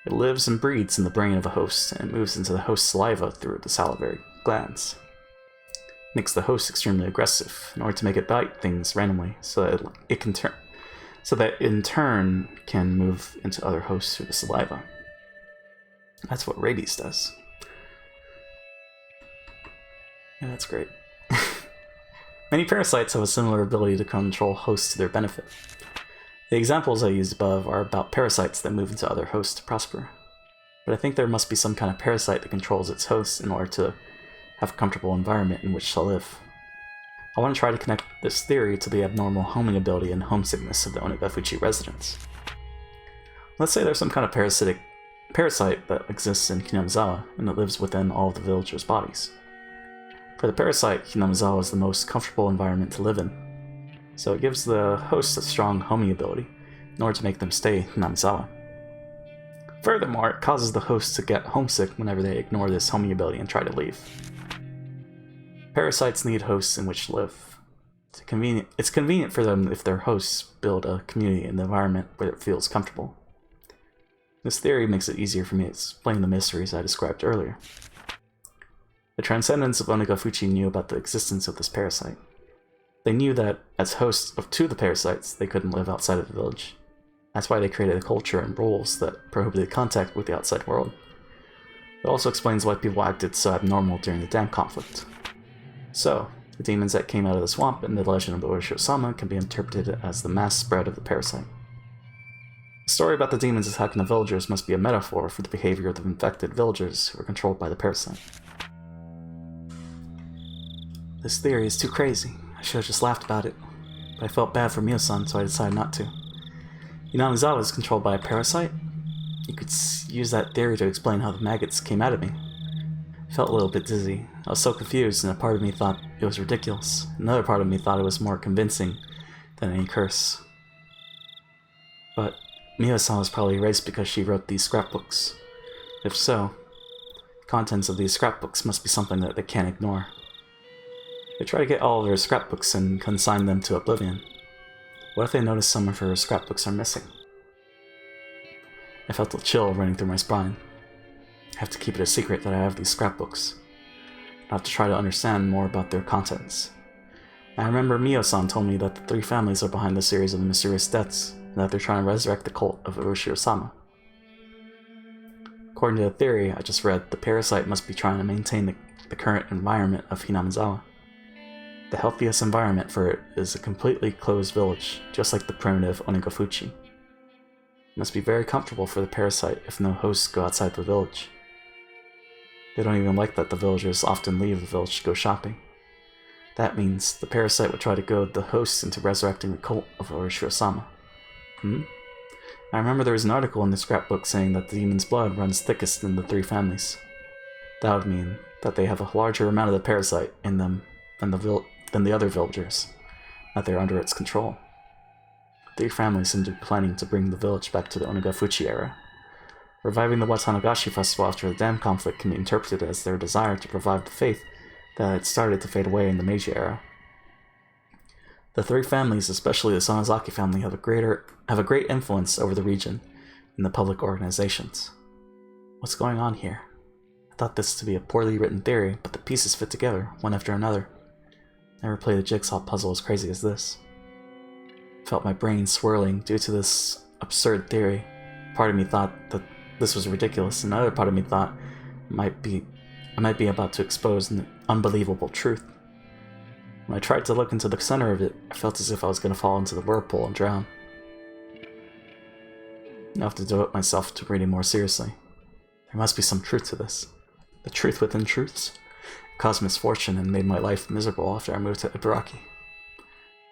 It lives and breeds in the brain of a host, and moves into the host's saliva through the salivary glands. It makes the host extremely aggressive in order to make it bite things randomly, so that it can in turn can move into other hosts through the saliva. That's what rabies does. Yeah, that's great. Many parasites have a similar ability to control hosts to their benefit. The examples I used above are about parasites that move into other hosts to prosper. But I think there must be some kind of parasite that controls its hosts in order to have a comfortable environment in which to live. I want to try to connect this theory to the abnormal homing ability and homesickness of the Onagafuchi residents. Let's say there's some kind of parasite that exists in Hinamizawa, and that lives within all of the villagers' bodies. For the parasite, Hinamizawa is the most comfortable environment to live in, so it gives the host a strong homing ability in order to make them stay in Hinamizawa. Furthermore, it causes the host to get homesick whenever they ignore this homing ability and try to leave. Parasites need hosts in which to live. It's convenient for them if their hosts build a community in the environment where it feels comfortable. This theory makes it easier for me to explain the mysteries I described earlier. The Transcendents of Onagafuchi knew about the existence of this parasite. They knew that, as hosts to the parasites, they couldn't live outside of the village. That's why they created a culture and rules that prohibited contact with the outside world. It also explains why people acted so abnormal during the dam conflict. So, the demons that came out of the swamp in the legend of the Orochi-sama can be interpreted as the mass spread of the parasite. The story about the demons attacking the villagers must be a metaphor for the behavior of the infected villagers who are controlled by the parasite. This theory is too crazy. I should have just laughed about it, but I felt bad for Mio-san, so I decided not to. Hinamizawa is controlled by a parasite? You could use that theory to explain how the maggots came out of me. I felt a little bit dizzy. I was so confused, and a part of me thought it was ridiculous. Another part of me thought it was more convincing than any curse. But Mio-san was probably erased because she wrote these scrapbooks. If so, the contents of these scrapbooks must be something that they can't ignore. They try to get all of her scrapbooks and consign them to oblivion. What if they notice some of her scrapbooks are missing? I felt a chill running through my spine. I have to keep it a secret that I have these scrapbooks. I have to try to understand more about their contents. I remember Mio-san told me that the three families are behind the series of mysterious deaths, and that they're trying to resurrect the cult of Orochi-sama. According to the theory I just read, the parasite must be trying to maintain the current environment of Hinamizawa. The healthiest environment for it is a completely closed village, just like the primitive Onagafuchi. It must be very comfortable for the parasite if no hosts go outside the village. They don't even like that the villagers often leave the village to go shopping. That means the parasite would try to goad the hosts into resurrecting the cult of Orochi-sama. I remember there was an article in the scrapbook saying that the demon's blood runs thickest in the three families. That would mean that they have a larger amount of the parasite in them than the other villagers, that they're under its control. 3 families seem to be planning to bring the village back to the Onagafuchi era. Reviving the Watanagashi festival after the dam conflict can be interpreted as their desire to revive the faith that had started to fade away in the Meiji era. The 3 families, especially the Sonozaki family, have a great influence over the region and the public organizations. What's going on here? I thought this to be a poorly written theory, but the pieces fit together, one after another. Never played a jigsaw puzzle as crazy as this. Felt my brain swirling due to this absurd theory. Part of me thought that this was ridiculous, and another part of me thought I might be about to expose an unbelievable truth. When I tried to look into the center of it, I felt as if I was going to fall into the whirlpool and drown. I have to devote myself to reading more seriously. There must be some truth to this. The truth within truths. It caused misfortune and made my life miserable after I moved to Ibaraki.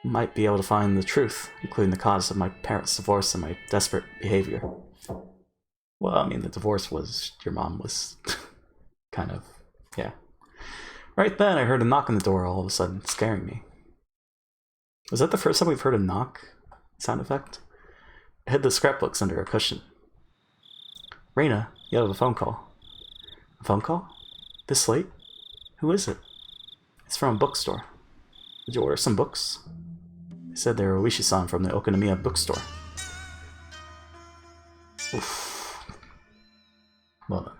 I might be able to find the truth, including the cause of my parents' divorce and my desperate behavior. Well, I mean, the divorce was... your mom was... kind of... yeah. Right then, I heard a knock on the door all of a sudden, scaring me. Was that the first time we've heard a knock sound effect? I hid the scrapbooks under a cushion. Reina, you have a phone call. A phone call? This late? Who is it? It's from a bookstore. Did you order some books? They said they were Wishi-san from the Okonomiya bookstore. Oof. Well then.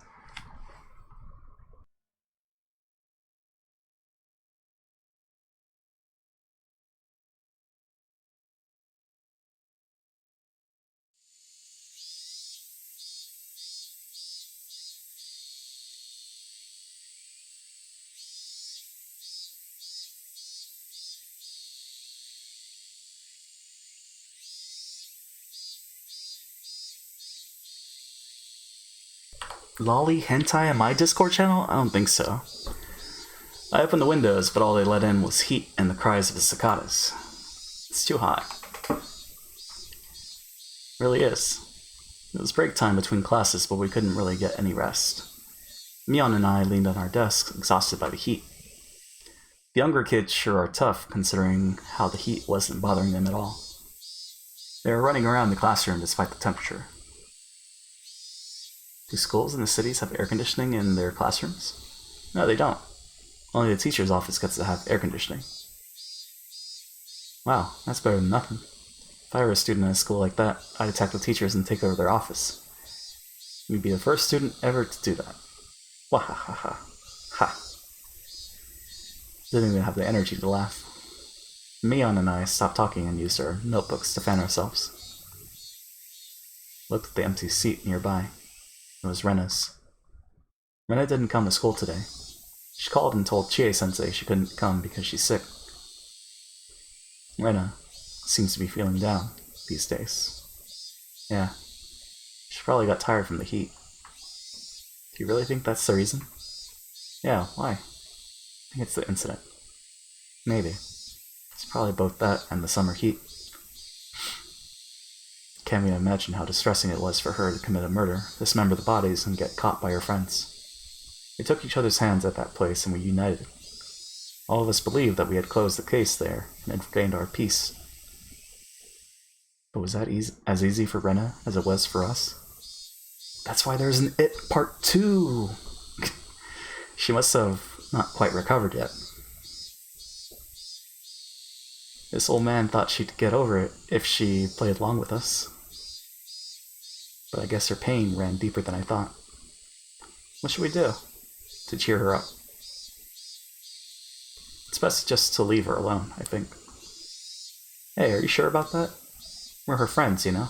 Lolly hentai on my Discord channel? I don't think so. I opened the windows, but all they let in was heat and the cries of the cicadas. It's too hot. It really is. It was break time between classes, but we couldn't really get any rest. Mion and I leaned on our desks, exhausted by the heat. The younger kids sure are tough, considering how the heat wasn't bothering them at all. They were running around the classroom despite the temperature. Do schools in the cities have air conditioning in their classrooms? No, they don't. Only the teacher's office gets to have air conditioning. Wow, that's better than nothing. If I were a student in a school like that, I'd attack the teachers and take over their office. You'd be the first student ever to do that. Wahahaha. Ha. Didn't even have the energy to laugh. Mion and I stopped talking and used our notebooks to fan ourselves. Looked at the empty seat nearby. It was Rena's. Rena didn't come to school today. She called and told Chie-sensei she couldn't come because she's sick. Rena seems to be feeling down these days. Yeah, she probably got tired from the heat. Do you really think that's the reason? Yeah, why? I think it's the incident. Maybe. It's probably both that and the summer heat. Can't even imagine how distressing it was for her to commit a murder, dismember the bodies, and get caught by her friends. We took each other's hands at that place and we united. All of us believed that we had closed the case there and had gained our peace. But was that as easy for Rena as it was for us? That's why there's an It Part 2! She must have not quite recovered yet. This old man thought she'd get over it if she played along with us. But I guess her pain ran deeper than I thought. What should we do to cheer her up? It's best just to leave her alone, I think. Hey, are you sure about that? We're her friends, you know?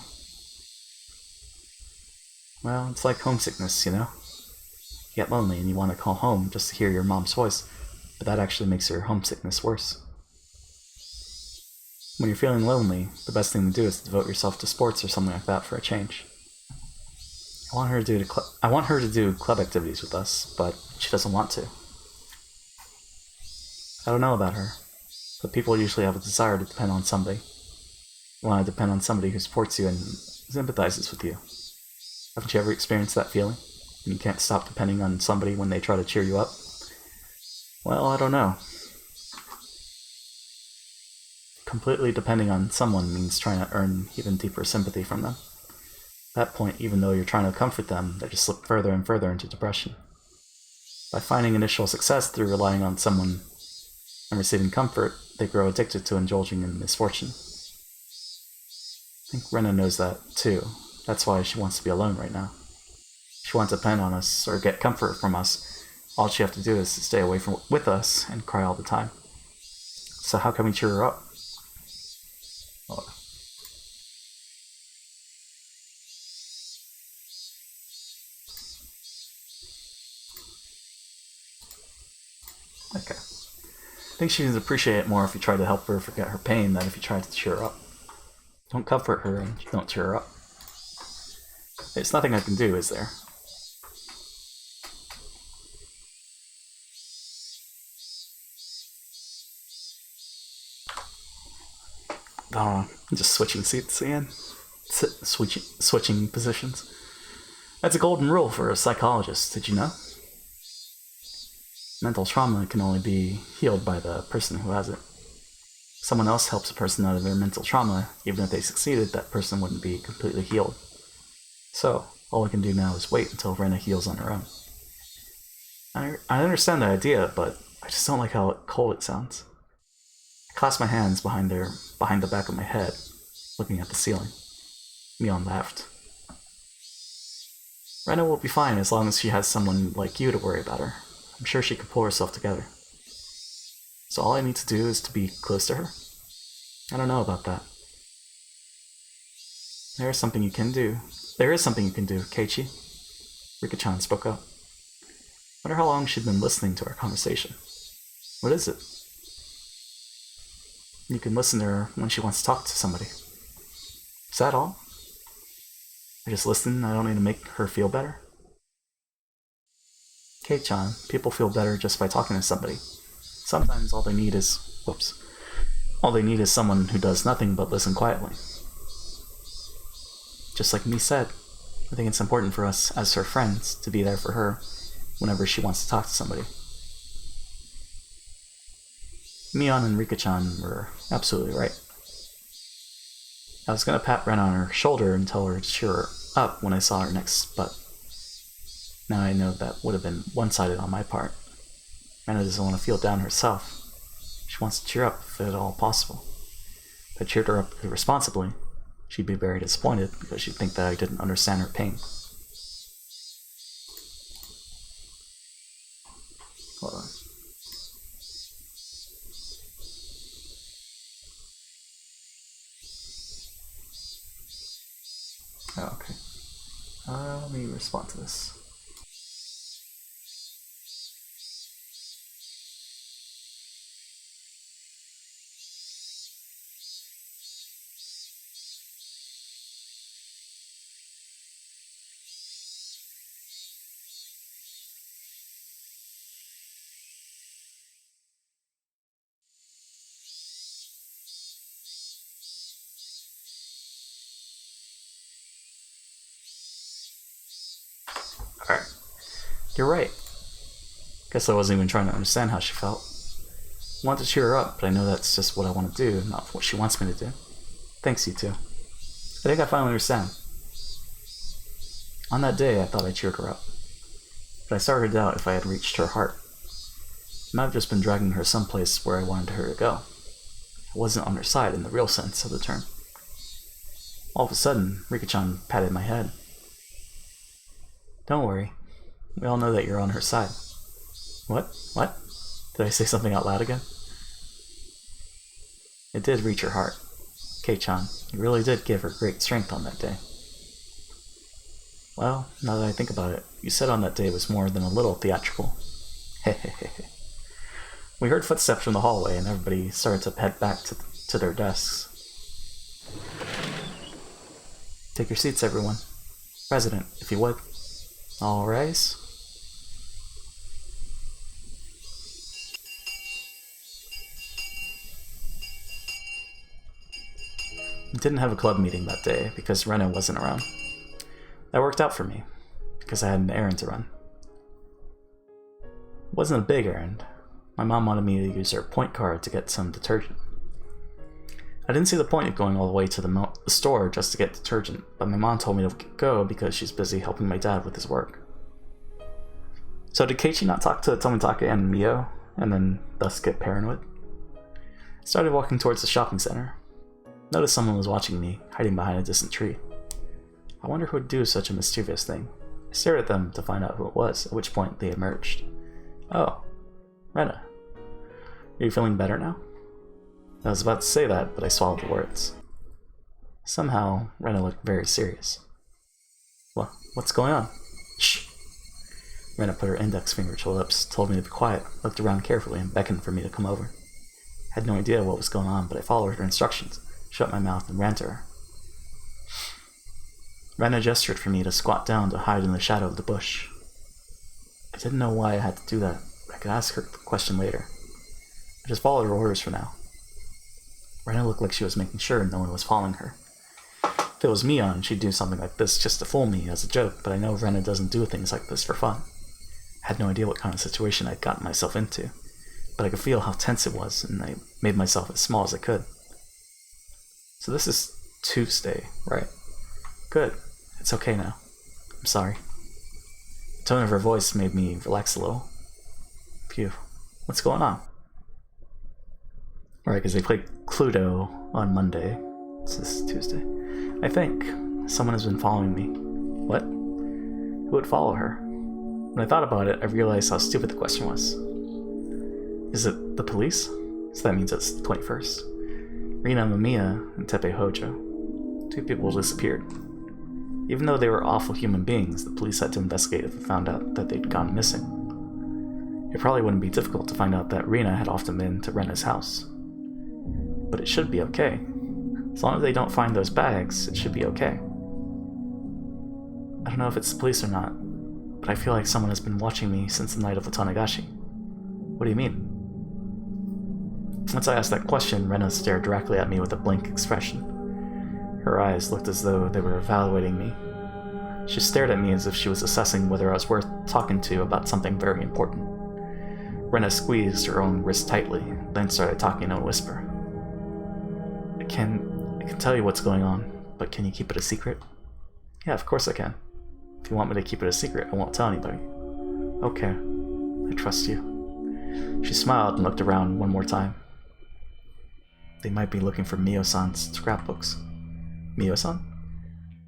Well, it's like homesickness, you know? You get lonely and you want to call home just to hear your mom's voice, but that actually makes your homesickness worse. When you're feeling lonely, the best thing to do is to devote yourself to sports or something like that for a change. I want her to do club activities with us, but she doesn't want to. I don't know about her, but people usually have a desire to depend on somebody. You want to depend on somebody who supports you and sympathizes with you. Haven't you ever experienced that feeling? When you can't stop depending on somebody when they try to cheer you up? Well, I don't know. Completely depending on someone means trying to earn even deeper sympathy from them. At that point, even though you're trying to comfort them, they just slip further and further into depression. By finding initial success through relying on someone and receiving comfort, they grow addicted to indulging in misfortune. I think Rena knows that, too. That's why she wants to be alone right now. She wants to depend on us or get comfort from us. All she has to do is to stay away with us and cry all the time. So how can we cheer her up? Okay. I think she would appreciate it more if you tried to help her forget her pain than if you tried to cheer her up. Don't comfort her and you don't cheer her up. There's nothing I can do, is there? I'm just switching seats again. Switching positions. That's a golden rule for a psychologist, did you know? Mental trauma can only be healed by the person who has it. If someone else helps a person out of their mental trauma, even if they succeeded, that person wouldn't be completely healed. So, all we can do now is wait until Rena heals on her own. I understand the idea, but I just don't like how cold it sounds. I clasp my hands behind the back of my head, looking at the ceiling. Mion laughed. Rena will be fine as long as she has someone like you to worry about her. I'm sure she can pull herself together. So all I need to do is to be close to her? I don't know about that. There is something you can do, Keiichi. Rika-chan spoke up. I wonder how long she'd been listening to our conversation. What is it? You can listen to her when she wants to talk to somebody. Is that all? I just listen, I don't need to make her feel better? Kei-chan, people feel better just by talking to somebody. Sometimes all they need is someone who does nothing but listen quietly. Just like me said, I think it's important for us as her friends to be there for her whenever she wants to talk to somebody. Mion and Rika-chan were absolutely right. I was going to pat Ren on her shoulder and tell her to cheer her up when I saw her next, but now I know that would have been one-sided on my part. Rena doesn't want to feel down herself. She wants to cheer up if at all possible. If I cheered her up irresponsibly, she'd be very disappointed because she'd think that I didn't understand her pain. Hold on. Oh, okay. Let me respond to this. Alright. You're right. Guess I wasn't even trying to understand how she felt. I want to cheer her up, but I know that's just what I want to do, not what she wants me to do. Thanks, you two. I think I finally understand. On that day, I thought I cheered her up. But I started to doubt if I had reached her heart. I might have just been dragging her someplace where I wanted her to go. I wasn't on her side in the real sense of the term. All of a sudden, Rika-chan patted my head. Don't worry. We all know that you're on her side. What? What? Did I say something out loud again? It did reach her heart. Kei-chan, you really did give her great strength on that day. Well, now that I think about it, you said on that day was more than a little theatrical. Hehehe. We heard footsteps from the hallway and everybody started to head back to their desks. Take your seats, everyone. President, if you would. All rise. We didn't have a club meeting that day because Rena wasn't around. That worked out for me, because I had an errand to run. It wasn't a big errand, My mom wanted me to use her point card to get some detergent. I didn't see the point of going all the way to the store just to get detergent, but my mom told me to go because she's busy helping my dad with his work. So did Keiichi not talk to Tomitake and Mio, and then thus get paranoid? I started walking towards the shopping center. Noticed someone was watching me, hiding behind a distant tree. I wonder who would do such a mischievous thing. I stared at them to find out who it was, at which point they emerged. Oh, Rena. Are you feeling better now? I was about to say that, but I swallowed the words. Somehow, Rena looked very serious. What's going on? Shh! Rena put her index finger to her lips, told me to be quiet, looked around carefully, and beckoned for me to come over. I had no idea what was going on, but I followed her instructions, shut my mouth, and ran to her. Rena gestured for me to squat down to hide in the shadow of the bush. I didn't know why I had to do that. I could ask her the question later. I just followed her orders for now. Rena looked like she was making sure no one was following her. If it was Mion, she'd do something like this just to fool me as a joke, but I know Rena doesn't do things like this for fun. I had no idea what kind of situation I'd gotten myself into, but I could feel how tense it was, and I made myself as small as I could. So this is Tuesday, right? Good. It's okay now. I'm sorry. The tone of her voice made me relax a little. Phew. What's going on? Right, because they played Cluedo on Monday. It's this Tuesday. I think someone has been following me. What? Who would follow her? When I thought about it, I realized how stupid the question was. Is it the police? So that means it's the 21st. Rina Mamiya and Tepe Hojo. 2 people disappeared. Even though they were awful human beings, the police had to investigate if they found out that they'd gone missing. It probably wouldn't be difficult to find out that Rina had often been to Rena's house. But it should be okay. As long as they don't find those bags, it should be okay. I don't know if it's the police or not, but I feel like someone has been watching me since the night of the Tanagashi. What do you mean? Once I asked that question, Rena stared directly at me with a blank expression. Her eyes looked as though they were evaluating me. She stared at me as if she was assessing whether I was worth talking to about something very important. Rena squeezed her own wrist tightly, then started talking in a whisper. I can tell you what's going on, but can you keep it a secret? Yeah, of course I can. If you want me to keep it a secret, I won't tell anybody. Okay, I trust you. She smiled and looked around one more time. They might be looking for Mio-san's scrapbooks. Mio-san?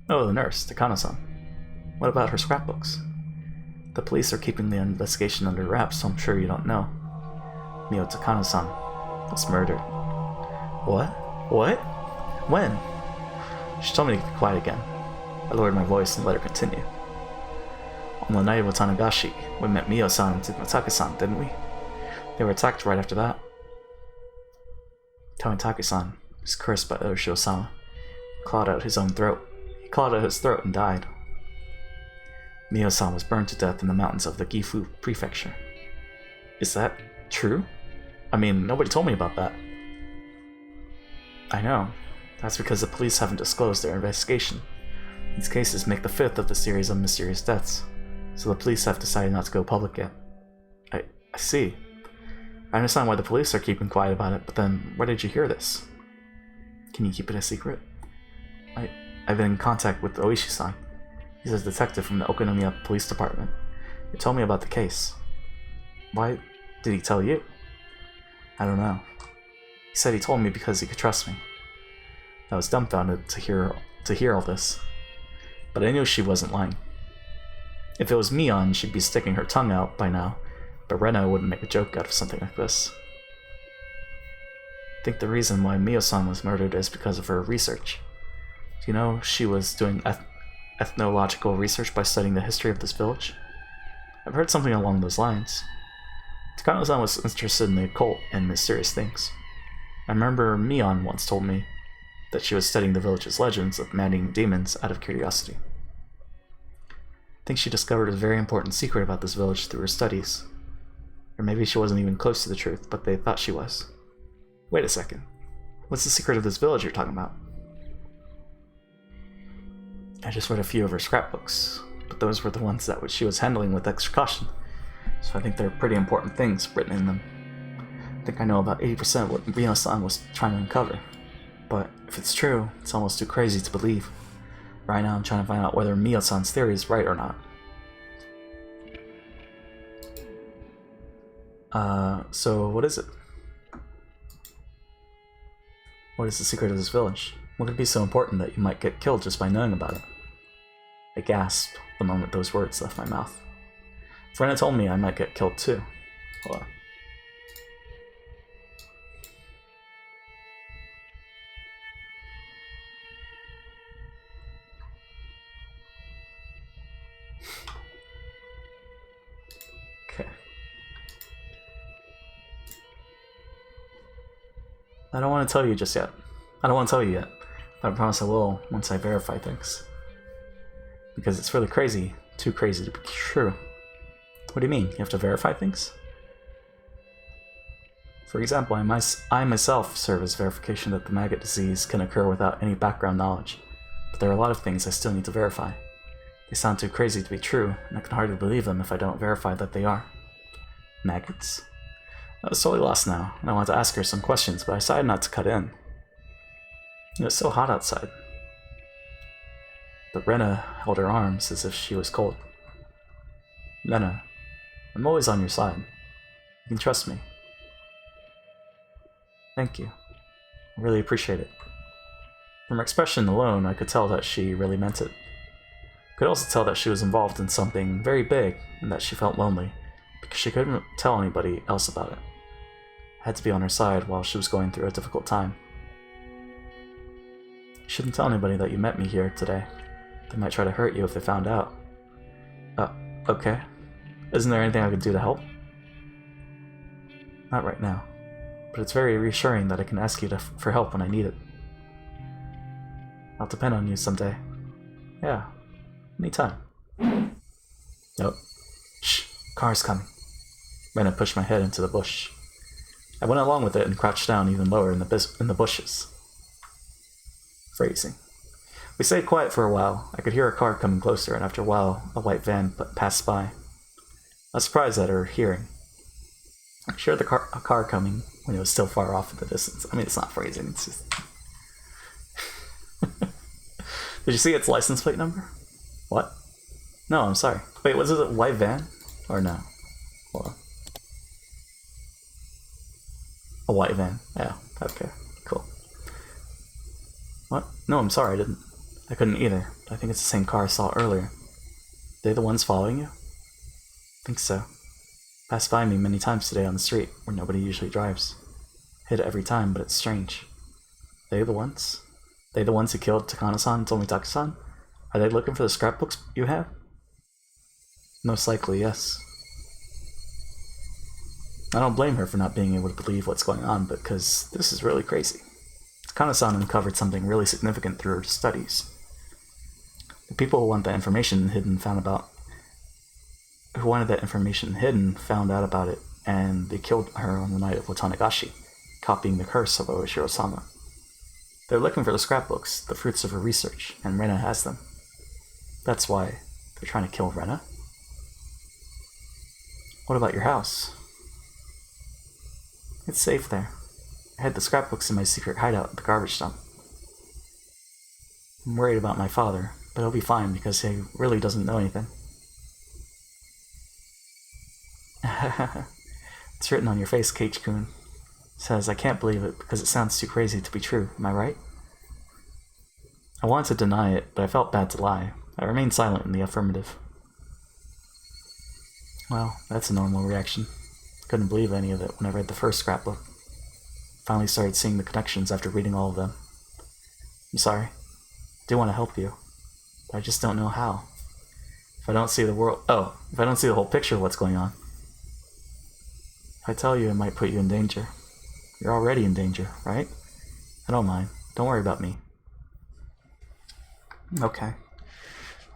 Oh, the nurse, Takano-san. What about her scrapbooks? The police are keeping the investigation under wraps, so I'm sure you don't know. Mio Takano-san was murdered. What? What? When? She told me to be quiet again. I lowered my voice and let her continue. On the night of Tanagashi, we met Mio-san and Tomitake-san, didn't we? They were attacked right after that. Tomitake-san was cursed by Oshiro-sama. Clawed out his own throat. He clawed out his throat and died. Mio-san was burned to death in the mountains of the Gifu prefecture. Is that true? I mean, nobody told me about that. I know. That's because the police haven't disclosed their investigation. These cases make the 5th of the series of mysterious deaths, so the police have decided not to go public yet. I see. I understand why the police are keeping quiet about it, but then where did you hear this? Can you keep it a secret? I've been in contact with Oishi-san. He's a detective from the Okonomiya Police Department. He told me about the case. Why did he tell you? I don't know. He said he told me because he could trust me. I was dumbfounded to hear all this, but I knew she wasn't lying. If it was Mion, she'd be sticking her tongue out by now, but Rena wouldn't make a joke out of something like this. I think the reason why Mio-san was murdered is because of her research. Do you know she was doing ethnological research by studying the history of this village? I've heard something along those lines. Takano-san was interested in the occult and mysterious things. I remember Mion once told me that she was studying the village's legends of man-eating demons out of curiosity. I think she discovered a very important secret about this village through her studies. Or maybe she wasn't even close to the truth, but they thought she was. Wait a second. What's the secret of this village you're talking about? I just read a few of her scrapbooks, but those were the ones that she was handling with extra caution, so I think there are pretty important things written in them. I think I know about 80% of what Rino-san was trying to uncover. But if it's true, it's almost too crazy to believe. Right now I'm trying to find out whether Mio-san's theory is right or not. So what is it? What is the secret of this village? What could be so important that you might get killed just by knowing about it? I gasped the moment those words left my mouth. Frena told me I might get killed too. Hold on. Okay. I don't want to tell you just yet. I don't want to tell you yet, but I promise I will once I verify things. Because it's really crazy, too crazy to be true. What do you mean? You have to verify things? For example, I myself serve as verification that the maggot disease can occur without any background knowledge. But there are a lot of things I still need to verify. They sound too crazy to be true, and I can hardly believe them if I don't verify that they are. Maggots? I was totally lost now, and I wanted to ask her some questions, but I decided not to cut in. It was so hot outside. But Rena held her arms as if she was cold. Rena, I'm always on your side. You can trust me. Thank you. I really appreciate it. From her expression alone, I could tell that she really meant it. I could also tell that she was involved in something very big and that she felt lonely, because she couldn't tell anybody else about it. I had to be on her side while she was going through a difficult time. You shouldn't tell anybody that you met me here today. They might try to hurt you if they found out. Okay. Isn't there anything I could do to help? Not right now. But it's very reassuring that I can ask you for help when I need it. I'll depend on you someday. Yeah. Anytime. Nope. Shh. Car's coming. Rena pushed my head into the bush. I went along with it and crouched down even lower in the bushes. Phrasing. We stayed quiet for a while. I could hear a car coming closer, and after a while, a white van passed by. I was surprised at her hearing. I could hear a car coming when it was still far off in the distance. I mean, it's not phrasing, it's just... Did you see its license plate number? What? No, I'm sorry. Wait, was it a white van? Or no? Hold on. A white van. Yeah, okay, cool. What? No, I'm sorry, I didn't. I couldn't either. I think it's the same car I saw earlier. They the ones following you? I think so. Passed by me many times today on the street, where nobody usually drives. Hit it every time, but it's strange. They the ones? They the ones who killed Takano-san and Tomitaka-san? Are they looking for the scrapbooks you have? Most likely, yes. I don't blame her for not being able to believe what's going on, because this is really crazy. Takano-san uncovered something really significant through her studies. The people who want that information hidden found out about it, and they killed her on the night of Watanagashi, copying the curse of Oishiro-sama. They're looking for the scrapbooks, the fruits of her research, and Rena has them. That's why they're trying to kill Rena. What about your house? It's safe there. I had the scrapbooks in my secret hideout at the garbage dump. I'm worried about my father, but he'll be fine because he really doesn't know anything. It's written on your face, Keiichi-kun. Says, I can't believe it because it sounds too crazy to be true. Am I right? I wanted to deny it, but I felt bad to lie. I remained silent in the affirmative. Well, that's a normal reaction. Couldn't believe any of it when I read the first scrapbook. Finally started seeing the connections after reading all of them. I'm sorry. I do want to help you, but I just don't know how. If I don't see the whole picture of what's going on. If I tell you, it might put you in danger. You're already in danger, right? I don't mind. Don't worry about me. Okay.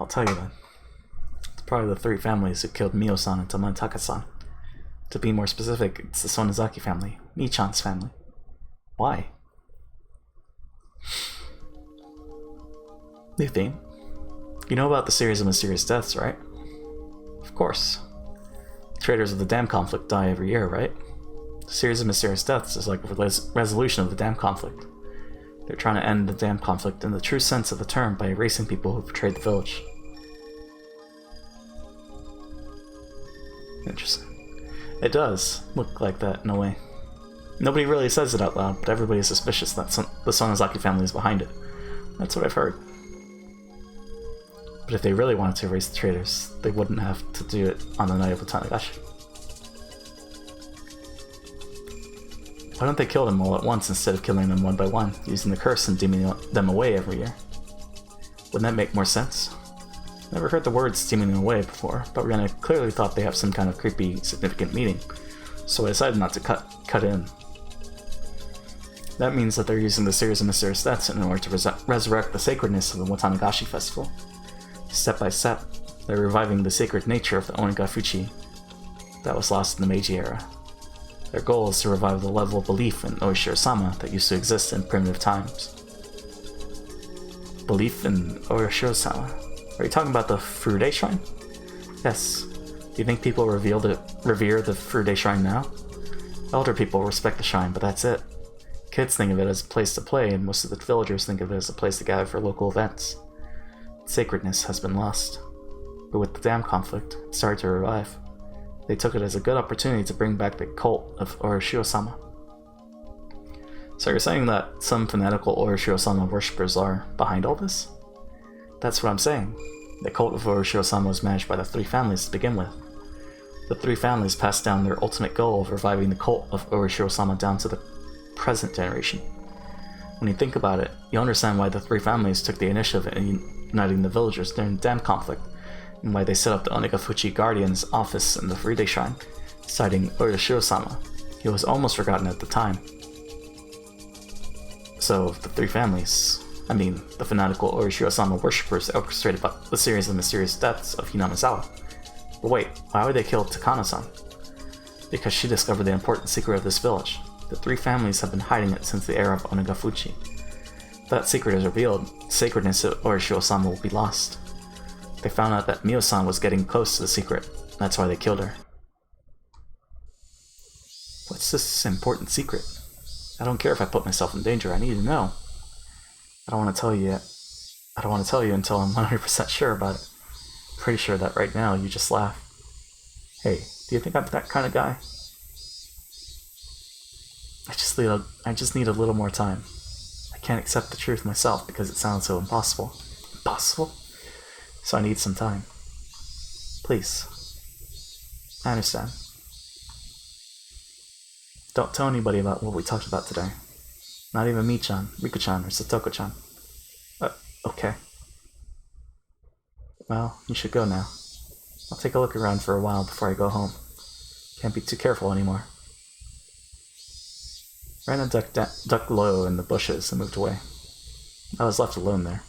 I'll tell you then. It's probably the 3 families who killed Mio-san and Tomitaka-san. To be more specific, it's the Sonozaki family, Mii-chan's family. Why? New theme. You know about the series of mysterious deaths, right? Of course. Traitors of the dam conflict die every year, right? The series of mysterious deaths is like a resolution of the dam conflict. They're trying to end the dam conflict in the true sense of the term by erasing people who betrayed the village. Interesting. It does look like that in a way. Nobody really says it out loud, but everybody is suspicious that the Sonozaki family is behind it. That's what I've heard. But if they really wanted to erase the traitors, they wouldn't have to do it on the night of Utanagashi. Why don't they kill them all at once instead of killing them one by one, using the curse and deeming them away every year? Wouldn't that make more sense? Never heard the words deeming them away before, but Rena clearly thought they have some kind of creepy, significant meaning, so I decided not to cut in. That means that they're using the series of mysterious deaths in order to resurrect the sacredness of the Watanagashi festival. Step by step, they're reviving the sacred nature of the Onigafuchi that was lost in the Meiji era. Their goal is to revive the level of belief in Oishiro-sama that used to exist in primitive times. Belief in Oishiro-sama? Are you talking about the Furude Shrine? Yes. Do you think people revere the Furude Shrine now? Elder people respect the shrine, but that's it. Kids think of it as a place to play, and most of the villagers think of it as a place to gather for local events. Sacredness has been lost. But with the dam conflict, it started to revive. They took it as a good opportunity to bring back the cult of Oishiro-sama. So you're saying that some fanatical Oishiro-sama worshippers are behind all this? That's what I'm saying. The cult of Oishiro-sama was managed by the three families to begin with. The three families passed down their ultimate goal of reviving the cult of Oishiro-sama down to the present generation. When you think about it, you understand why the three families took the initiative in uniting the villagers during the dam conflict, and why they set up the Onigafuchi Guardian's office in the Furude Shrine, citing Oishiro-sama. He was almost forgotten at the time. So, the three families, the fanatical Oishiro-sama worshippers orchestrated the series of mysterious deaths of Hinamizawa. But wait, why would they kill Takano-san? Because she discovered the important secret of this village. The three families have been hiding it since the era of Onigafuchi. If that secret is revealed, the sacredness of Oishiro-sama will be lost. They found out that Mio-san was getting close to the secret. That's why they killed her. What's this important secret? I don't care if I put myself in danger, I need to know. I don't want to tell you yet. I don't want to tell you until I'm 100% sure about it. Pretty sure that right now you just laugh. Hey, do you think I'm that kind of guy? I just need a little more time. I can't accept the truth myself because it sounds so impossible. Impossible? So I need some time. Please. I understand. Don't tell anybody about what we talked about today. Not even Mi-chan, Riku-chan, or Satoko-chan. Okay. Well, you should go now. I'll take a look around for a while before I go home. Can't be too careful anymore. Rena ducked low in the bushes and moved away. I was left alone there.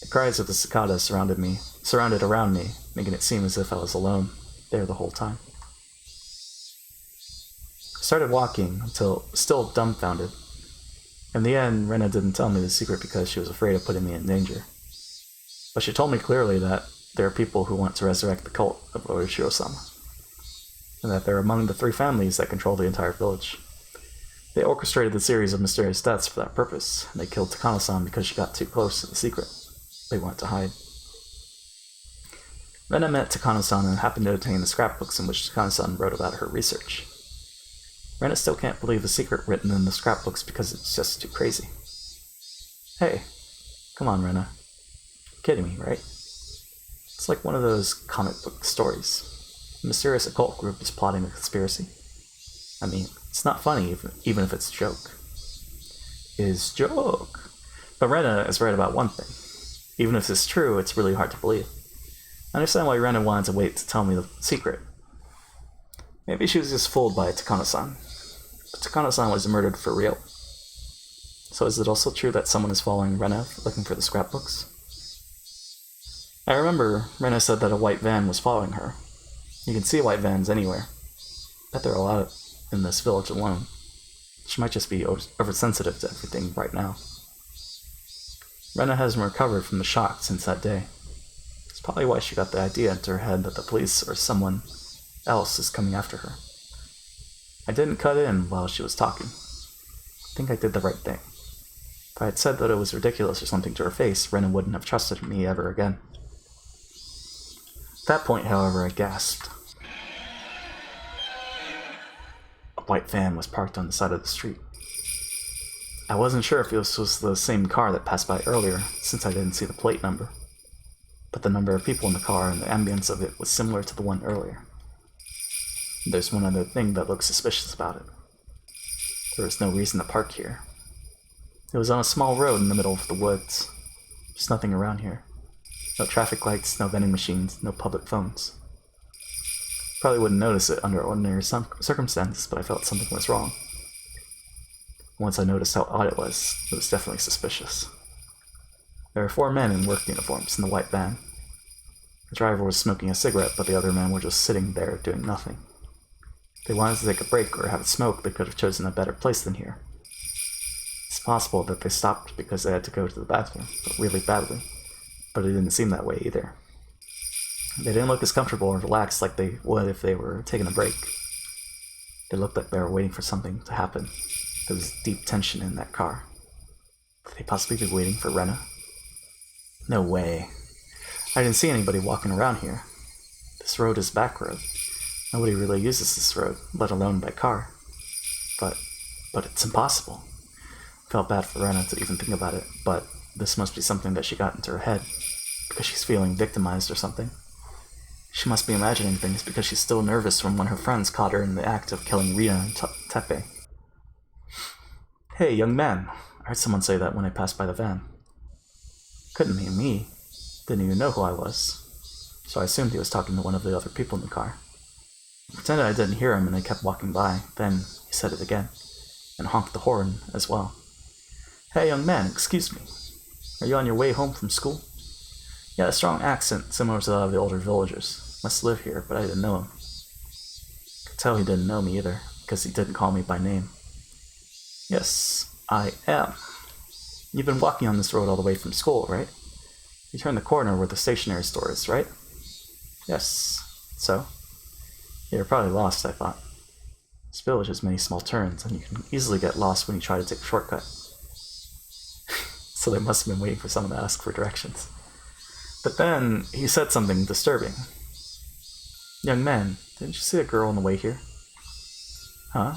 The cries of the cicadas surrounded around me, making it seem as if I was alone there the whole time. I started walking until still dumbfounded. In the end, Rena didn't tell me the secret because she was afraid of putting me in danger. But she told me clearly that there are people who want to resurrect the cult of Oishiro-sama, and that they're among the three families that control the entire village. They orchestrated the series of mysterious deaths for that purpose, and they killed Takano-san because she got too close to the secret. They wanted to hide. Rena met Takano-san and happened to obtain the scrapbooks in which Takano-san wrote about her research. Rena still can't believe the secret written in the scrapbooks because it's just too crazy. Hey, come on, Rena. You're kidding me, right? It's like one of those comic book stories. A mysterious occult group is plotting a conspiracy. It's not funny, even if it's a joke. It is joke. But Rena is right about one thing. Even if it's true, it's really hard to believe. I understand why Rena wanted to wait to tell me the secret. Maybe she was just fooled by Takano-san. But Takano-san was murdered for real. So is it also true that someone is following Rena looking for the scrapbooks? I remember Rena said that a white van was following her. You can see white vans anywhere. Bet there are a lot in this village alone. She might just be oversensitive to everything right now. Rena hasn't recovered from the shock since that day. It's probably why she got the idea into her head that the police or someone else is coming after her. I didn't cut in while she was talking. I think I did the right thing. If I had said that it was ridiculous or something to her face, Rena wouldn't have trusted me ever again. At that point, however, I gasped. A white van was parked on the side of the street. I wasn't sure if this was the same car that passed by earlier, since I didn't see the plate number. But the number of people in the car and the ambience of it was similar to the one earlier. There's one other thing that looks suspicious about it. There was no reason to park here. It was on a small road in the middle of the woods. There's nothing around here. No traffic lights, no vending machines, no public phones. Probably wouldn't notice it under ordinary circumstances, but I felt something was wrong. Once I noticed how odd it was definitely suspicious. There were 4 men in work uniforms in the white van. The driver was smoking a cigarette, but the other men were just sitting there doing nothing. If they wanted to take a break or have a smoke, they could have chosen a better place than here. It's possible that they stopped because they had to go to the bathroom, but really badly. But it didn't seem that way either. They didn't look as comfortable or relaxed like they would if they were taking a break. They looked like they were waiting for something to happen. There was deep tension in that car. Could they possibly be waiting for Rena? No way. I didn't see anybody walking around here. This road is a back road. Nobody really uses this road, let alone by car. But it's impossible. I felt bad for Rena to even think about it, but this must be something that she got into her head, because she's feeling victimized or something. She must be imagining things because she's still nervous from when her friends caught her in the act of killing Rita and Tepe. Hey, young man, I heard someone say that when I passed by the van. Couldn't be me. Didn't even know who I was. So I assumed he was talking to one of the other people in the car. I pretended I didn't hear him and I kept walking by. Then he said it again, and honked the horn as well. Hey, young man, excuse me. Are you on your way home from school? He had a strong accent, similar to that of the older villagers. Must live here, but I didn't know him. Could tell he didn't know me either, because he didn't call me by name. Yes, I am. You've been walking on this road all the way from school, right? You turned the corner where the stationery store is, right? Yes. So? You're probably lost, I thought. This village has many small turns, and you can easily get lost when you try to take a shortcut. So they must have been waiting for someone to ask for directions. But then, he said something disturbing. Young man, didn't you see a girl on the way here? Huh?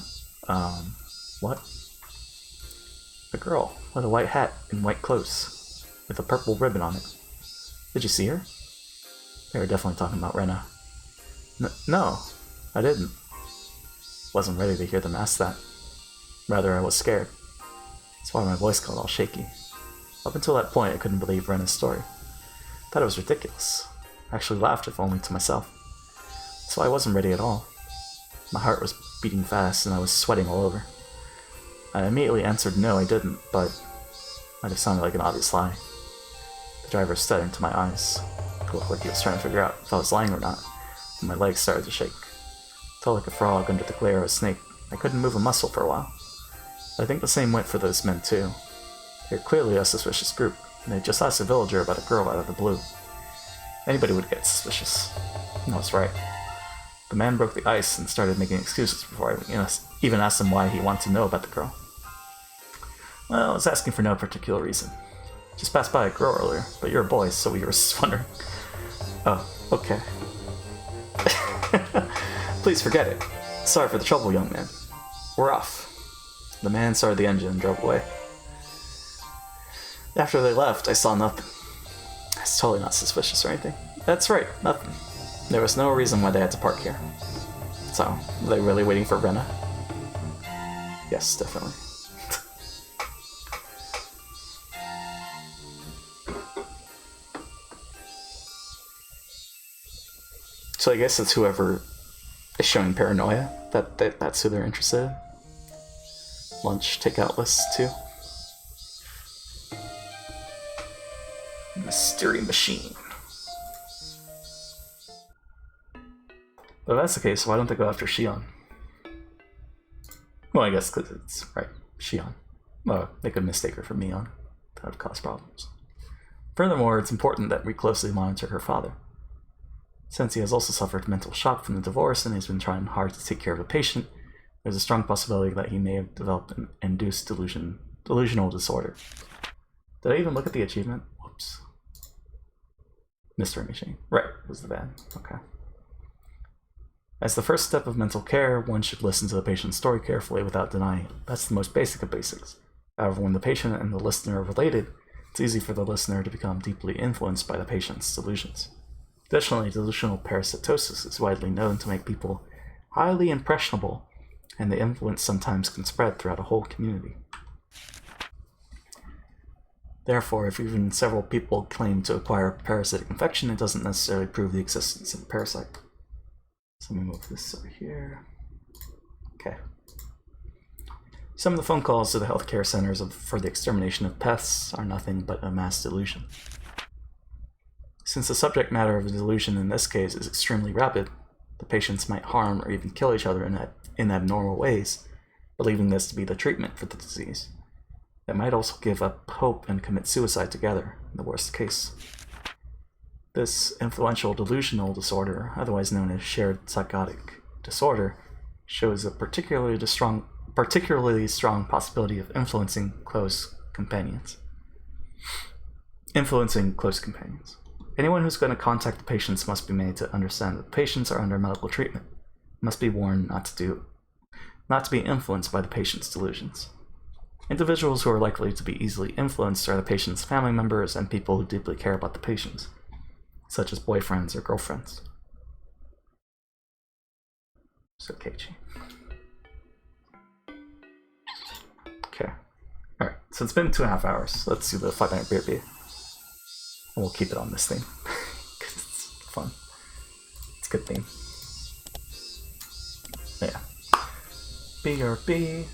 What? A girl with a white hat and white clothes, with a purple ribbon on it. Did you see her? They were definitely talking about Rena. No, I didn't. Wasn't ready to hear them ask that. Rather, I was scared. That's why my voice got all shaky. Up until that point, I couldn't believe Rena's story. Thought it was ridiculous. I actually laughed, if only to myself. So I wasn't ready at all. My heart was beating fast and I was sweating all over. I immediately answered no, I didn't, but might have sounded like an obvious lie. The driver stared into my eyes. It looked like he was trying to figure out if I was lying or not, and my legs started to shake. I felt like a frog under the glare of a snake. I couldn't move a muscle for a while. But I think the same went for those men too. They were clearly a suspicious group, and they just asked a villager about a girl out of the blue. Anybody would get suspicious. And I was right. The man broke the ice and started making excuses before I even asked him why he wanted to know about the girl. Well, I was asking for no particular reason. Just passed by a girl earlier, but you're a boy, so we were just wondering. Oh, okay. Please forget it. Sorry for the trouble, young man. We're off. The man started the engine and drove away. After they left, I saw nothing. It's totally not suspicious or anything. That's right, nothing. There was no reason why they had to park here. So, were they really waiting for Rena? Yes, definitely. So I guess it's whoever is showing paranoia, that's who they're interested in. Lunch takeout lists too. Mystery machine. But if that's the case, why don't they go after Shion? Well, I guess because it's, right, Shion. Well, they could mistake her for Mion. That would cause problems. Furthermore, it's important that we closely monitor her father. Since he has also suffered mental shock from the divorce and he's been trying hard to take care of a patient, there's a strong possibility that he may have developed an induced delusional disorder. Did I even look at the achievement? Whoops. Mystery Machine. Right, was the van. Okay. As the first step of mental care, one should listen to the patient's story carefully without denying it. That's the most basic of basics. However, when the patient and the listener are related, it's easy for the listener to become deeply influenced by the patient's delusions. Additionally, delusional parasitosis is widely known to make people highly impressionable, and the influence sometimes can spread throughout a whole community. Therefore, if even several people claim to acquire a parasitic infection, it doesn't necessarily prove the existence of a parasite. So let me move this over here. Okay. Some of the phone calls to the healthcare centers for the extermination of pests are nothing but a mass delusion. Since the subject matter of the delusion in this case is extremely rapid, the patients might harm or even kill each other in abnormal ways, believing this to be the treatment for the disease. They might also give up hope and commit suicide together, in the worst case. This influential delusional disorder, otherwise known as shared psychotic disorder, shows a particularly strong possibility of influencing close companions. Anyone who's going to contact the patients must be made to understand that the patients are under medical treatment, must be warned not to be influenced by the patient's delusions. Individuals who are likely to be easily influenced are the patient's family members and people who deeply care about the patients, such as boyfriends or girlfriends. So Keiichi. Okay. Alright, so it's been 2.5 hours. Let's do the 5-minute beer beer. And we'll keep it on this theme. Because it's fun. It's a good theme. Yeah. BRB.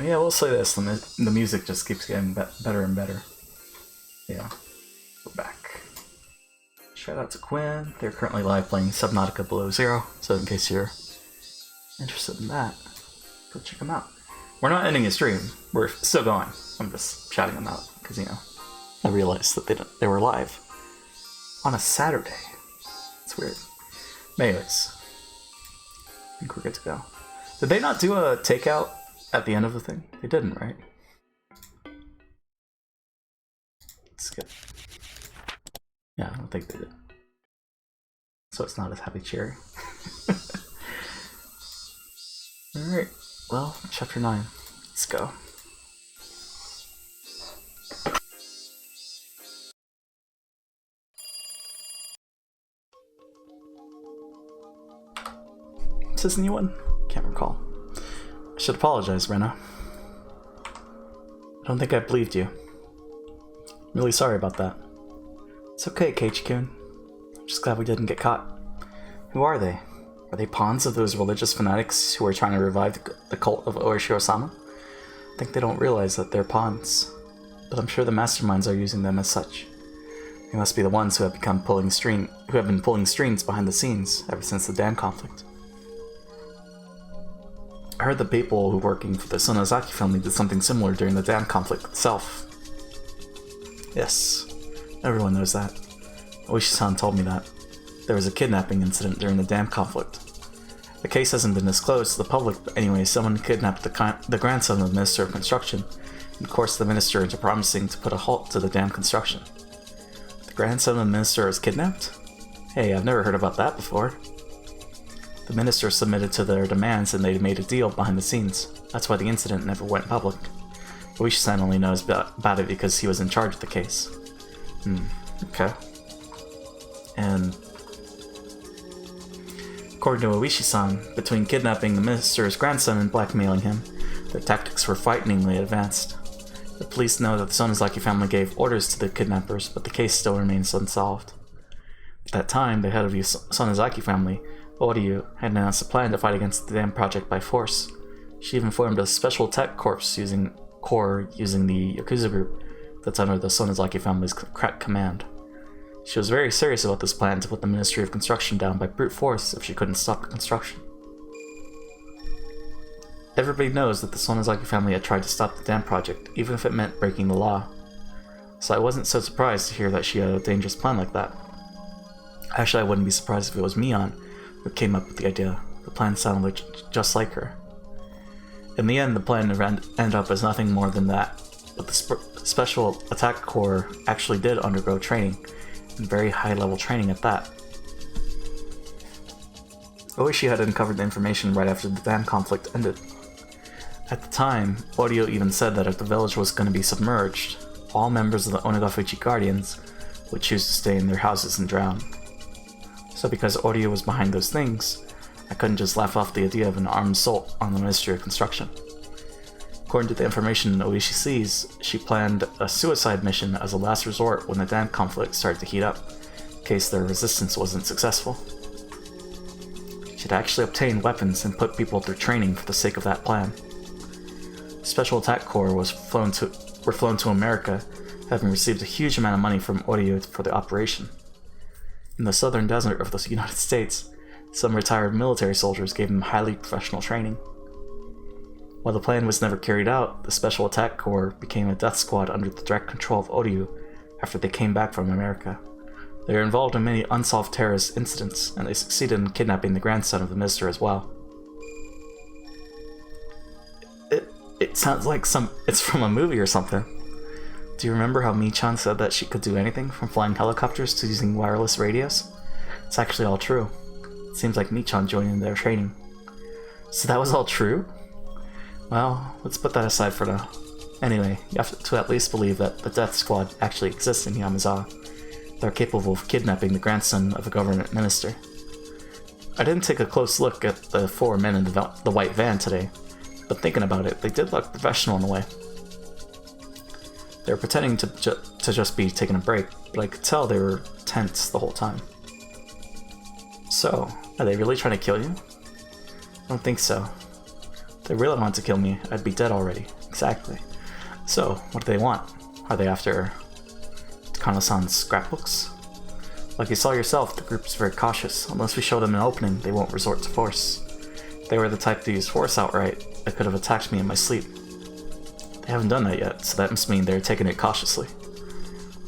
Yeah, we'll say this, the music just keeps getting better and better. Yeah, we're back. Shout out to Quinn. They're currently live playing Subnautica Below Zero, so in case you're interested in that, go check them out. We're not ending a stream. We're still going. I'm just shouting them out because, you know, I realized that they were live on a Saturday. It's weird. Anyways, I think we're good to go. Did they not do a takeout at the end of the thing? They didn't, right? Skip. Yeah, I don't think they did. So it's not as happy cherry. Alright, well, chapter 9. Let's go. Is this a new one? Can't recall. I should apologize, Rena. I don't think I believed you. I'm really sorry about that. It's okay, Keiichi-kun. I'm just glad we didn't get caught. Who are they? Are they pawns of those religious fanatics who are trying to revive the cult of Oishiro-sama? I think they don't realize that they're pawns, but I'm sure the masterminds are using them as such. They must be the ones who have been pulling strings behind the scenes ever since the dam conflict. I heard the people who were working for the Sonozaki family did something similar during the dam conflict itself. Yes, everyone knows that. Oishi-san told me that. There was a kidnapping incident during the dam conflict. The case hasn't been disclosed to the public, but anyway, someone kidnapped the grandson of the Minister of Construction and coerced the minister into promising to put a halt to the dam construction. The grandson of the minister was kidnapped? Hey, I've never heard about that before. The minister submitted to their demands and they made a deal behind the scenes. That's why the incident never went public. Oishi-san only knows about it because he was in charge of the case. Okay. And according to Oishi-san, between kidnapping the minister's grandson and blackmailing him, their tactics were frighteningly advanced. The police know that the Sonozaki family gave orders to the kidnappers, but the case still remains unsolved. At that time, the head of the Sonozaki family, Oryu, had announced a plan to fight against the dam project by force. She even formed a special attack corps using the Yakuza group that's under the Sonozaki family's command. She was very serious about this plan to put the Ministry of Construction down by brute force if she couldn't stop the construction. Everybody knows that the Sonozaki family had tried to stop the dam project, even if it meant breaking the law. So I wasn't so surprised to hear that she had a dangerous plan like that. Actually, I wouldn't be surprised if it was Mion who came up with the idea. The plan sounded just like her. In the end, the plan ended up as nothing more than that, but the Special Attack Corps actually did undergo training, and very high-level training at that. Oishi had uncovered the information right after the dam conflict ended. At the time, Oryu even said that if the village was going to be submerged, all members of the Onagafuchi Guardians would choose to stay in their houses and drown. So because Oryu was behind those things, I couldn't just laugh off the idea of an armed assault on the Ministry of Construction. According to the information Oishi sees, she planned a suicide mission as a last resort when the dam conflict started to heat up, in case their resistance wasn't successful. She'd actually obtained weapons and put people through training for the sake of that plan. The Special Attack Corps were flown to America, having received a huge amount of money from Oryu for the operation. In the southern desert of the United States, some retired military soldiers gave them highly professional training. While the plan was never carried out, the Special Attack Corps became a death squad under the direct control of Oryu after they came back from America. They were involved in many unsolved terrorist incidents, and they succeeded in kidnapping the grandson of the minister as well. It sounds like it's from a movie or something. Do you remember how Mi-chan said that she could do anything from flying helicopters to using wireless radios? It's actually all true. It seems like Mi-chan joined in their training. So that was all true? Well, let's put that aside for now. Anyway, you have to at least believe that the death squad actually exists in Yamazawa. They're capable of kidnapping the grandson of a government minister. I didn't take a close look at the 4 men in the white van today, but thinking about it, they did look professional in a way. They were pretending to just be taking a break, but I could tell they were tense the whole time. So, are they really trying to kill you? I don't think so. If they really wanted to kill me, I'd be dead already. Exactly. So, what do they want? Are they after Takano-san's scrapbooks? Like you saw yourself, the group is very cautious. Unless we show them an opening, they won't resort to force. If they were the type to use force outright, they could have attacked me in my sleep. They haven't done that yet, so that must mean they're taking it cautiously.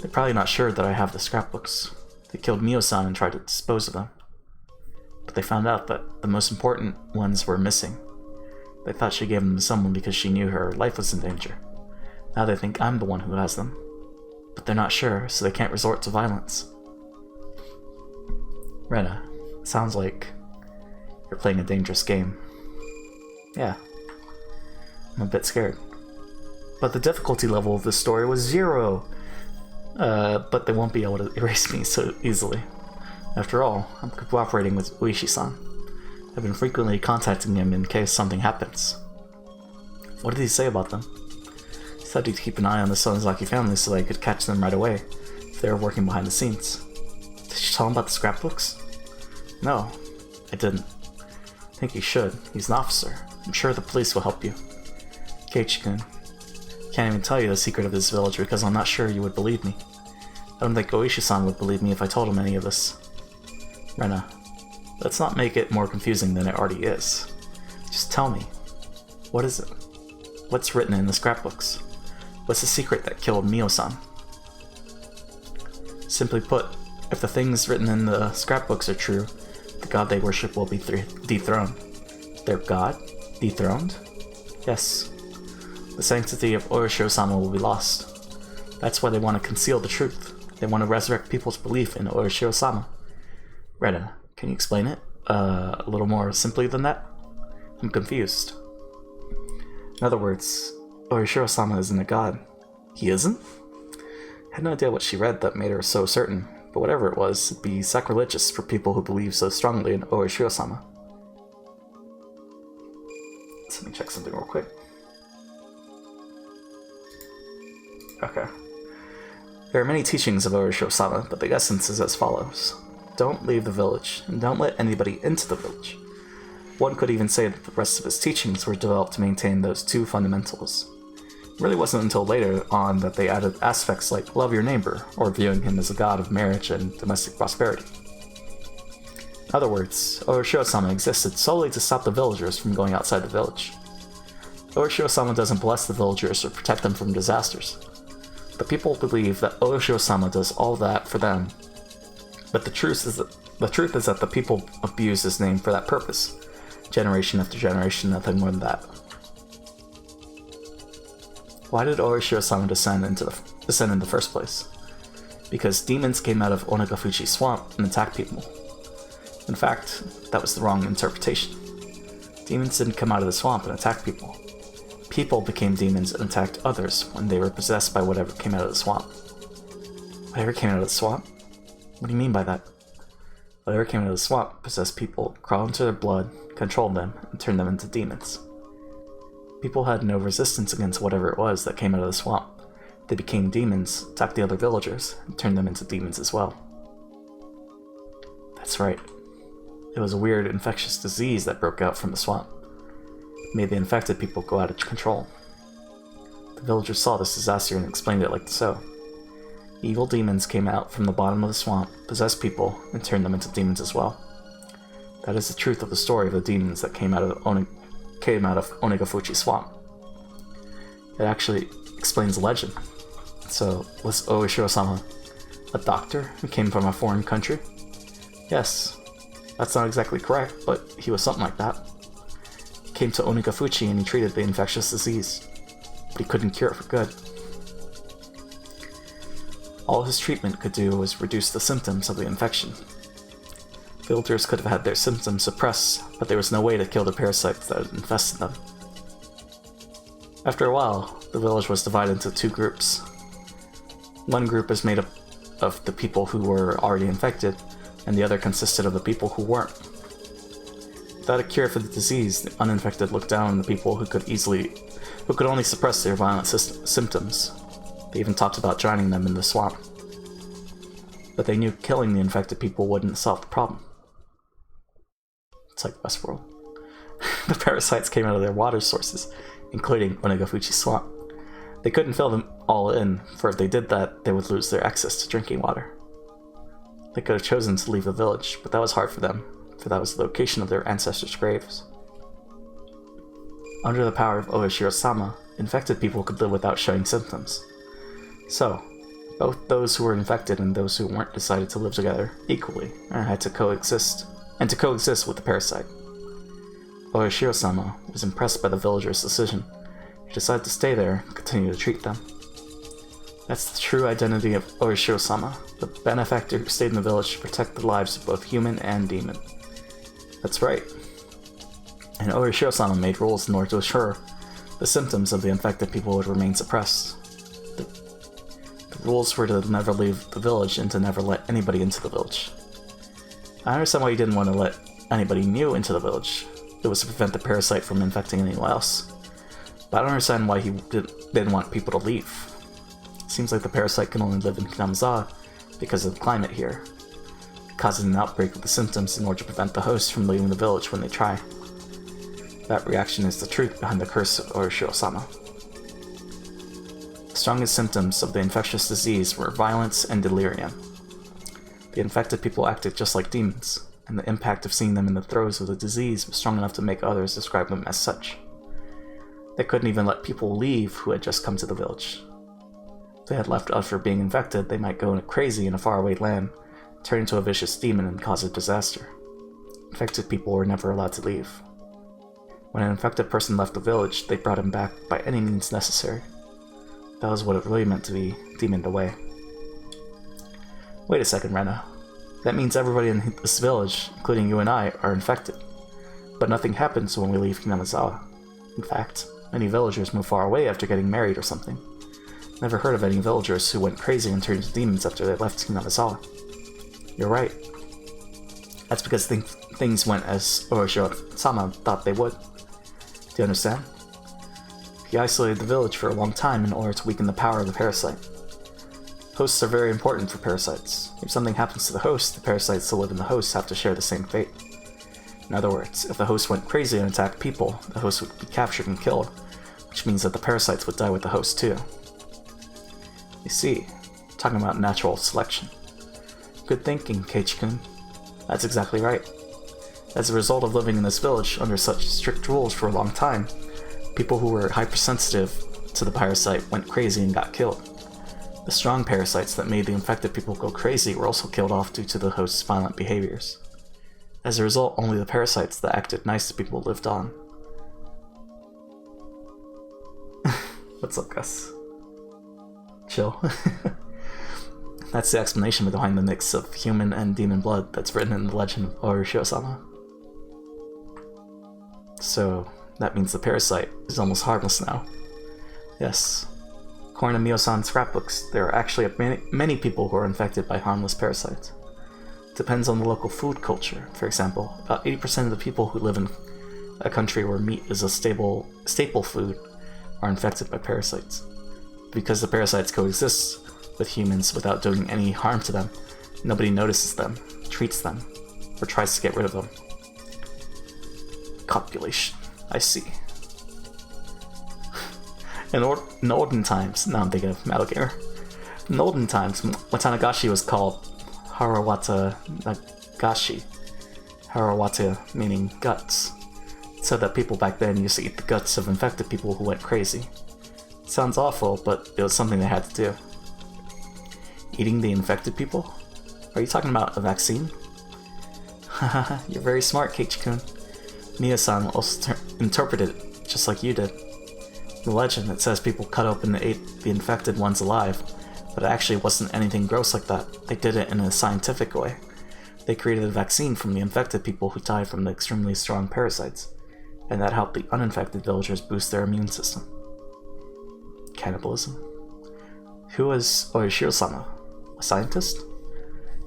They're probably not sure that I have the scrapbooks. They killed Mio-san and tried to dispose of them. But they found out that the most important ones were missing. They thought she gave them to someone because she knew her life was in danger. Now they think I'm the one who has them. But they're not sure, so they can't resort to violence. Rena, it sounds like you're playing a dangerous game. Yeah. I'm a bit scared. But the difficulty level of this story was 0. But they won't be able to erase me so easily. After all, I'm cooperating with Uishi-san. I've been frequently contacting him in case something happens. What did he say about them? He said he'd keep an eye on the Sonozaki family so that he could catch them right away, if they were working behind the scenes. Did you tell him about the scrapbooks? No, I didn't. I think you should. He's an officer. I'm sure the police will help you. Keiichi-kun. Can't even tell you the secret of this village because I'm not sure you would believe me. I don't think Oishi-san would believe me if I told him any of this. Rena, let's not make it more confusing than it already is. Just tell me. What is it? What's written in the scrapbooks? What's the secret that killed Mio-san? Simply put, if the things written in the scrapbooks are true, the god they worship will be dethroned. Their god? Dethroned? Yes. The sanctity of Oroshiro-sama will be lost. That's why they want to conceal the truth. They want to resurrect people's belief in Oroshiro-sama. Rena, can you explain it? A little more simply than that? I'm confused. In other words, Oroshiro-sama isn't a god. He isn't? I had no idea what she read that made her so certain, but whatever it was, it'd be sacrilegious for people who believe so strongly in Oroshiro-sama. So let me check something real quick. Okay. There are many teachings of Oroshiro-sama, but the essence is as follows. Don't leave the village, and don't let anybody into the village. One could even say that the rest of his teachings were developed to maintain those two fundamentals. It really wasn't until later on that they added aspects like love your neighbor, or viewing him as a god of marriage and domestic prosperity. In other words, Oroshiro-sama existed solely to stop the villagers from going outside the village. Oroshiro-sama doesn't bless the villagers or protect them from disasters. The people believe that Oroshiro-sama does all that for them, but the truth is that the people abuse his name for that purpose. Generation after generation, nothing more than that. Why did Oroshiro-sama descend in the first place? Because demons came out of Onagafuchi swamp and attacked people. In fact, that was the wrong interpretation. Demons didn't come out of the swamp and attack people. People became demons and attacked others when they were possessed by whatever came out of the swamp. Whatever came out of the swamp? What do you mean by that? Whatever came out of the swamp possessed people, crawled into their blood, controlled them, and turned them into demons. People had no resistance against whatever it was that came out of the swamp. They became demons, attacked the other villagers, and turned them into demons as well. That's right. It was a weird infectious disease that broke out from the swamp. It made the infected people go out of control. The villagers saw this disaster and explained it like so. Evil demons came out from the bottom of the swamp, possessed people, and turned them into demons as well. That is the truth of the story of the demons that came out of Onagafuchi swamp. It actually explains the legend. So, was Oroshiro-sama a doctor who came from a foreign country? Yes. That's not exactly correct, but he was something like that. He came to Onagafuchi and he treated the infectious disease, but he couldn't cure it for good. All his treatment could do was reduce the symptoms of the infection. Villagers could have had their symptoms suppressed, but there was no way to kill the parasites that had infested them. After a while, the village was divided into two groups. One group is made up of the people who were already infected, and the other consisted of the people who weren't. Without a cure for the disease, the uninfected looked down on the people who could only suppress their violent symptoms. They even talked about drowning them in the swamp. But they knew killing the infected people wouldn't solve the problem. It's like Westworld. The parasites came out of their water sources, including Onegafuchi Swamp. They couldn't fill them all in, for if they did that, they would lose their access to drinking water. They could have chosen to leave the village, but that was hard for them, for that was the location of their ancestors' graves. Under the power of Oishiro-sama, infected people could live without showing symptoms. So, both those who were infected and those who weren't decided to live together equally, and had to coexist with the parasite. Oishiro-sama was impressed by the villagers' decision. He decided to stay there and continue to treat them. That's the true identity of Oishiro-sama, the benefactor who stayed in the village to protect the lives of both human and demon. That's right. And Oishiro-sama made rules in order to assure the symptoms of the infected people would remain suppressed. The rules were to never leave the village and to never let anybody into the village. I understand why he didn't want to let anybody new into the village. It was to prevent the parasite from infecting anyone else. But I don't understand why he didn't want people to leave. It seems like the parasite can only live in Kinamizawa because of the climate here, causing an outbreak of the symptoms in order to prevent the hosts from leaving the village when they try. That reaction is the truth behind the curse of Oishiro-sama. The strongest symptoms of the infectious disease were violence and delirium. The infected people acted just like demons, and the impact of seeing them in the throes of the disease was strong enough to make others describe them as such. They couldn't even let people leave who had just come to the village. If they had left after being infected, they might go crazy in a faraway land, turn into a vicious demon and cause a disaster. Infected people were never allowed to leave. When an infected person left the village, they brought him back by any means necessary. That was what it really meant to be demoned away. Wait a second, Rena. That means everybody in this village, including you and I, are infected. But nothing happens when we leave Kinamizawa. In fact, many villagers move far away after getting married or something. Never heard of any villagers who went crazy and turned into demons after they left Kinamizawa. You're right. That's because things went as Oishiro-sama thought they would. Do you understand? He isolated the village for a long time in order to weaken the power of the parasite. Hosts are very important for parasites. If something happens to the host, the parasites that live in the host have to share the same fate. In other words, if the host went crazy and attacked people, the host would be captured and killed, which means that the parasites would die with the host too. You see, talking about natural selection. Good thinking, Keiichi-kun. That's exactly right. As a result of living in this village under such strict rules for a long time, people who were hypersensitive to the parasite went crazy and got killed. The strong parasites that made the infected people go crazy were also killed off due to the host's violent behaviors. As a result, only the parasites that acted nice to people lived on. What's up, Gus? Chill. That's the explanation behind the mix of human and demon blood that's written in the legend of Oishiro-sama. So, that means the parasite is almost harmless now. Yes. According to Mio-san's scrapbooks, there are actually many people who are infected by harmless parasites. It depends on the local food culture. For example, about 80% of the people who live in a country where meat is a staple food are infected by parasites. Because the parasites coexist with humans without doing any harm to them, nobody notices them, treats them, or tries to get rid of them. Copulation. I see. In olden times, now I'm thinking of Metal Gear. In olden times, Watanagashi was called Harawata Nagashi. Harawata meaning guts. It said that people back then used to eat the guts of infected people who went crazy. It sounds awful, but it was something they had to do. Eating the infected people? Are you talking about a vaccine? Haha, you're very smart, Keiichi-kun. Mio-san also interpreted it just like you did. In the legend, it says people cut open and ate the infected ones alive, but it actually wasn't anything gross like that. They did it in a scientific way. They created a vaccine from the infected people who died from the extremely strong parasites, and that helped the uninfected villagers boost their immune system. Cannibalism. Who was Oishiro-sama? A scientist?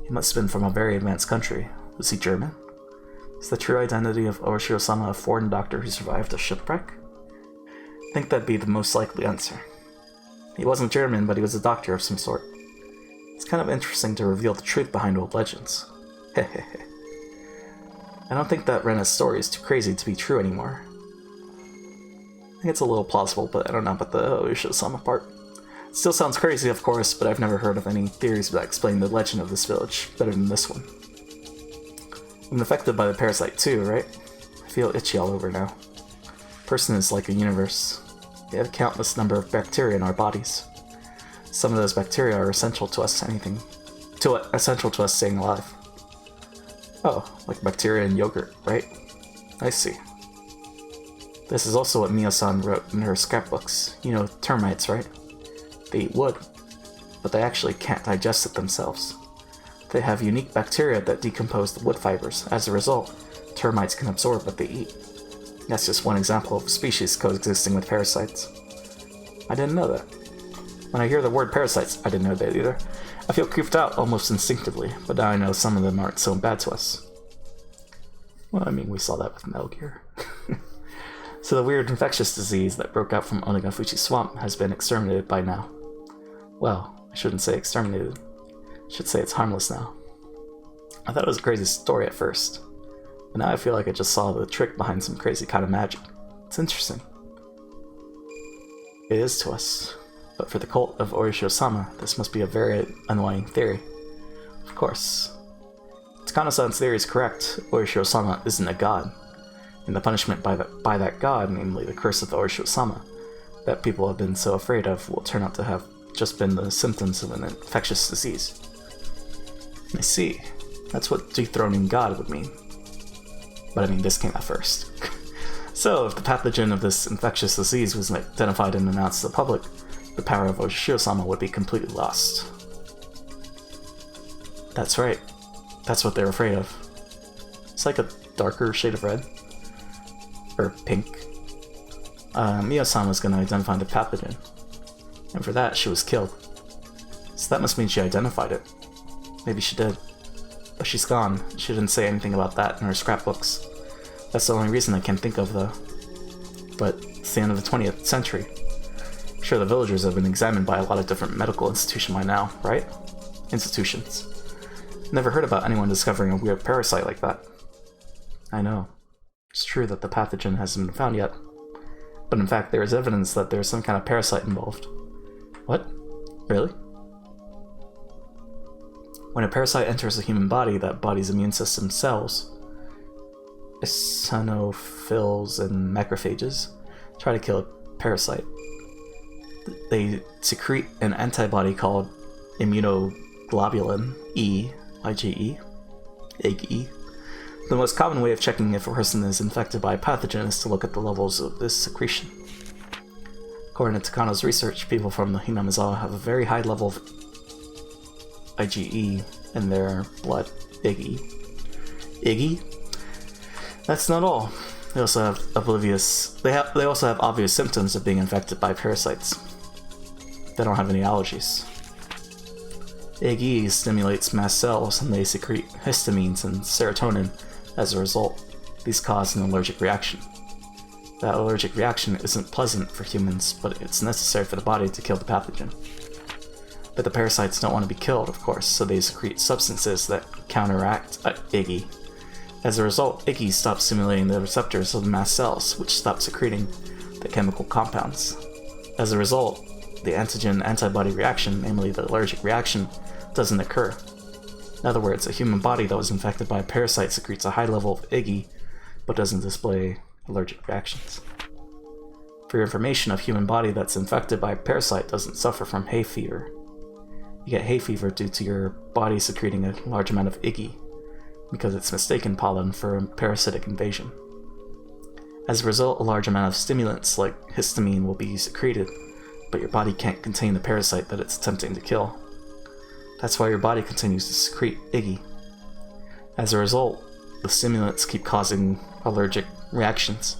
He must have been from a very advanced country. Was he German? Is the true identity of Oishiro-sama a foreign doctor who survived a shipwreck? I think that'd be the most likely answer. He wasn't German, but he was a doctor of some sort. It's kind of interesting to reveal the truth behind old legends. Hehehe. I don't think that Rena's story is too crazy to be true anymore. think it's a little plausible, but I don't know about the Oishosama part. Still sounds crazy, of course, but I've never heard of any theories that explain the legend of this village better than this one. I'm affected by the parasite too, right? I feel itchy all over now. Person is like a universe. We have a countless number of bacteria in our bodies. Some of those bacteria are essential to us staying alive. Oh, like bacteria in yogurt, right? I see. This is also what Mio-san wrote in her scrapbooks. You know, termites, right? They eat wood, but they actually can't digest it themselves. They have unique bacteria that decompose the wood fibers. As a result, termites can absorb what they eat. That's just one example of a species coexisting with parasites. I didn't know that. When I hear the word parasites, I didn't know that either. I feel creeped out almost instinctively, but now I know some of them aren't so bad to us. Well, I mean, we saw that with Metal Gear. So the weird infectious disease that broke out from Onagafuchi Swamp has been exterminated by now. Well, I shouldn't say exterminated. I should say it's harmless now. I thought it was a crazy story at first, but now I feel like I just saw the trick behind some crazy kind of magic. It's interesting. It is to us, but for the cult of Oishosama, this must be a very annoying theory. Of course. Takano-san's theory is correct. Oishosama isn't a god, and the punishment by that god, namely the curse of the Oishosama, that people have been so afraid of, will turn out to have just been the symptoms of an infectious disease. I see. That's what dethroning God would mean. But I mean, this came out first. So, if the pathogen of this infectious disease was identified and announced to the public, the power of Oishosama would be completely lost. That's right. That's what they're afraid of. It's like a darker shade of red. Or pink. Mio-san was going to identify the pathogen. And for that, she was killed. So that must mean she identified it. Maybe she did. But she's gone. She didn't say anything about that in her scrapbooks. That's the only reason I can think of, though. But it's the end of the 20th century. I'm sure the villagers have been examined by a lot of different medical institutions by now, right? Institutions. Never heard about anyone discovering a weird parasite like that. I know. It's true that the pathogen hasn't been found yet. But in fact, there is evidence that there's some kind of parasite involved. What? Really? When a parasite enters a human body, that body's immune system cells, eosinophils and macrophages, try to kill a parasite. They secrete an antibody called immunoglobulin E, IgE, IgE. The most common way of checking if a person is infected by a pathogen is to look at the levels of this secretion. According to Takano's research, people from the Hinamizawa have a very high level of IgE in their blood. Iggy. Iggy? That's not all. They also have They also have obvious symptoms of being infected by parasites. They don't have any allergies. Iggy stimulates mast cells, and they secrete histamines and serotonin. As a result, these cause an allergic reaction. That allergic reaction isn't pleasant for humans, but it's necessary for the body to kill the pathogen. But the parasites don't want to be killed, of course, so they secrete substances that counteract Iggy. As a result, Iggy stops stimulating the receptors of the mast cells, which stop secreting the chemical compounds. As a result, the antigen-antibody reaction, namely the allergic reaction, doesn't occur. In other words, a human body that was infected by a parasite secretes a high level of Iggy, but doesn't display allergic reactions. For your information, a human body that's infected by a parasite doesn't suffer from hay fever. You get hay fever due to your body secreting a large amount of Iggy, because it's mistaken pollen for a parasitic invasion. As a result, a large amount of stimulants like histamine will be secreted, but your body can't contain the parasite that it's attempting to kill. That's why your body continues to secrete Iggy. As a result, the stimulants keep causing allergic reactions.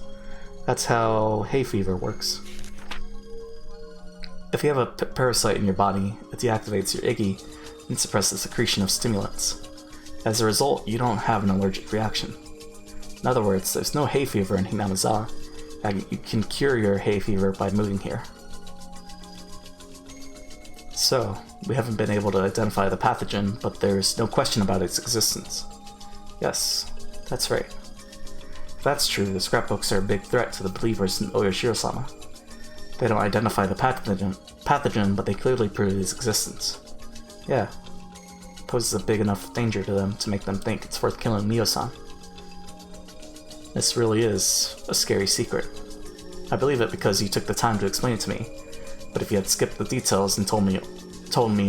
That's how hay fever works. If you have a parasite in your body, it deactivates your Iggy and suppresses the secretion of stimulants. As a result, you don't have an allergic reaction. In other words, there's no hay fever in Hinamizawa, and you can cure your hay fever by moving here. So, we haven't been able to identify the pathogen, but there's no question about its existence. Yes, that's right. If that's true, the scrapbooks are a big threat to the believers in Oyashiro-sama. They don't identify the pathogen, but they clearly prove its existence. Yeah. Poses a big enough danger to them to make them think it's worth killing Mio-san. This really is a scary secret. I believe it because you took the time to explain it to me, but if you had skipped the details and told me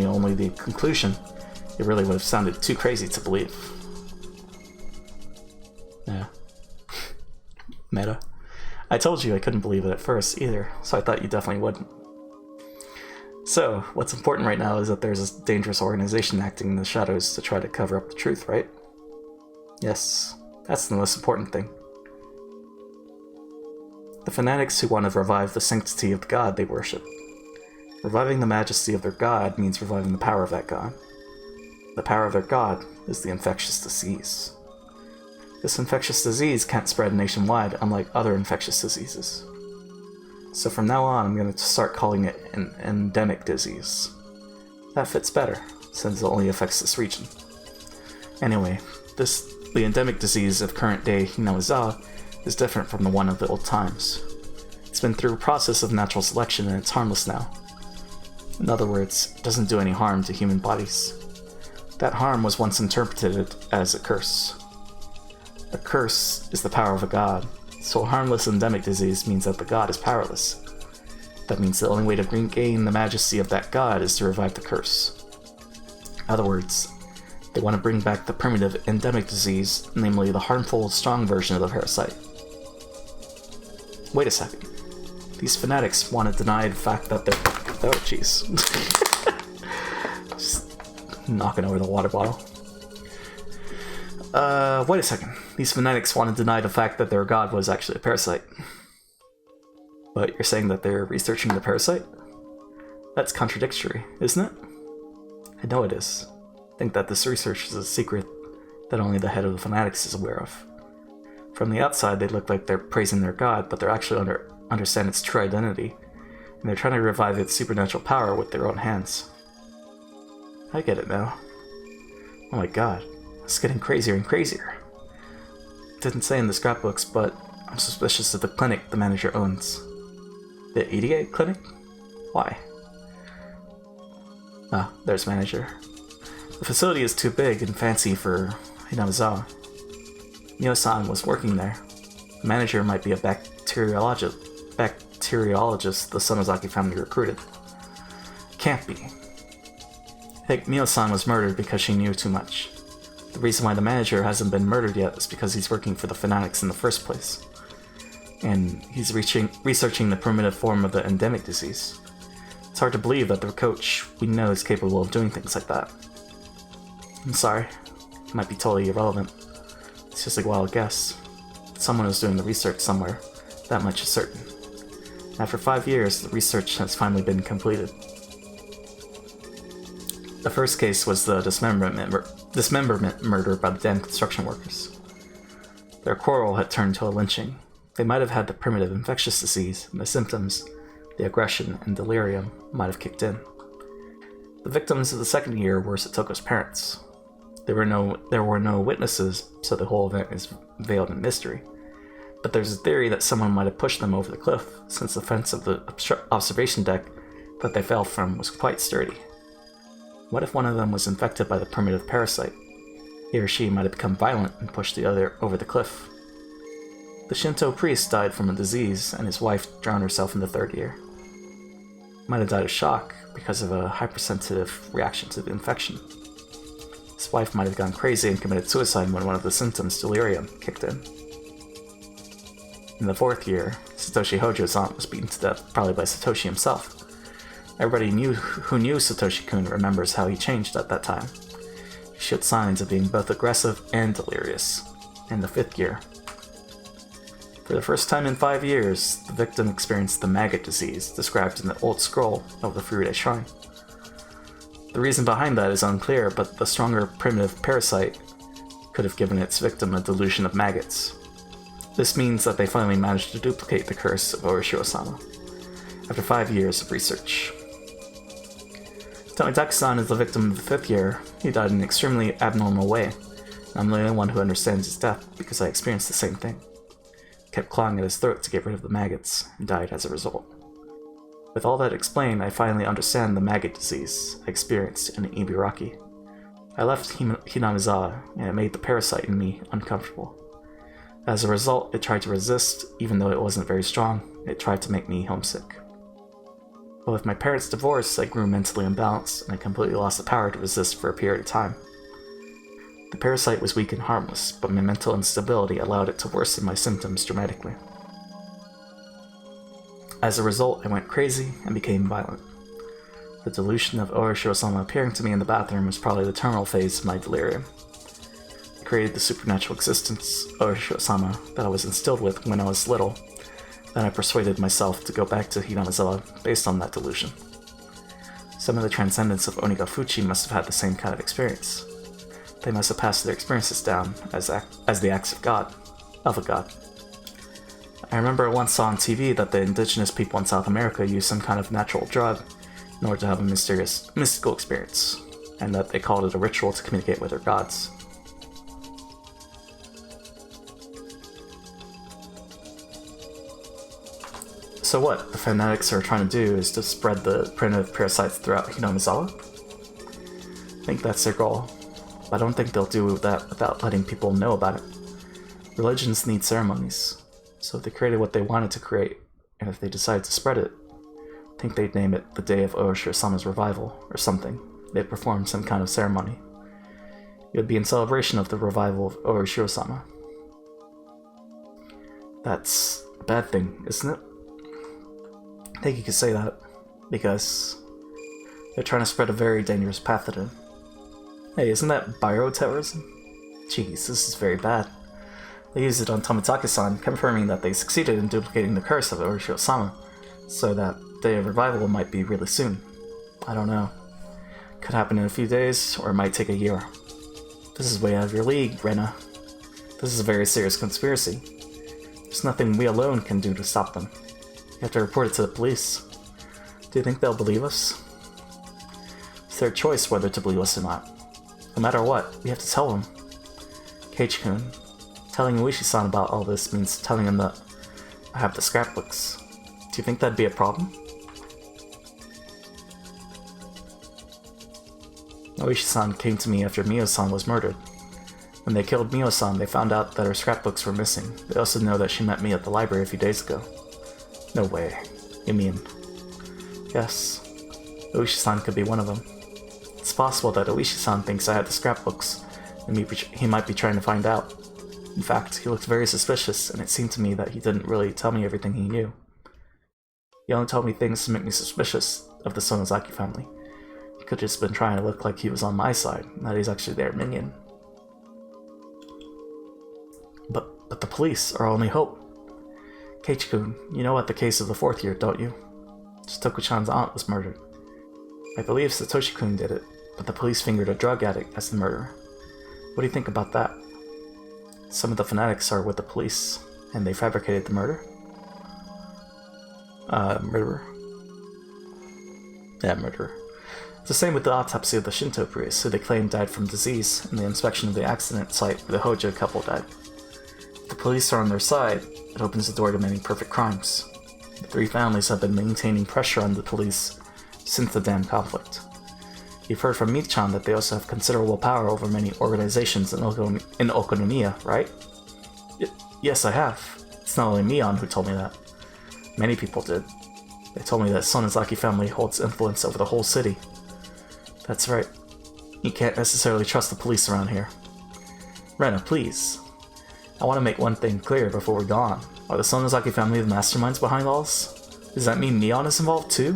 only the conclusion, it really would have sounded too crazy to believe. Yeah. Meta. I told you I couldn't believe it at first either, so I thought you definitely wouldn't. So, what's important right now is that there's a dangerous organization acting in the shadows to try to cover up the truth, right? Yes, that's the most important thing. The fanatics who want to revive the sanctity of the god they worship. Reviving the majesty of their god means reviving the power of that god. The power of their god is the infectious disease. This infectious disease can't spread nationwide, unlike other infectious diseases. So from now on, I'm going to start calling it an endemic disease. That fits better, since it only affects this region. Anyway, the endemic disease of current-day Hinawaza is different from the one of the old times. It's been through a process of natural selection and it's harmless now. In other words, it doesn't do any harm to human bodies. That harm was once interpreted as a curse. A curse is the power of a god, so a harmless endemic disease means that the god is powerless. That means the only way to regain the majesty of that god is to revive the curse. In other words, they want to bring back the primitive endemic disease, namely the harmful, strong version of the parasite. Wait a second. These fanatics want to deny the fact that they're... Oh, jeez. Just knocking over the water bottle. Wait a second. These fanatics want to deny the fact that their god was actually a parasite. But you're saying that they're researching the parasite? That's contradictory, isn't it? I know it is. I think that this research is a secret that only the head of the fanatics is aware of. From the outside, they look like they're praising their god, but they're actually understand its true identity, and they're trying to revive its supernatural power with their own hands. I get it now. Oh my god, it's getting crazier and crazier. It didn't say in the scrapbooks, but I'm suspicious of the clinic the manager owns. The EDA clinic? Why? Ah, there's manager. The facility is too big and fancy for Hinawaza. Mio-san was working there. The manager might be a bacteriologist the Sonozaki family recruited. Can't be. I think Mio-san was murdered because she knew too much. The reason why the manager hasn't been murdered yet is because he's working for the fanatics in the first place. And he's researching the primitive form of the endemic disease. It's hard to believe that the coach we know is capable of doing things like that. I'm sorry. It might be totally irrelevant. It's just a wild guess. Someone is doing the research somewhere. That much is certain. After 5 years, the research has finally been completed. The first case was the dismemberment murder by the damn construction workers. Their quarrel had turned to a lynching. They might have had the primitive infectious disease, and the symptoms, the aggression and delirium, might have kicked in. The victims of the second year were Satoko's parents. There were no witnesses, so the whole event is veiled in mystery. But there's a theory that someone might have pushed them over the cliff, since the fence of the observation deck that they fell from was quite sturdy. What if one of them was infected by the primitive parasite? He or she might have become violent and pushed the other over the cliff. The Shinto priest died from a disease, and his wife drowned herself in the third year. Might have died of shock because of a hypersensitive reaction to the infection. His wife might have gone crazy and committed suicide when one of the symptoms, delirium, kicked in. In the fourth year, Satoshi Hojo's aunt was beaten to death, probably by Satoshi himself. Everybody who knew Satoshi-kun remembers how he changed at that time. He showed signs of being both aggressive and delirious. In the fifth year, for the first time in 5 years, the victim experienced the maggot disease described in the old scroll of the Furude Shrine. The reason behind that is unclear, but the stronger primitive parasite could have given its victim a delusion of maggots. This means that they finally managed to duplicate the curse of Orishiro-sama, after 5 years of research. Tomidaki-san is the victim of the fifth year. He died in an extremely abnormal way. I'm the only one who understands his death because I experienced the same thing. kept clawing at his throat to get rid of the maggots, and died as a result. With all that explained, I finally understand the maggot disease I experienced in Ibaraki. I left Hinamizawa, and it made the parasite in me uncomfortable. As a result, it tried to resist, even though it wasn't very strong. It tried to make me homesick. But with my parents' divorce, I grew mentally imbalanced, and I completely lost the power to resist for a period of time. The parasite was weak and harmless, but my mental instability allowed it to worsen my symptoms dramatically. As a result, I went crazy and became violent. The delusion of Oroshiro-sama appearing to me in the bathroom was probably the terminal phase of my delirium. I created the supernatural existence, Oroshiro-sama, that I was instilled with when I was little. Then I persuaded myself to go back to Hinamizawa based on that delusion. Some of the transcendents of Onigafuchi must have had the same kind of experience. They must have passed their experiences down as the acts of a god. I remember I once saw on TV that the indigenous people in South America used some kind of natural drug in order to have a mysterious, mystical experience, and that they called it a ritual to communicate with their gods. So what the fanatics are trying to do is to spread the primitive parasites throughout Hinamizawa? I think that's their goal, but I don't think they'll do that without letting people know about it. Religions need ceremonies, so if they created what they wanted to create, and if they decided to spread it, I think they'd name it the Day of Oroshiro-sama's Revival, or something. They'd perform some kind of ceremony. It would be in celebration of the revival of Oroshiro-sama. That's a bad thing, isn't it? I think you could say that, because they're trying to spread a very dangerous pathogen. Hey, isn't that bioterrorism? Jeez, this is very bad. They used it on Tomitake-san, confirming that they succeeded in duplicating the curse of Oroshiro-sama, so that Day of Revival might be really soon. I don't know. Could happen in a few days, or it might take a year. This is way out of your league, Rena. This is a very serious conspiracy. There's nothing we alone can do to stop them. You have to report it to the police. Do you think they'll believe us? It's their choice whether to believe us or not. No matter what, we have to tell them. Keiichi-kun, telling Uishi-san about all this means telling him that I have the scrapbooks. Do you think that'd be a problem? Uishi-san came to me after Mio-san was murdered. When they killed Mio-san, they found out that her scrapbooks were missing. They also know that she met me at the library a few days ago. No way. You mean... Yes. Uishi-san could be one of them. It's possible that Uishi-san thinks I had the scrapbooks, and he might be trying to find out. In fact, he looked very suspicious, and it seemed to me that he didn't really tell me everything he knew. He only told me things to make me suspicious of the Sonozaki family. He could have just been trying to look like he was on my side, and that he's actually their minion. But the police are our only hope. Keiichi-kun, you know about the case of the 4th year, don't you? Shitoku-chan's aunt was murdered. I believe Satoshi-kun did it, but the police fingered a drug addict as the murderer. What do you think about that? Some of the fanatics are with the police, and they fabricated the murder? Murderer? Yeah, murderer. It's the same with the autopsy of the Shinto priest, who they claim died from disease, and the inspection of the accident site where the Hojo couple died. If the police are on their side, it opens the door to many perfect crimes. The 3 families have been maintaining pressure on the police since the damn conflict. You've heard from Michan that they also have considerable power over many organizations in Okonomiya, right? Yes, I have. It's not only Mion who told me that. Many people did. They told me that Sonozaki family holds influence over the whole city. That's right. You can't necessarily trust the police around here. Rena, please. I want to make one thing clear before we're gone. Are the Sonozaki family the masterminds behind all this? Does that mean Mion is involved too?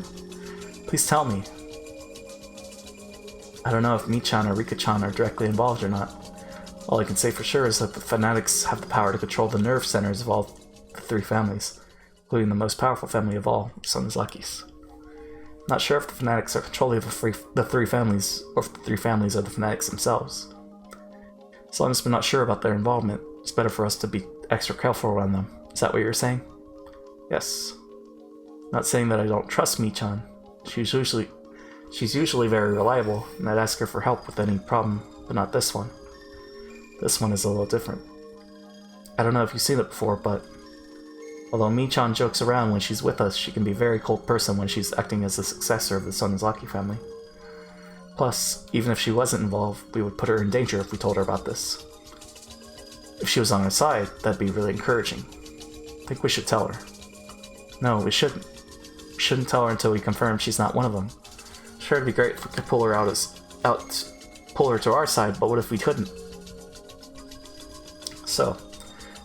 Please tell me. I don't know if Michan or Rika-chan are directly involved or not. All I can say for sure is that the fanatics have the power to control the nerve centers of all the 3 families, including the most powerful family of all, Sonozakis. Not sure if the fanatics are controlling the 3 families, or if the 3 families are the fanatics themselves. As long as we're not sure about their involvement, it's better for us to be extra careful around them. Is that what you're saying? Yes. Not saying that I don't trust Michan. She's usually very reliable, and I'd ask her for help with any problem, but not this one. This one is a little different. I don't know if you've seen it before, but Although Mi-chan jokes around when she's with us, she can be a very cold person when she's acting as the successor of the Sonozaki family. Plus, even if she wasn't involved, we would put her in danger if we told her about this. If she was on our side, that'd be really encouraging. I think we should tell her. No, we shouldn't. We shouldn't tell her until we confirm she's not one of them. Sure, it'd be great if we could pull her pull her to our side, but what if we couldn't? So,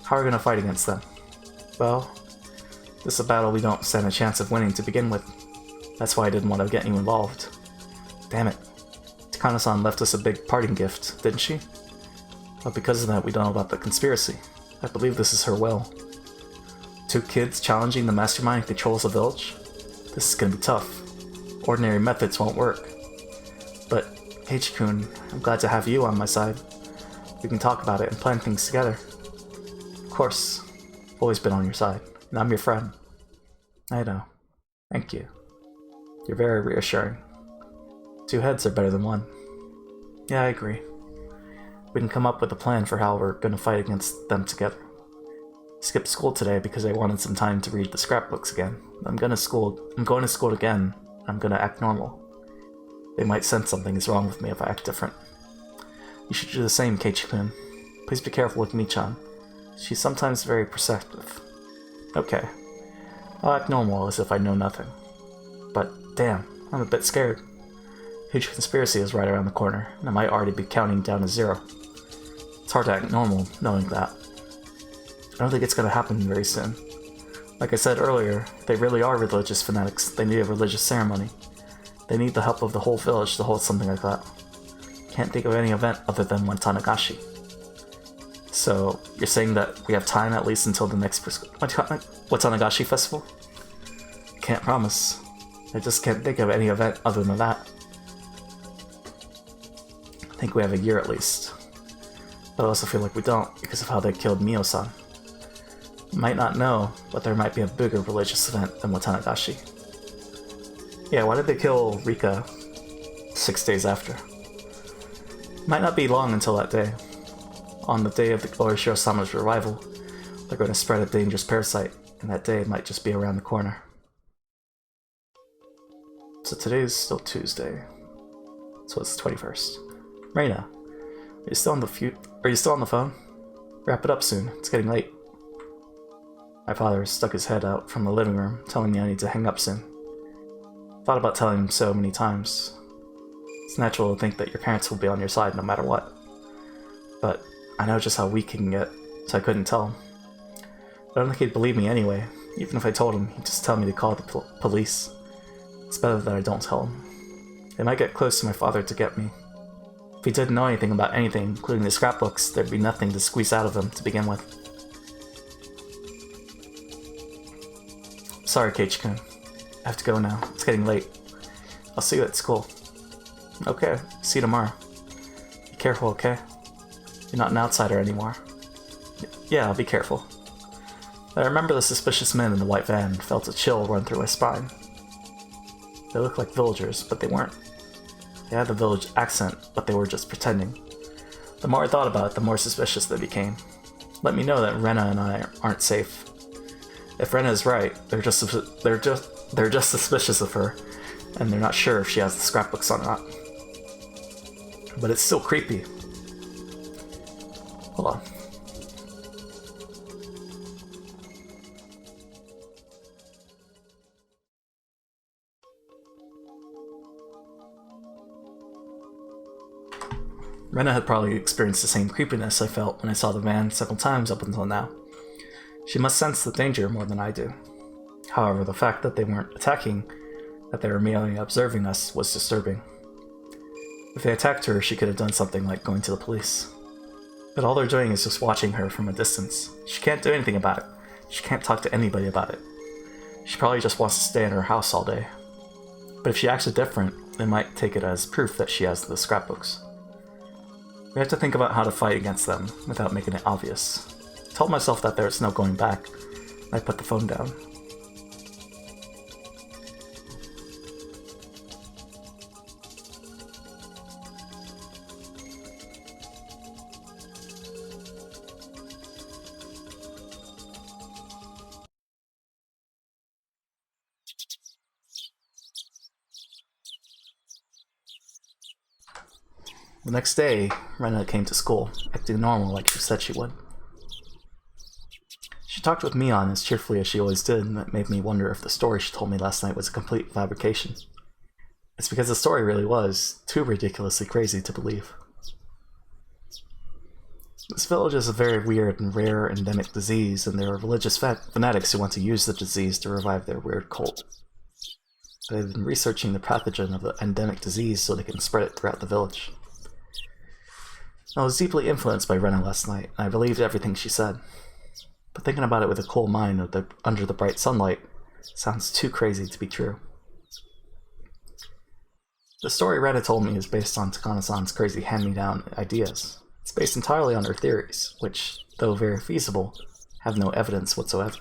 how are we gonna fight against them? Well, this is a battle we don't stand a chance of winning to begin with. That's why I didn't want to get you involved. Damn it. Takano-san left us a big parting gift, didn't she? But because of that, we don't know about the conspiracy. I believe this is her will. 2 kids challenging the mastermind who controls the village? This is gonna be tough. Ordinary methods won't work. But, Keiichi-kun, I'm glad to have you on my side. We can talk about it and plan things together. Of course. I've always been on your side, and I'm your friend. I know. Thank you. You're very reassuring. 2 heads are better than 1. Yeah, I agree. We can come up with a plan for how we're gonna fight against them together. I skipped school today because I wanted some time to read the scrapbooks again. I'm going to school again. I'm gonna act normal. They might sense something is wrong with me if I act different. You should do the same, Keiichi-kun. Please be careful with Mi-chan. She's sometimes very perceptive. Okay. I'll act normal as if I know nothing. But, damn, I'm a bit scared. Huge conspiracy is right around the corner, and I might already be counting down to 0. It's hard to act normal, knowing that. I don't think it's gonna happen very soon. Like I said earlier, if they really are religious fanatics, they need a religious ceremony. They need the help of the whole village to hold something like that. Can't think of any event other than Watanagashi. So, you're saying that we have time at least until the next Watanagashi festival? Can't promise. I just can't think of any event other than that. I think we have a year at least. But I also feel like we don't, because of how they killed Mio-san. You might not know, but there might be a bigger religious event than Watanagashi. Yeah, why did they kill Rika 6 days after? Might not be long until that day. On the day of the Orishiro-sama's revival, they're going to spread a dangerous parasite, and that day might just be around the corner. So today's still Tuesday. So it's the 21st. Reina, are you still on the phone? Wrap it up soon. It's getting late. My father stuck his head out from the living room, telling me I need to hang up soon. Thought about telling him so many times. It's natural to think that your parents will be on your side no matter what. But I know just how weak he can get, so I couldn't tell him. I don't think he'd believe me anyway. Even if I told him, he'd just tell me to call the police. It's better that I don't tell him. They might get close to my father to get me. If he didn't know anything about anything, including the scrapbooks, there'd be nothing to squeeze out of him to begin with. Sorry, Keiichi-kun. I have to go now. It's getting late. I'll see you at school. Okay, see you tomorrow. Be careful, okay? You're not an outsider anymore. Yeah, I'll be careful. I remember the suspicious men in the white van and felt a chill run through my spine. They looked like villagers, but they weren't. They had the village accent, but they were just pretending. The more I thought about it, the more suspicious they became. Let me know that Rena and I aren't safe. If Rena is right, they're just suspicious of her, and they're not sure if she has the scrapbooks or not. But it's still creepy. Hold on. Rena had probably experienced the same creepiness I felt when I saw the van several times up until now. She must sense the danger more than I do. However, the fact that they weren't attacking, that they were merely observing us, was disturbing. If they attacked her, she could have done something like going to the police. But all they're doing is just watching her from a distance. She can't do anything about it. She can't talk to anybody about it. She probably just wants to stay in her house all day. But if she acts different, they might take it as proof that she has the scrapbooks. We have to think about how to fight against them without making it obvious. I told myself that there's no going back. I put the phone down. The next day, Rena came to school, acting normal like she said she would. She talked with Mion as cheerfully as she always did, and that made me wonder if the story she told me last night was a complete fabrication. It's because the story really was too ridiculously crazy to believe. This village is a very weird and rare endemic disease, and there are religious fanatics who want to use the disease to revive their weird cult. They've been researching the pathogen of the endemic disease so they can spread it throughout the village. I was deeply influenced by Rena last night, and I believed everything she said. But thinking about it with a cool mind under the bright sunlight sounds too crazy to be true. The story Rena told me is based on Takano-san's crazy hand-me-down ideas. It's based entirely on her theories, which, though very feasible, have no evidence whatsoever.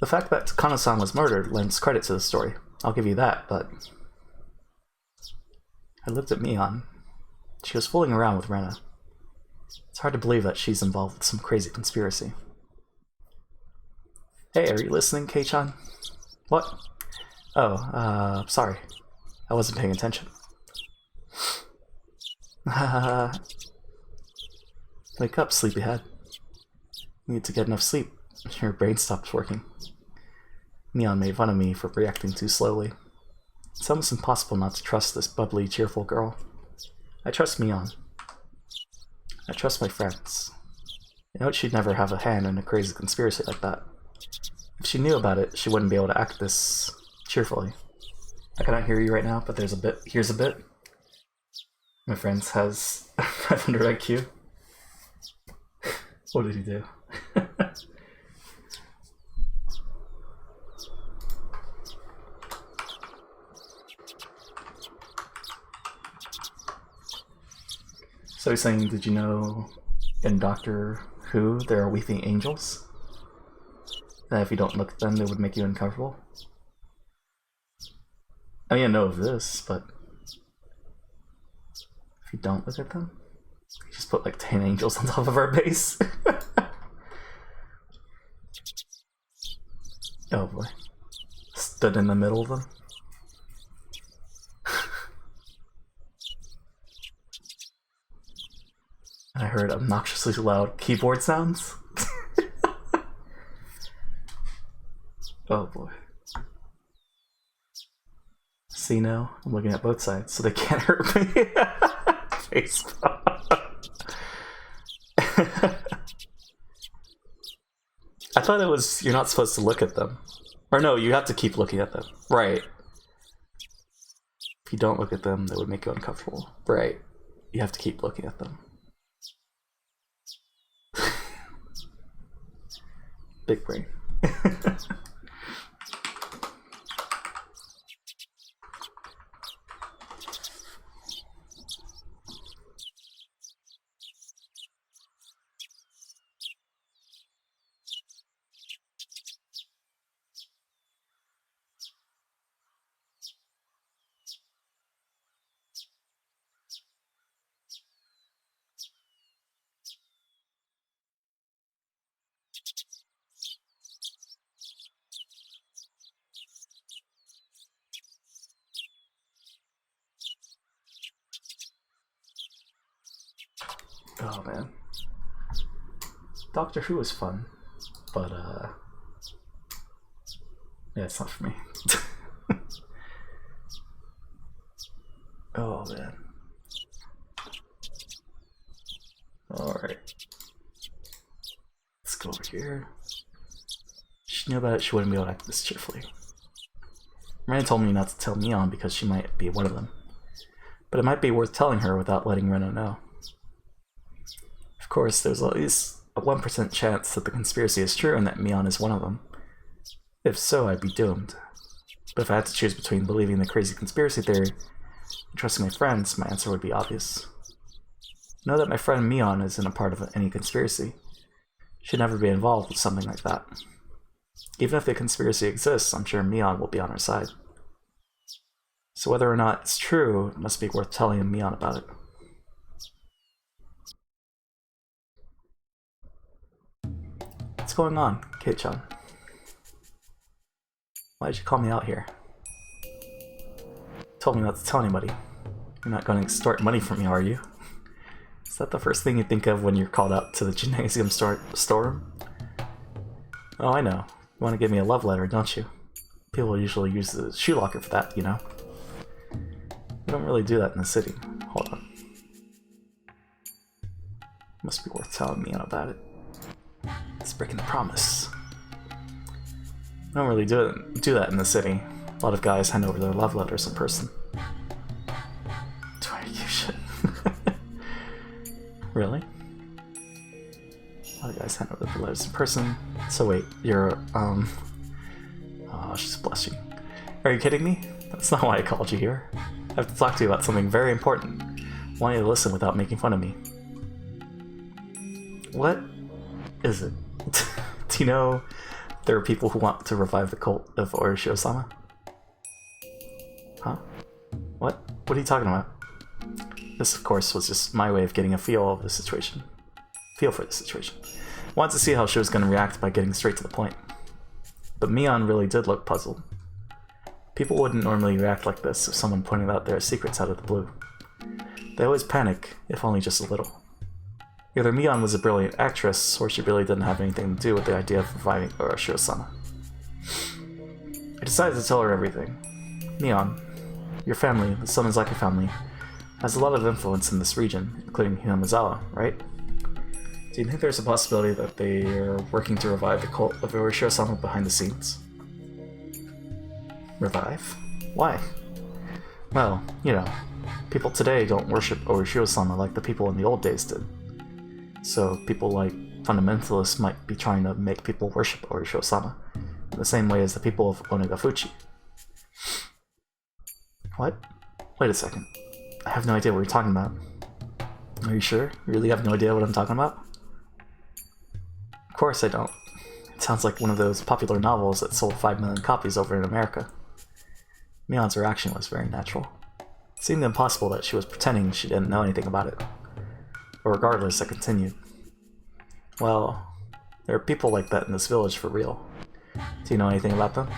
The fact that Takano-san was murdered lends credit to the story, I'll give you that, but... I looked at Mion. She was fooling around with Rena. It's hard to believe that she's involved with some crazy conspiracy. Hey, are you listening, Kei-chan? What? Oh, sorry. I wasn't paying attention. Wake up, sleepyhead. You need to get enough sleep. Your brain stops working. Mion made fun of me for reacting too slowly. It's almost impossible not to trust this bubbly, cheerful girl. I trust Mion. I trust my friends. I know she'd never have a hand in a crazy conspiracy like that. If she knew about it, she wouldn't be able to act this cheerfully. I cannot hear you right now, but there's a bit. Here's a bit. My friend has 500 IQ. What did he do? So he's saying, did you know in Doctor Who there are weeping angels? And if you don't look at them, they would make you uncomfortable? I mean, I know of this, but if you don't look at them, you just put like 10 angels on top of our base. Oh boy. Stood in the middle of them. And I heard obnoxiously loud keyboard sounds. Oh boy. See now? I'm looking at both sides, so they can't hurt me. Facebook. I thought it was, you're not supposed to look at them. Or no, you have to keep looking at them. Right. If you don't look at them, they would make you uncomfortable. Right. You have to keep looking at them. Big brain. Oh man. Doctor Who is fun, but yeah, it's not for me. Oh man. Alright. Let's go over here. She knew about it, she wouldn't be able to act this cheerfully. Rena told me not to tell Mion because she might be one of them. But it might be worth telling her without letting Rena know. Of course, there's at least a 1% chance that the conspiracy is true and that Mion is one of them. If so, I'd be doomed. But if I had to choose between believing the crazy conspiracy theory and trusting my friends, my answer would be obvious. Know that my friend Mion isn't a part of any conspiracy. She'd never be involved with something like that. Even if the conspiracy exists, I'm sure Mion will be on our side. So whether or not it's true, it must be worth telling Mion about it. What's going on, Kei-chan? Why did you call me out here? Told me not to tell anybody. You're not going to extort money from me, are you? Is that the first thing you think of when you're called out to the gymnasium storeroom? Oh, I know. You want to give me a love letter, don't you? People usually use the shoe locker for that, you know? We don't really do that in the city. Hold on. Must be worth telling me about it. It's breaking the promise. We don't really do that in the city. A lot of guys hand over their love letters in person. You shit. Really? A lot of guys hand over their letters in person. So wait, you're, oh, she's blushing. Are you kidding me? That's not why I called you here. I have to talk to you about something very important. I want you to listen without making fun of me. What is it? Do you know there are people who want to revive the cult of Orochi-sama? Huh? What? What are you talking about? This, of course, was just my way of getting a feel for the situation. I wanted to see how she was going to react by getting straight to the point. But Mion really did look puzzled. People wouldn't normally react like this if someone pointed out their secrets out of the blue. They always panic, if only just a little. Either Mion was a brilliant actress, or she really didn't have anything to do with the idea of reviving Orochi-sama. I decided to tell her everything. Mion, your family, the Sonozaki family, has a lot of influence in this region, including Hinamizawa, right? Do you think there's a possibility that they are working to revive the cult of Orochi-sama behind the scenes? Revive? Why? Well, you know, people today don't worship Orochi-sama like the people in the old days did. So people like fundamentalists might be trying to make people worship Orochi-sama in the same way as the people of Onagafuchi. What? Wait a second. I have no idea what you're talking about. Are you sure? You really have no idea what I'm talking about? Of course I don't. It sounds like one of those popular novels that sold 5 million copies over in America. Mion's reaction was very natural. It seemed impossible that she was pretending she didn't know anything about it. But regardless, I continued. Well, there are people like that in this village for real. Do you know anything about them?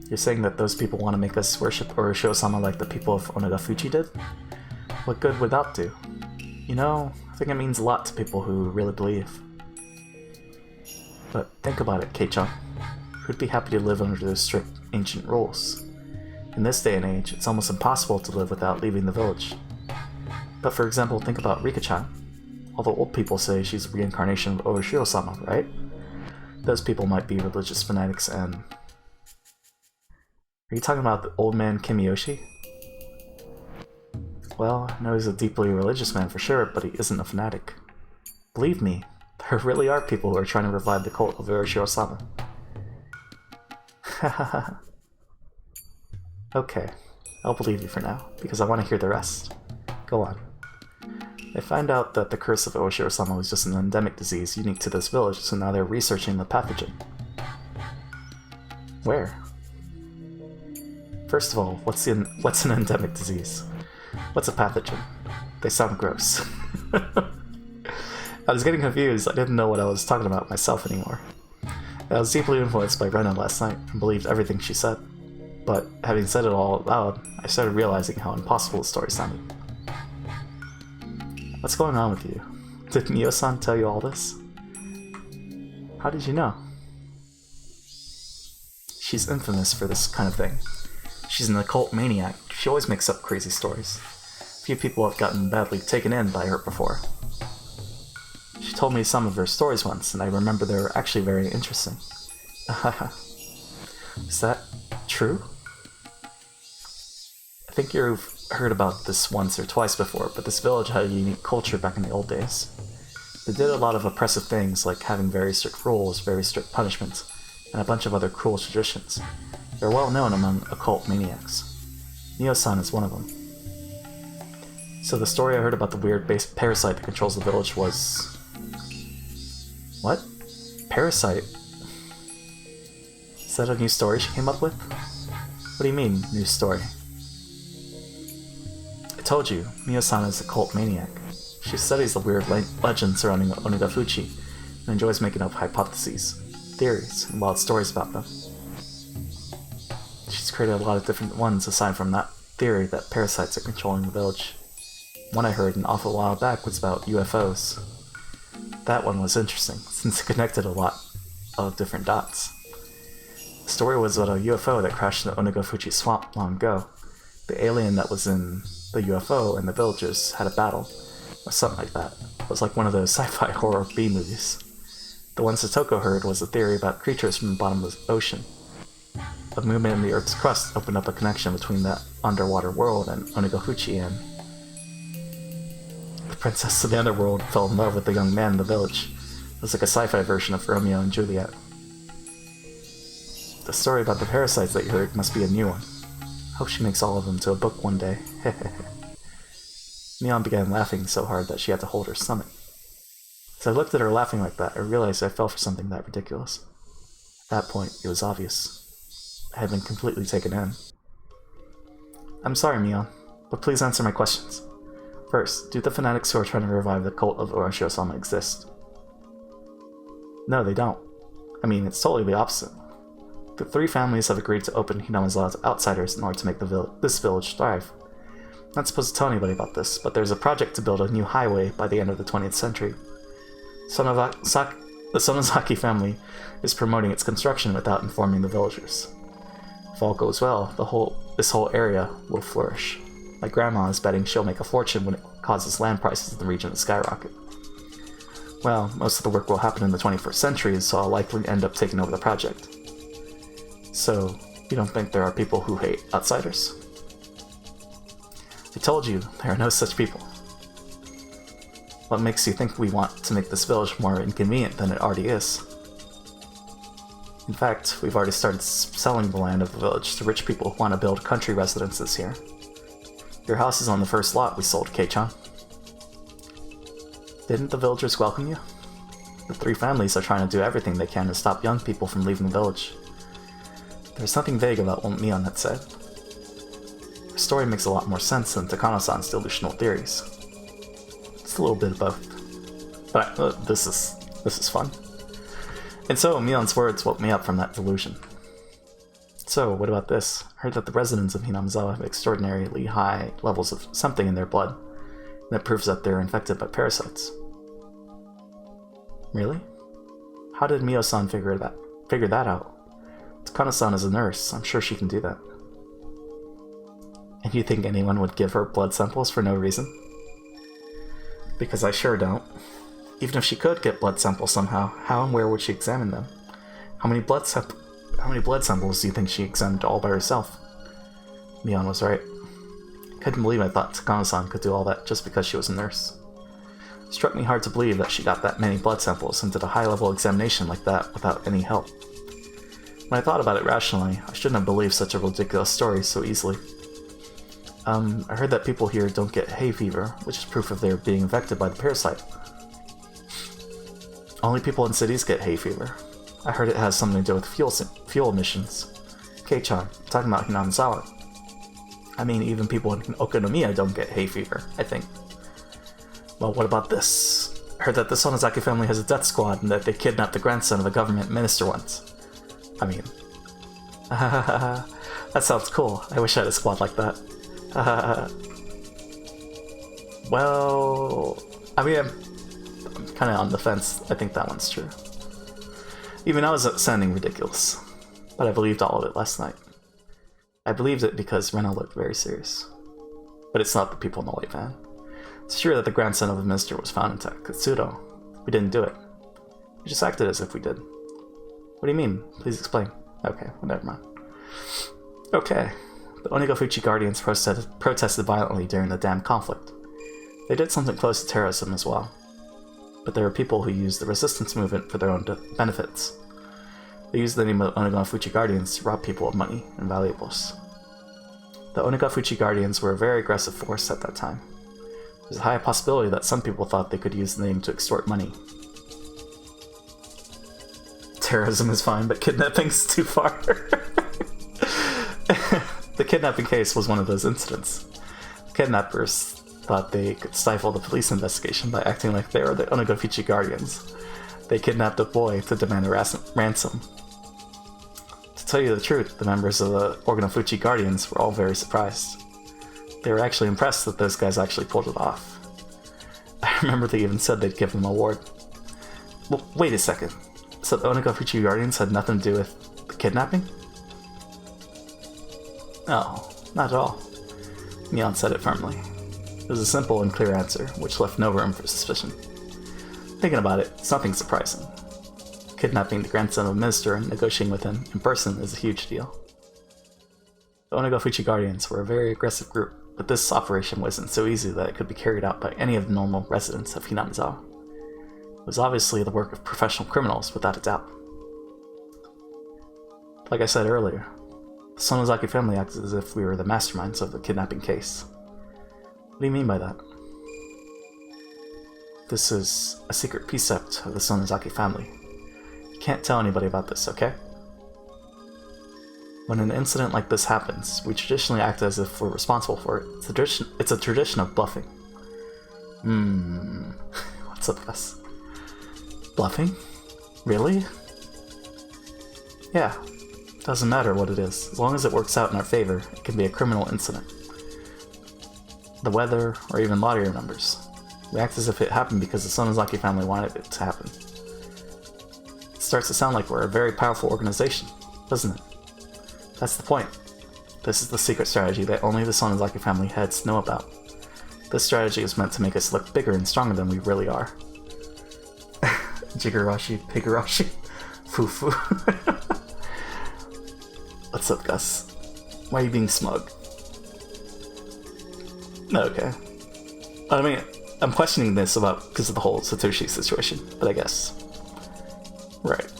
You're saying that those people want to make us worship Orochi-sama like the people of Onagafuchi did? What good would that do? You know, I think it means a lot to people who really believe. But think about it, Kei-chan. Who'd be happy to live under those strict ancient rules? In this day and age, it's almost impossible to live without leaving the village. But for example, think about Rika-chan. All the old people say she's a reincarnation of Orochi-sama, right? Those people might be religious fanatics and... Are you talking about the old man Kimiyoshi? Well, I know he's a deeply religious man for sure, but he isn't a fanatic. Believe me, there really are people who are trying to revive the cult of Orochi-sama. Hahaha. Okay, I'll believe you for now, because I want to hear the rest. Go on. They find out that the curse of Orochi-sama was just an endemic disease unique to this village, so now they're researching the pathogen. Where? First of all, what's an endemic disease? What's a pathogen? They sound gross. I was getting confused. I didn't know what I was talking about myself anymore. I was deeply influenced by Rena last night and believed everything she said. But having said it all out loud, I started realizing how impossible the story sounded. What's going on with you? Did Mio-san tell you all this? How did you know? She's infamous for this kind of thing. She's an occult maniac. She always makes up crazy stories. Few people have gotten badly taken in by her before. She told me some of her stories once, and I remember they were actually very interesting. Is that true? I think you've heard about this once or twice before, but this village had a unique culture back in the old days. They did a lot of oppressive things, like having very strict rules, very strict punishments, and a bunch of other cruel traditions. They're well known among occult maniacs. Mio-san is one of them. So the story I heard about the weird parasite that controls the village was... What? Parasite? Is that a new story she came up with? What do you mean, new story? I told you, Mio-san is a cult maniac. She studies the weird legends surrounding Onagafuchi and enjoys making up hypotheses, theories, and wild stories about them. She's created a lot of different ones aside from that theory that parasites are controlling the village. One I heard an awful while back was about UFOs. That one was interesting, since it connected a lot of different dots. The story was about a UFO that crashed in the Onigofuchi swamp long ago. The alien that was in the UFO and the villagers had a battle, or something like that. It was like one of those sci-fi horror B-movies. The one Satoko heard was a theory about creatures from the bottom of the ocean. A movement in the Earth's crust opened up a connection between that underwater world and Onigofuchi, and the princess of the underworld fell in love with the young man in the village. It was like a sci-fi version of Romeo and Juliet. The story about the parasites that you heard must be a new one. Hope she makes all of them to a book one day. Neon began laughing so hard that she had to hold her stomach. As I looked at her laughing like that, I realized I fell for something that ridiculous. At that point, it was obvious. I had been completely taken in. I'm sorry, Mion, but please answer my questions. First, do the fanatics who are trying to revive the cult of Orochi-Osama exist? No, they don't. I mean, it's totally the opposite. The 3 families have agreed to open Hinamizawa to outsiders in order to make this village thrive. I'm not supposed to tell anybody about this, but there's a project to build a new highway by the end of the 20th century. The Sonozaki family is promoting its construction without informing the villagers. If all goes well, this whole area will flourish. My grandma is betting she'll make a fortune when it causes land prices in the region to skyrocket. Well, most of the work will happen in the 21st century, so I'll likely end up taking over the project. So, you don't think there are people who hate outsiders? I told you, there are no such people. What makes you think we want to make this village more inconvenient than it already is? In fact, we've already started selling the land of the village to rich people who want to build country residences here. Your house is on the first lot we sold, Kei-chan. Didn't the villagers welcome you? The 3 families are trying to do everything they can to stop young people from leaving the village. There's something vague about what Mion had said. Her story makes a lot more sense than Takano-san's delusional theories. It's a little bit of both. But this is fun. And so, Mion's words woke me up from that delusion. So, what about this? I heard that the residents of Hinamizawa have extraordinarily high levels of something in their blood, and that proves that they're infected by parasites. Really? How did Mio-san figure that out? Takano-san is a nurse. I'm sure she can do that. And you think anyone would give her blood samples for no reason? Because I sure don't. Even if she could get blood samples somehow, how and where would she examine them? How many blood samples do you think she examined all by herself? Mion was right. I couldn't believe I thought Takano-san could do all that just because she was a nurse. It struck me hard to believe that she got that many blood samples and did a high-level examination like that without any help. When I thought about it rationally, I shouldn't have believed such a ridiculous story so easily. I heard that people here don't get hay fever, which is proof of their being infected by the parasite. Only people in cities get hay fever. I heard it has something to do with fuel emissions. Kei-chan, talking about Hinamizawa. I mean, even people in Okonomiya don't get hay fever, I think. Well, what about this? I heard that the Sonozaki family has a death squad and that they kidnapped the grandson of a government minister once. I mean... that sounds cool. I wish I had a squad like that. Well... I mean, I'm kind of on the fence. I think that one's true. Even I was sounding ridiculous. But I believed all of it last night. I believed it because Rena looked very serious. But it's not the people in the white van. It's true that the grandson of the minister was found in Katsudo. We didn't do it. We just acted as if we did. What do you mean? Please explain. Okay, well, never mind. Okay. The Onigofuchi Guardians protested violently during the dam conflict. They did something close to terrorism as well. But there are people who use the resistance movement for their own benefits. They use the name of Onigofuchi Guardians to rob people of money and valuables. The Onigofuchi Guardians were a very aggressive force at that time. There's a high possibility that some people thought they could use the name to extort money. Terrorism is fine, but kidnapping's too far. The kidnapping case was one of those incidents. Kidnappers thought they could stifle the police investigation by acting like they were the Onigofuchi Guardians. They kidnapped a boy to demand a ransom. To tell you the truth, the members of the Onigofuchi Guardians were all very surprised. They were actually impressed that those guys actually pulled it off. I remember they even said they'd give them an award. Well, wait a second. So the Onegafuchi Guardians had nothing to do with the kidnapping? No, not at all. Neon said it firmly. It was a simple and clear answer, which left no room for suspicion. Thinking about it, it's nothing surprising. Kidnapping the grandson of a minister and negotiating with him in person is a huge deal. The Onegafuchi Guardians were a very aggressive group, but this operation wasn't so easy that it could be carried out by any of the normal residents of Hinamizawa. It was obviously the work of professional criminals, without a doubt. Like I said earlier, the Sonozaki family acted as if we were the masterminds of the kidnapping case. What do you mean by that? This is a secret precept of the Sonozaki family. You can't tell anybody about this, okay? When an incident like this happens, we traditionally act as if we're responsible for it. It's a tradition of bluffing. What's up with this? Bluffing? Really? Yeah. Doesn't matter what it is. As long as it works out in our favor, it can be a criminal incident. The weather, or even lottery numbers. We act as if it happened because the Sonozaki family wanted it to happen. It starts to sound like we're a very powerful organization, doesn't it? That's the point. This is the secret strategy that only the Sonozaki family heads know about. This strategy is meant to make us look bigger and stronger than we really are. Higurashi, Higurashi, Fufu. What's up, Gus? Why are you being smug? Okay. I mean, I'm questioning this because of the whole Satoshi situation, but I guess. Right.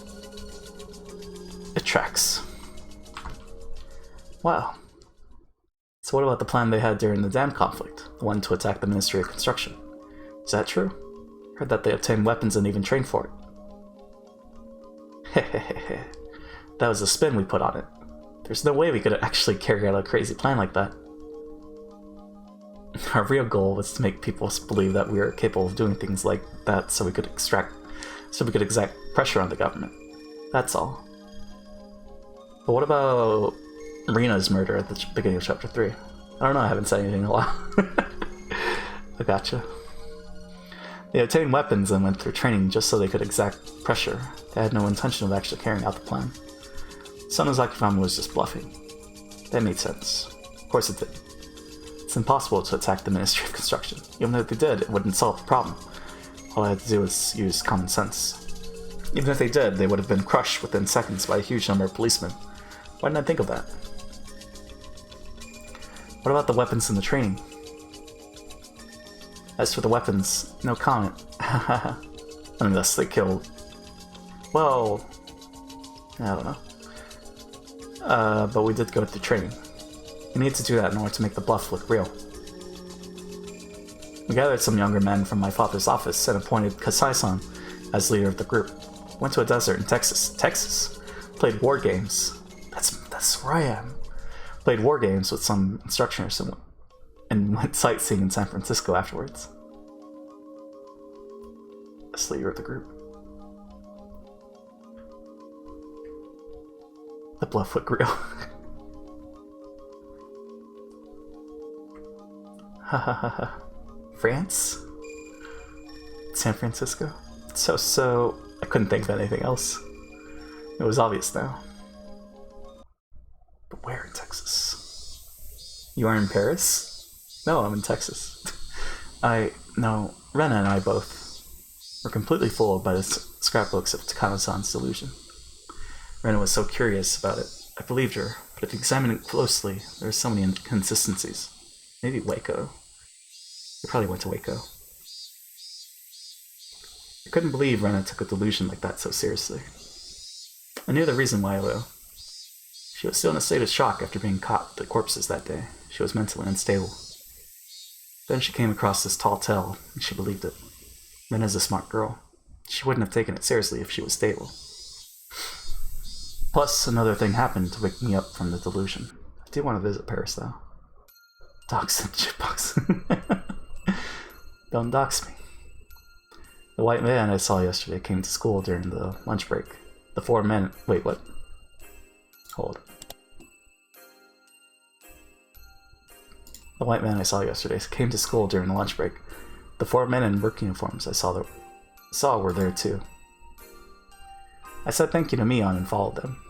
It tracks. Wow. So what about the plan they had during the dam conflict? The one to attack the Ministry of Construction? Is that true? Heard that they obtained weapons and even trained for it. Hehehe. That was the spin we put on it. There's no way we could actually carry out a crazy plan like that. Our real goal was to make people believe that we were capable of doing things like that so we could exact pressure on the government. That's all. But what about Rina's murder at the beginning of Chapter 3? I don't know, I haven't said anything in a while. I gotcha. They obtained weapons and went through training just so they could exact pressure. They had no intention of actually carrying out the plan. Sonozaki family was just bluffing. That made sense. Of course it did. It's impossible to attack the Ministry of Construction. Even if they did, it wouldn't solve the problem. All I had to do was use common sense. Even if they did, they would have been crushed within seconds by a huge number of policemen. Why didn't I think of that? What about the weapons and the training? As for the weapons, no comment. Unless they killed... Well... I don't know. But we did go through training. We need to do that in order to make the bluff look real. We gathered some younger men from my father's office and appointed Kasai-san as leader of the group. Went to a desert in Texas. Texas? Played war games. That's where I am. Played war games with some instructors and went sightseeing in San Francisco afterwards. As leader of the group. The bluff looked real. France? San Francisco? So, I couldn't think of anything else. It was obvious now. But where in Texas? You are in Paris? No, I'm in Texas. No, Rena and I both were completely fooled by the scrapbooks of Takano-san's delusion. Rena was so curious about it. I believed her, but if you examine it closely, there are so many inconsistencies. Maybe Waco. We probably went to Waco. I couldn't believe Rena took a delusion like that so seriously. I knew the reason why, though. She was still in a state of shock after being caught with the corpses that day. She was mentally unstable. Then she came across this tall tale, and she believed it. Rena's a smart girl. She wouldn't have taken it seriously if she was stable. Plus, another thing happened to wake me up from the delusion. I do want to visit Paris, though. Dox and chipbox. Don't dox me. The white man I saw yesterday came to school during the lunch break. The 4 men... Wait, what? Hold. The white man I saw yesterday came to school during the lunch break. The 4 men in work uniforms I saw were there too. I said thank you to Mion and followed them.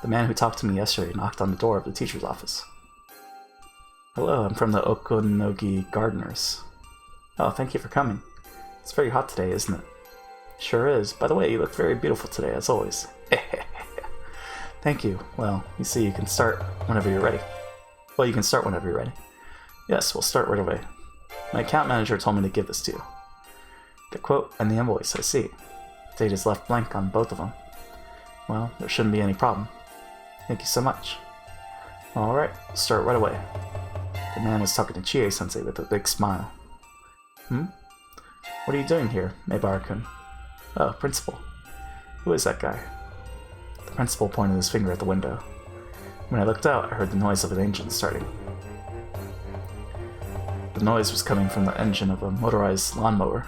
The man who talked to me yesterday knocked on the door of the teacher's office. Hello, I'm from the Okonogi Gardeners. Oh, thank you for coming. It's very hot today, isn't it? Sure is. By the way, you look very beautiful today, as always. Thank you. Well, you see, you can start whenever you're ready. Yes, we'll start right away. My account manager told me to give this to you. The quote and the invoice, I see. The date is left blank on both of them. Well, there shouldn't be any problem. Thank you so much. Alright, we'll start right away. The man was talking to Chie-sensei with a big smile. What are you doing here, Meibara-kun? Oh, principal. Who is that guy? The principal pointed his finger at the window. When I looked out, I heard the noise of an engine starting. The noise was coming from the engine of a motorized lawnmower.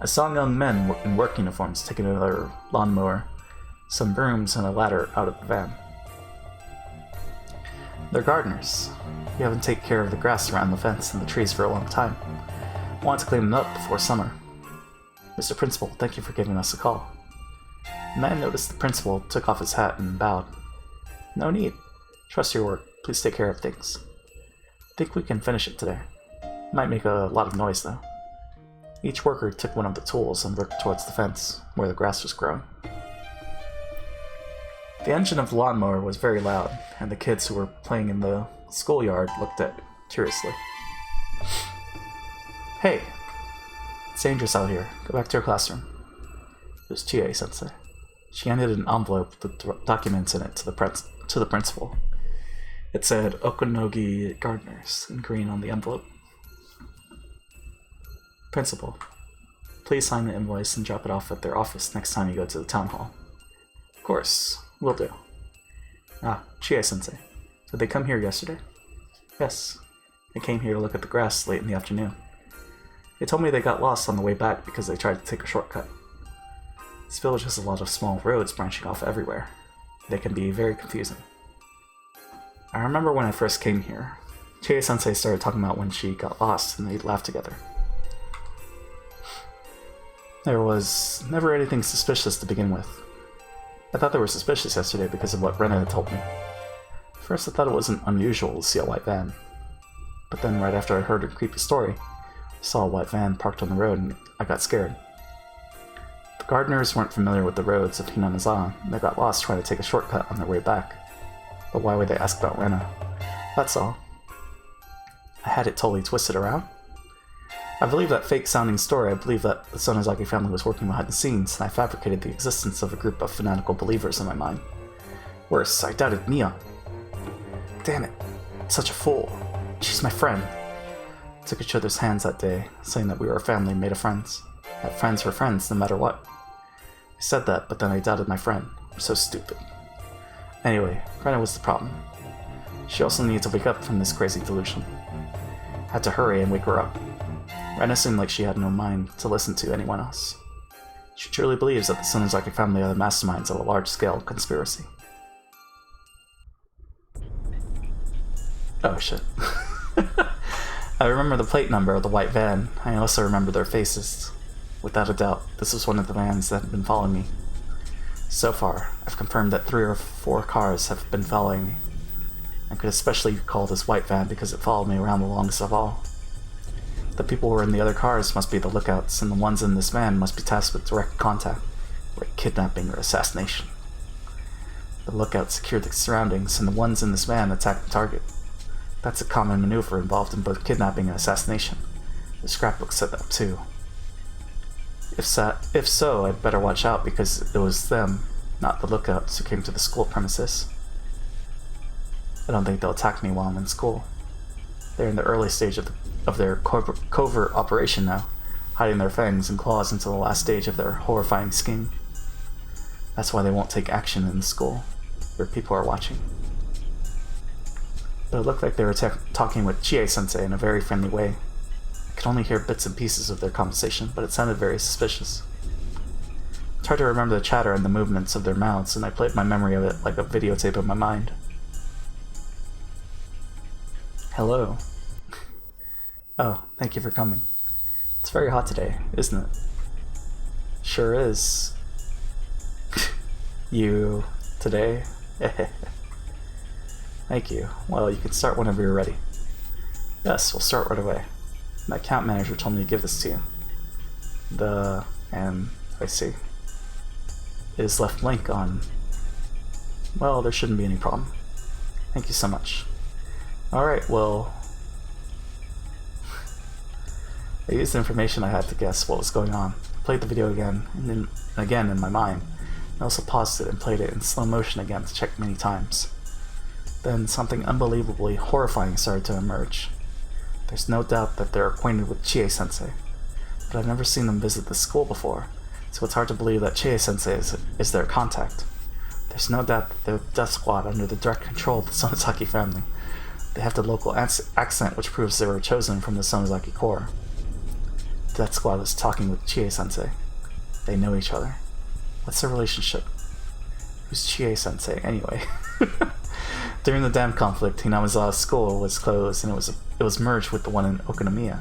I saw young men in work uniforms taking another lawnmower, some brooms, and a ladder out of the van. They're gardeners. We haven't taken care of the grass around the fence and the trees for a long time. I want to clean them up before summer. Mr. Principal, thank you for giving us a call. The man noticed the principal, took off his hat, and bowed. No need. Trust your work. Please take care of things. Think we can finish it today. Might make a lot of noise, though. Each worker took one of the tools and worked towards the fence, where the grass was growing. The engine of the lawnmower was very loud, and the kids who were playing in the schoolyard looked at it curiously. Hey! It's dangerous out here. Go back to your classroom. It was Chie-sensei. She handed an envelope with documents in it to the principal. It said Okonogi Gardeners in green on the envelope. Principal, please sign the invoice and drop it off at their office next time you go to the town hall. Of course, will do. Ah, Chie-sensei. Did they come here yesterday? Yes. They came here to look at the grass late in the afternoon. They told me they got lost on the way back because they tried to take a shortcut. This village has a lot of small roads branching off everywhere. They can be very confusing. I remember when I first came here, Chie-sensei started talking about when she got lost and they laughed together. There was never anything suspicious to begin with. I thought they were suspicious yesterday because of what Rena had told me. First I thought it wasn't unusual to see a white van. But then right after I heard her creepy story, I saw a white van parked on the road and I got scared. The gardeners weren't familiar with the roads of Hinamiza and they got lost trying to take a shortcut on their way back. But why would they ask about Rena? That's all. I had it totally twisted around. I believe that fake-sounding story. I believe that the Sonozaki family was working behind the scenes, and I fabricated the existence of a group of fanatical believers in my mind. Worse, I doubted Mion. Damn it. Such a fool. She's my friend. We took each other's hands that day, saying that we were a family made of friends. That friends were friends no matter what. I said that, but then I doubted my friend. I'm so stupid. Anyway, Rena was the problem. She also needed to wake up from this crazy delusion. I had to hurry and wake her up. Rena seemed like she had no mind to listen to anyone else. She truly believes that the Sonozaki family are the masterminds of a large-scale conspiracy. Oh shit. I remember the plate number of the white van. I also remember their faces. Without a doubt, this was one of the vans that had been following me. So far, I've confirmed that 3 or 4 cars have been following me. I could especially recall this white van because it followed me around the longest of all. The people who were in the other cars must be the lookouts, and the ones in this van must be tasked with direct contact, like kidnapping or assassination. The lookouts secure the surroundings, and the ones in this van attack the target. That's a common maneuver involved in both kidnapping and assassination. The scrapbook said that too. If so, I'd better watch out because it was them, not the lookouts, who came to the school premises. I don't think they'll attack me while I'm in school. They're in the early stage of their covert operation now, hiding their fangs and claws until the last stage of their horrifying scheme. That's why they won't take action in the school, where people are watching. But it looked like they were talking with Chie-sensei in a very friendly way. I could only hear bits and pieces of their conversation, but it sounded very suspicious. I tried to remember the chatter and the movements of their mouths, and I played my memory of it like a videotape in my mind. Hello. Oh, thank you for coming. It's very hot today, isn't it? Sure is. You... today? Thank you. Well, you can start whenever you're ready. Yes, we'll start right away. My account manager told me to give this to you. I see. It is left blank on... Well, there shouldn't be any problem. Thank you so much. Alright, well... I used the information I had to guess what was going on. Played the video again, and then again in my mind. I also paused it and played it in slow motion again to check many times. Then something unbelievably horrifying started to emerge. There's no doubt that they're acquainted with Chie-sensei, but I've never seen them visit the school before, so it's hard to believe that Chie-sensei is their contact. There's no doubt that they're the death squad under the direct control of the Sonozaki family. They have the local accent which proves they were chosen from the Sonozaki Corps. The death squad was talking with Chie-sensei. They know each other. What's their relationship? Who's Chie-sensei anyway? During the dam conflict, Hinamizawa's school was closed and it was merged with the one in Okonomiya.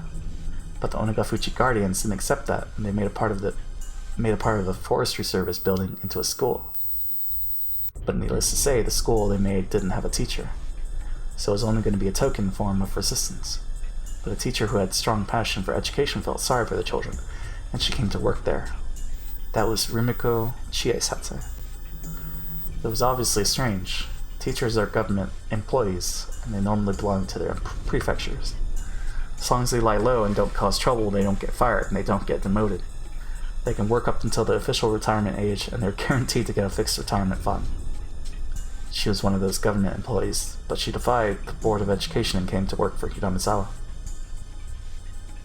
But the Onagafuchi Guardians didn't accept that, and they made a part of the forestry service building into a school. But needless to say, the school they made didn't have a teacher, so it was only going to be a token form of resistance. But a teacher who had strong passion for education felt sorry for the children, and she came to work there. That was Rumiko Chie-sensei. It was obviously strange. Teachers are government employees, and they normally belong to their prefectures. As long as they lie low and don't cause trouble, they don't get fired and they don't get demoted. They can work up until the official retirement age, and they're guaranteed to get a fixed retirement fund. She was one of those government employees, but she defied the Board of Education and came to work for Hinamizawa.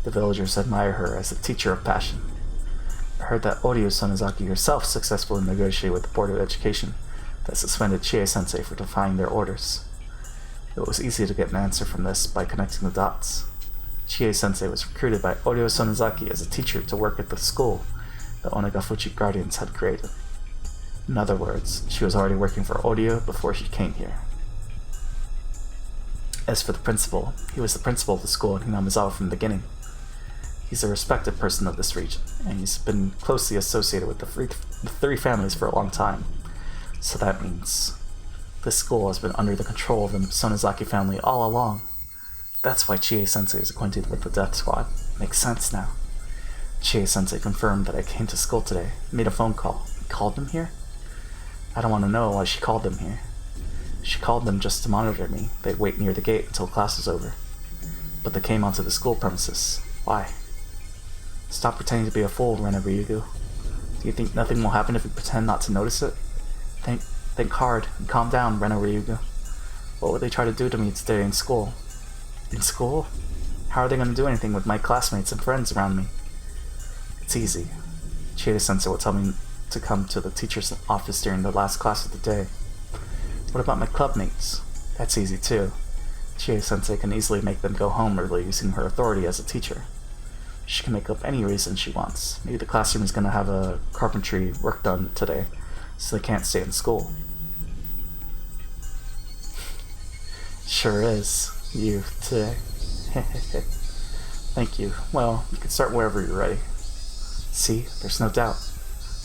The villagers admire her as a teacher of passion. I heard that Oryu Sonozaki herself successfully negotiated with the Board of Education that suspended Chie-sensei for defying their orders. It was easy to get an answer from this by connecting the dots. Chie-sensei was recruited by Oryu Sonozaki as a teacher to work at the school the Onagafuchi Guardians had created. In other words, she was already working for Oryu before she came here. As for the principal, he was the principal of the school in Hinamizawa from the beginning. He's a respected person of this region, and he's been closely associated with the three families for a long time. So that means this school has been under the control of the Sonozaki family all along. That's why Chie-sensei is acquainted with the death squad. Makes sense now. Chie-sensei confirmed that I came to school today, made a phone call. Called them here? I don't want to know why she called them here. She called them just to monitor me. They'd wait near the gate until class was over. But they came onto the school premises. Why? Stop pretending to be a fool, Rena Ryugu. Do you think nothing will happen if you pretend not to notice it? Think hard and calm down, Rena Ryugu. What would they try to do to me today in school? In school? How are they going to do anything with my classmates and friends around me? It's easy. Chie-sensei will tell me to come to the teacher's office during the last class of the day. What about my clubmates? That's easy too. Chie-sensei can easily make them go home early using her authority as a teacher. She can make up any reason she wants. Maybe the classroom is going to have a carpentry work done today, so they can't stay in school. Sure is. You, today. Thank you. Well, you can start wherever you're ready. See, there's no doubt.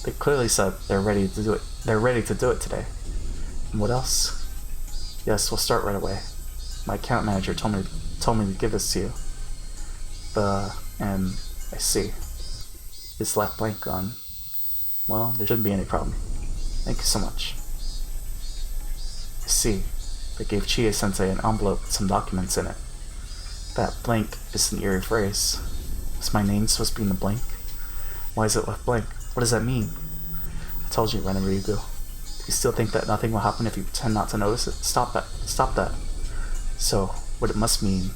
They clearly said they're ready to do it. They're ready to do it today. And what else? Yes, we'll start right away. My account manager told me to give this to you. I see. It's left blank on. Well, there shouldn't be any problem. Thank you so much. I see. They gave Chie-sensei an envelope with some documents in it. That blank is an eerie phrase. Is my name supposed to be in the blank? Why is it left blank? What does that mean? I told you, Rena Ryugu. Do you still think that nothing will happen if you pretend not to notice it? Stop that. Stop that. So, what it must mean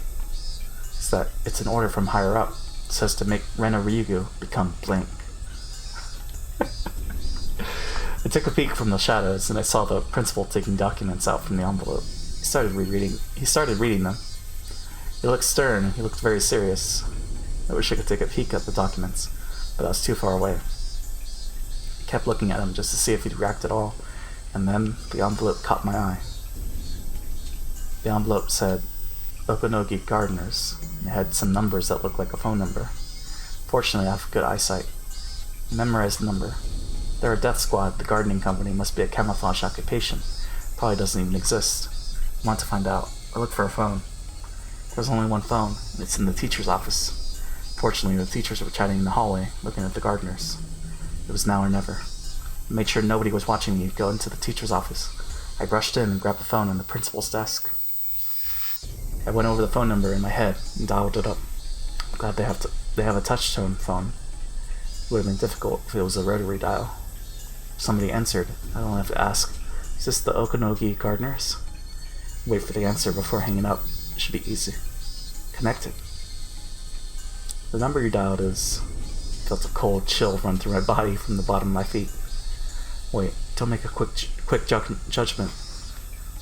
is that it's an order from higher up. It says to make Rena Ryugu become blank. I took a peek from the shadows and I saw the principal taking documents out from the envelope. He started reading them. He looked stern, he looked very serious. I wish I could take a peek at the documents, but I was too far away. I kept looking at him just to see if he'd react at all, and then the envelope caught my eye. The envelope said, Okanogi gardeners. It had some numbers that looked like a phone number. Fortunately, I have good eyesight. I memorized the number. They're a death squad. The gardening company must be a camouflage occupation. Probably doesn't even exist. I want to find out. I looked for a phone. There's only one phone, and it's in the teacher's office. Fortunately, the teachers were chatting in the hallway, looking at the gardeners. It was now or never. I made sure nobody was watching me go into the teacher's office. I rushed in and grabbed the phone on the principal's desk. I went over the phone number in my head and dialed it up. I'm glad they have a touch-tone phone. It would have been difficult if it was a rotary dial. Somebody answered. I don't have to ask, is this the Okanogi gardeners? Wait for the answer before hanging up. It should be easy. Connected. The number you dialed is... I felt a cold chill run through my body from the bottom of my feet. Wait, don't make a quick judgment.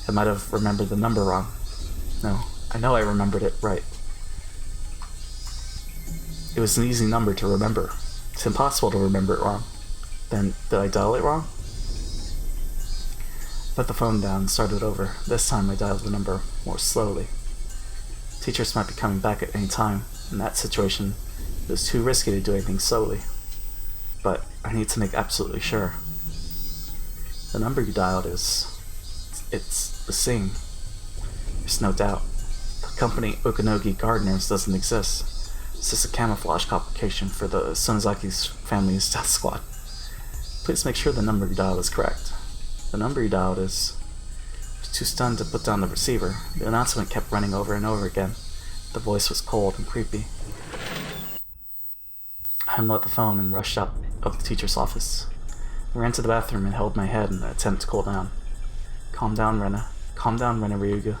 I might have remembered the number wrong. No, I know I remembered it right. It was an easy number to remember. It's impossible to remember it wrong. Then, did I dial it wrong? Put the phone down and started over. This time I dialed the number more slowly. Teachers might be coming back at any time. In that situation, it was too risky to do anything slowly. But I need to make absolutely sure. The number you dialed it's the same. There's no doubt. The company Okanogi Gardeners doesn't exist. It's just a camouflage complication for the Sonozaki's family's death squad. Please make sure the number you dialed is correct. The number you dialed is... I was too stunned to put down the receiver. The announcement kept running over and over again. The voice was cold and creepy. I hung up the phone and rushed out of the teacher's office. I ran to the bathroom and held my head in an attempt to cool down. Calm down, Rena. Calm down, Rena Ryugu.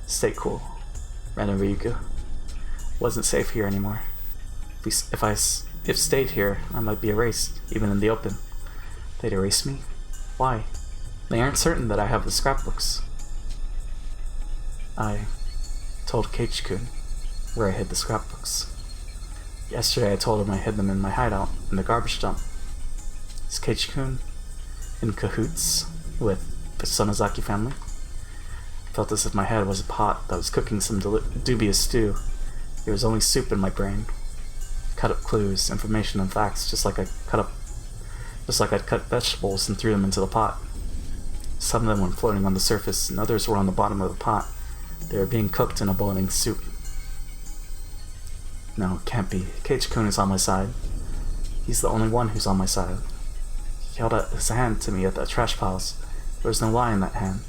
Stay cool, Rena Ryugu. Wasn't safe here anymore. If stayed here, I might be erased, even in the open. They'd erase me? Why? They aren't certain that I have the scrapbooks. I told Ch.6 where I hid the scrapbooks. Yesterday I told him I hid them in my hideout, in the garbage dump. Is Ch.6 in cahoots with the Sonozaki family? I felt as if my head was a pot that was cooking some dubious stew. There was only soup in my brain. Cut up clues, information, and facts, just like I'd cut vegetables and threw them into the pot. Some of them were floating on the surface, and others were on the bottom of the pot. They were being cooked in a boiling soup. No, it can't be. Ch.6 is on my side. He's the only one who's on my side. He held out his hand to me at the trash piles. There was no lie in that hand.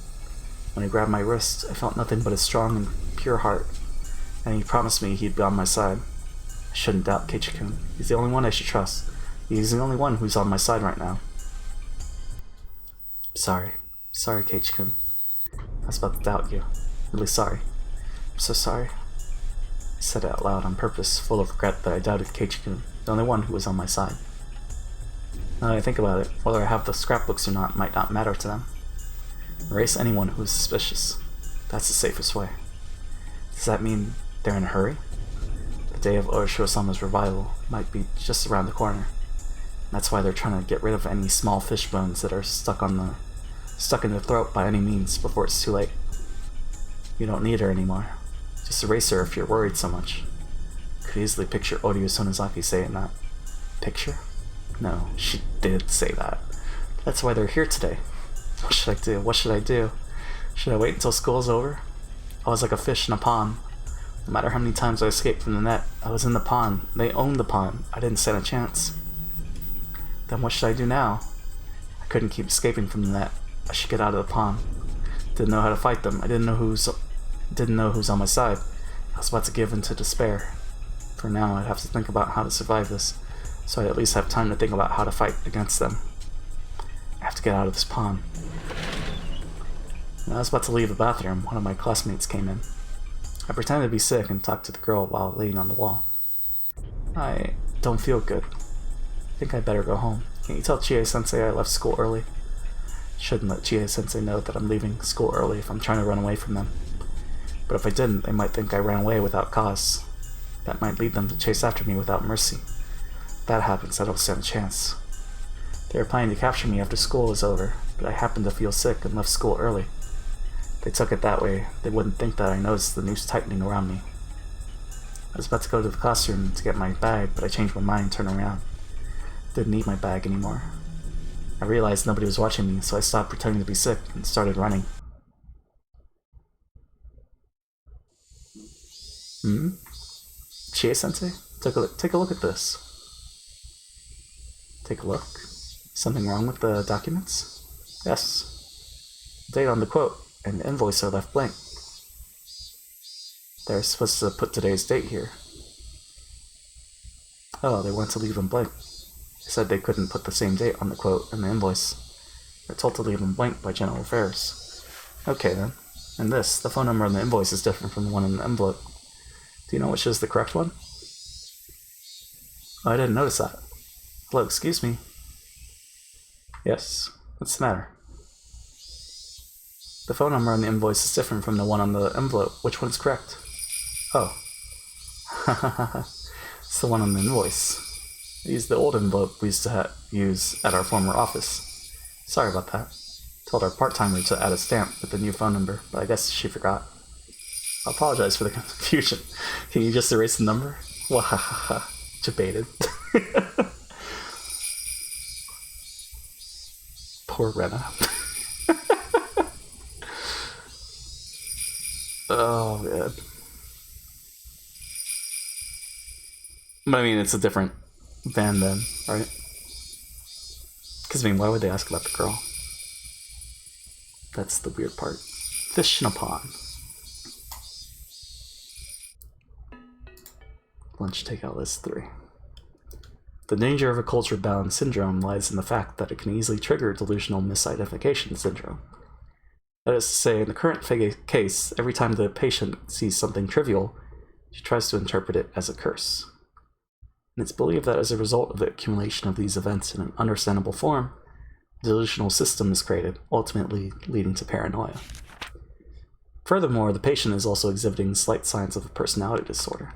When he grabbed my wrist, I felt nothing but a strong and pure heart. And he promised me he'd be on my side. I shouldn't doubt Ch.6. He's the only one I should trust. He's the only one who's on my side right now. Sorry. Sorry, Ch.6. I was about to doubt you. Really sorry. I'm so sorry. I said it out loud on purpose, full of regret that I doubted Ch.6, the only one who was on my side. Now that I think about it, whether I have the scrapbooks or not might not matter to them. Erase anyone who is suspicious. That's the safest way. Does that mean they're in a hurry? The day of Oroshiro-sama's revival might be just around the corner. That's why they're trying to get rid of any small fish bones that are stuck in their throat by any means before it's too late. You don't need her anymore. Just erase her if you're worried so much. Could easily picture Oryu Sonozaki saying that. Picture? No, she did say that. That's why they're here today. What should I do? What should I do? Should I wait until school's over? I was like a fish in a pond. No matter how many times I escaped from the net, I was in the pond. They owned the pond. I didn't stand a chance. Then what should I do now? I couldn't keep escaping from the net. I should get out of the pond. Didn't know how to fight them. I didn't know who's on my side. I was about to give in to despair. For now, I'd have to think about how to survive this, so I'd at least have time to think about how to fight against them. I have to get out of this pond. When I was about to leave the bathroom, one of my classmates came in. I pretended to be sick and talked to the girl while laying on the wall. I don't feel good. I think I'd better go home. Can you tell Chie-sensei I left school early? Shouldn't let Chie-sensei know that I'm leaving school early if I'm trying to run away from them. But if I didn't, they might think I ran away without cause. That might lead them to chase after me without mercy. If that happens, I don't stand a chance. They were planning to capture me after school is over, but I happened to feel sick and left school early. they took it that way, they wouldn't think that I noticed the noose tightening around me. I was about to go to the classroom to get my bag, but I changed my mind and turned around. Didn't need my bag anymore. I realized nobody was watching me, so I stopped pretending to be sick and started running. Chie-sensei? Take a look at this. Take a look. Something wrong with the documents? Yes. The date on the quote and the invoice are left blank. They're supposed to put today's date here. Oh, they want to leave them blank. They said they couldn't put the same date on the quote and the invoice. They're told to leave them blank by General Affairs. Okay then. And this, the phone number on the invoice is different from the one in the envelope. Do you know which is the correct one? Oh, I didn't notice that. Hello, excuse me. Yes, what's the matter? The phone number on the invoice is different from the one on the envelope. Which one's correct? Oh. It's the one on the invoice. I used the old envelope we used to use at our former office. Sorry about that. Told our part-timer to add a stamp with the new phone number, but I guess she forgot. I apologize for the confusion. Can you just erase the number? Wahahaha. Debated. Poor Rena. Oh, man. But I mean, it's a different van then, right? Because, I mean, why would they ask about the girl? That's the weird part. Fish in a pond. Lunch takeout list 3. The danger of a culture-bound syndrome lies in the fact that it can easily trigger delusional misidentification syndrome. That is to say, in the current case, every time the patient sees something trivial, she tries to interpret it as a curse. And it's believed that as a result of the accumulation of these events in an understandable form, a delusional system is created, ultimately leading to paranoia. Furthermore, the patient is also exhibiting slight signs of a personality disorder.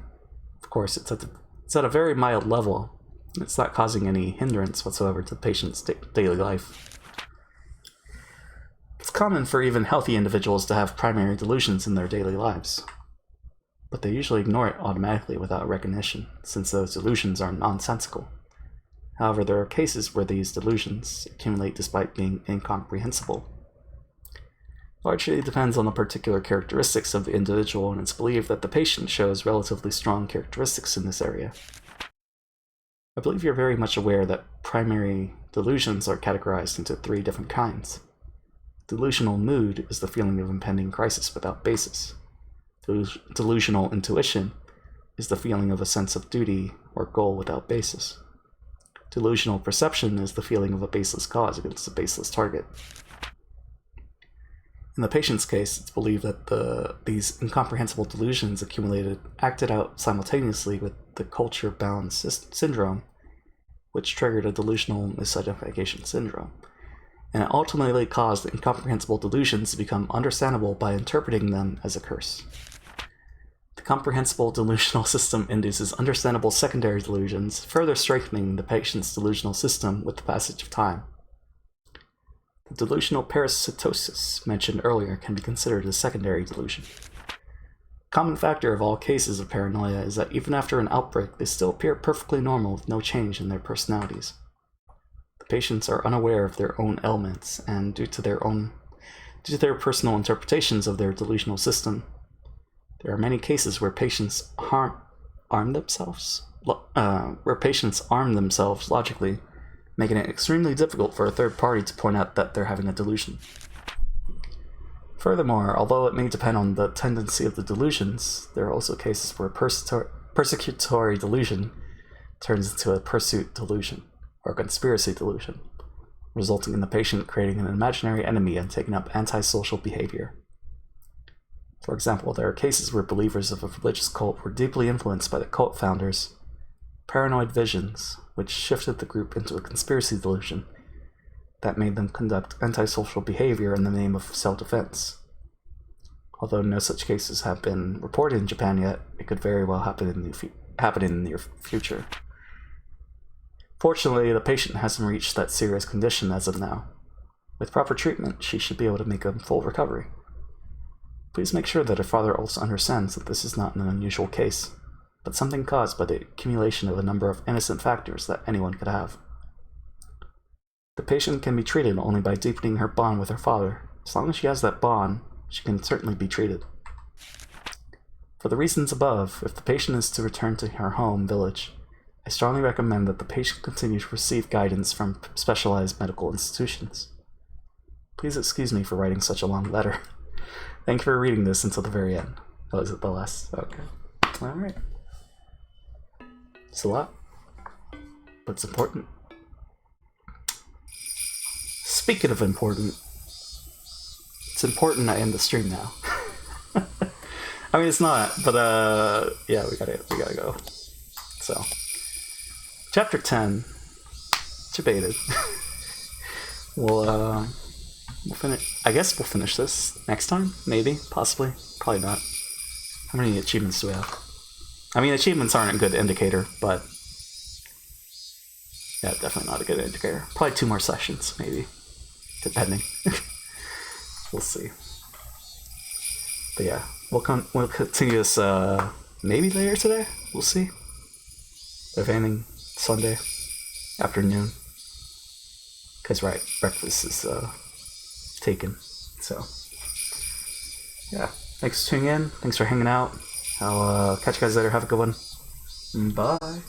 Of course, it's at a very mild level. It's not causing any hindrance whatsoever to the patient's daily life. It's common for even healthy individuals to have primary delusions in their daily lives, but they usually ignore it automatically without recognition, since those delusions are nonsensical. However, there are cases where these delusions accumulate despite being incomprehensible. Largely depends on the particular characteristics of the individual, and it's believed that the patient shows relatively strong characteristics in this area. I believe you're very much aware that primary delusions are categorized into 3 different kinds. Delusional mood is the feeling of impending crisis without basis. Delusional intuition is the feeling of a sense of duty or goal without basis. Delusional perception is the feeling of a baseless cause against a baseless target. In the patient's case, it's believed that these incomprehensible delusions acted out simultaneously with the culture-bound syndrome, which triggered a delusional misidentification syndrome, and it ultimately caused the incomprehensible delusions to become understandable by interpreting them as a curse. The comprehensible delusional system induces understandable secondary delusions, further strengthening the patient's delusional system with the passage of time. The delusional parasitosis mentioned earlier can be considered a secondary delusion. A common factor of all cases of paranoia is that even after an outbreak, they still appear perfectly normal with no change in their personalities. The patients are unaware of their own ailments, and due to their personal interpretations of their delusional system, there are many cases where patients arm themselves logically, making it extremely difficult for a third party to point out that they're having a delusion. Furthermore, although it may depend on the tendency of the delusions, there are also cases where persecutory delusion turns into a pursuit delusion, or a conspiracy delusion, resulting in the patient creating an imaginary enemy and taking up antisocial behavior. For example, there are cases where believers of a religious cult were deeply influenced by the cult founders' paranoid visions, which shifted the group into a conspiracy delusion that made them conduct antisocial behavior in the name of self-defense. Although no such cases have been reported in Japan yet, it could very well happen in the near future. Fortunately, the patient hasn't reached that serious condition as of now. With proper treatment, she should be able to make a full recovery. Please make sure that her father also understands that this is not an unusual case, but something caused by the accumulation of a number of innocent factors that anyone could have. The patient can be treated only by deepening her bond with her father. As long as she has that bond, she can certainly be treated. For the reasons above, if the patient is to return to her home village, I strongly recommend that the patient continue to receive guidance from specialized medical institutions. Please excuse me for writing such a long letter. Thank you for reading this until the very end. Oh, is it the last? Okay. Alright. It's a lot, but it's important. Speaking of important, it's important I end the stream now. I mean, it's not, but yeah, we gotta go. So, chapter 10, debated. We'll finish. I guess we'll finish this next time, maybe, possibly, probably not. How many achievements do we have? I mean, achievements aren't a good indicator, but yeah, definitely not a good indicator. Probably 2 more sessions, maybe, depending. We'll see. But yeah, we'll continue this maybe later today. We'll see. If anything, Sunday afternoon. Because right, breakfast is taken. So yeah, thanks for tuning in. Thanks for hanging out. I'll catch you guys later. Have a good one. Bye.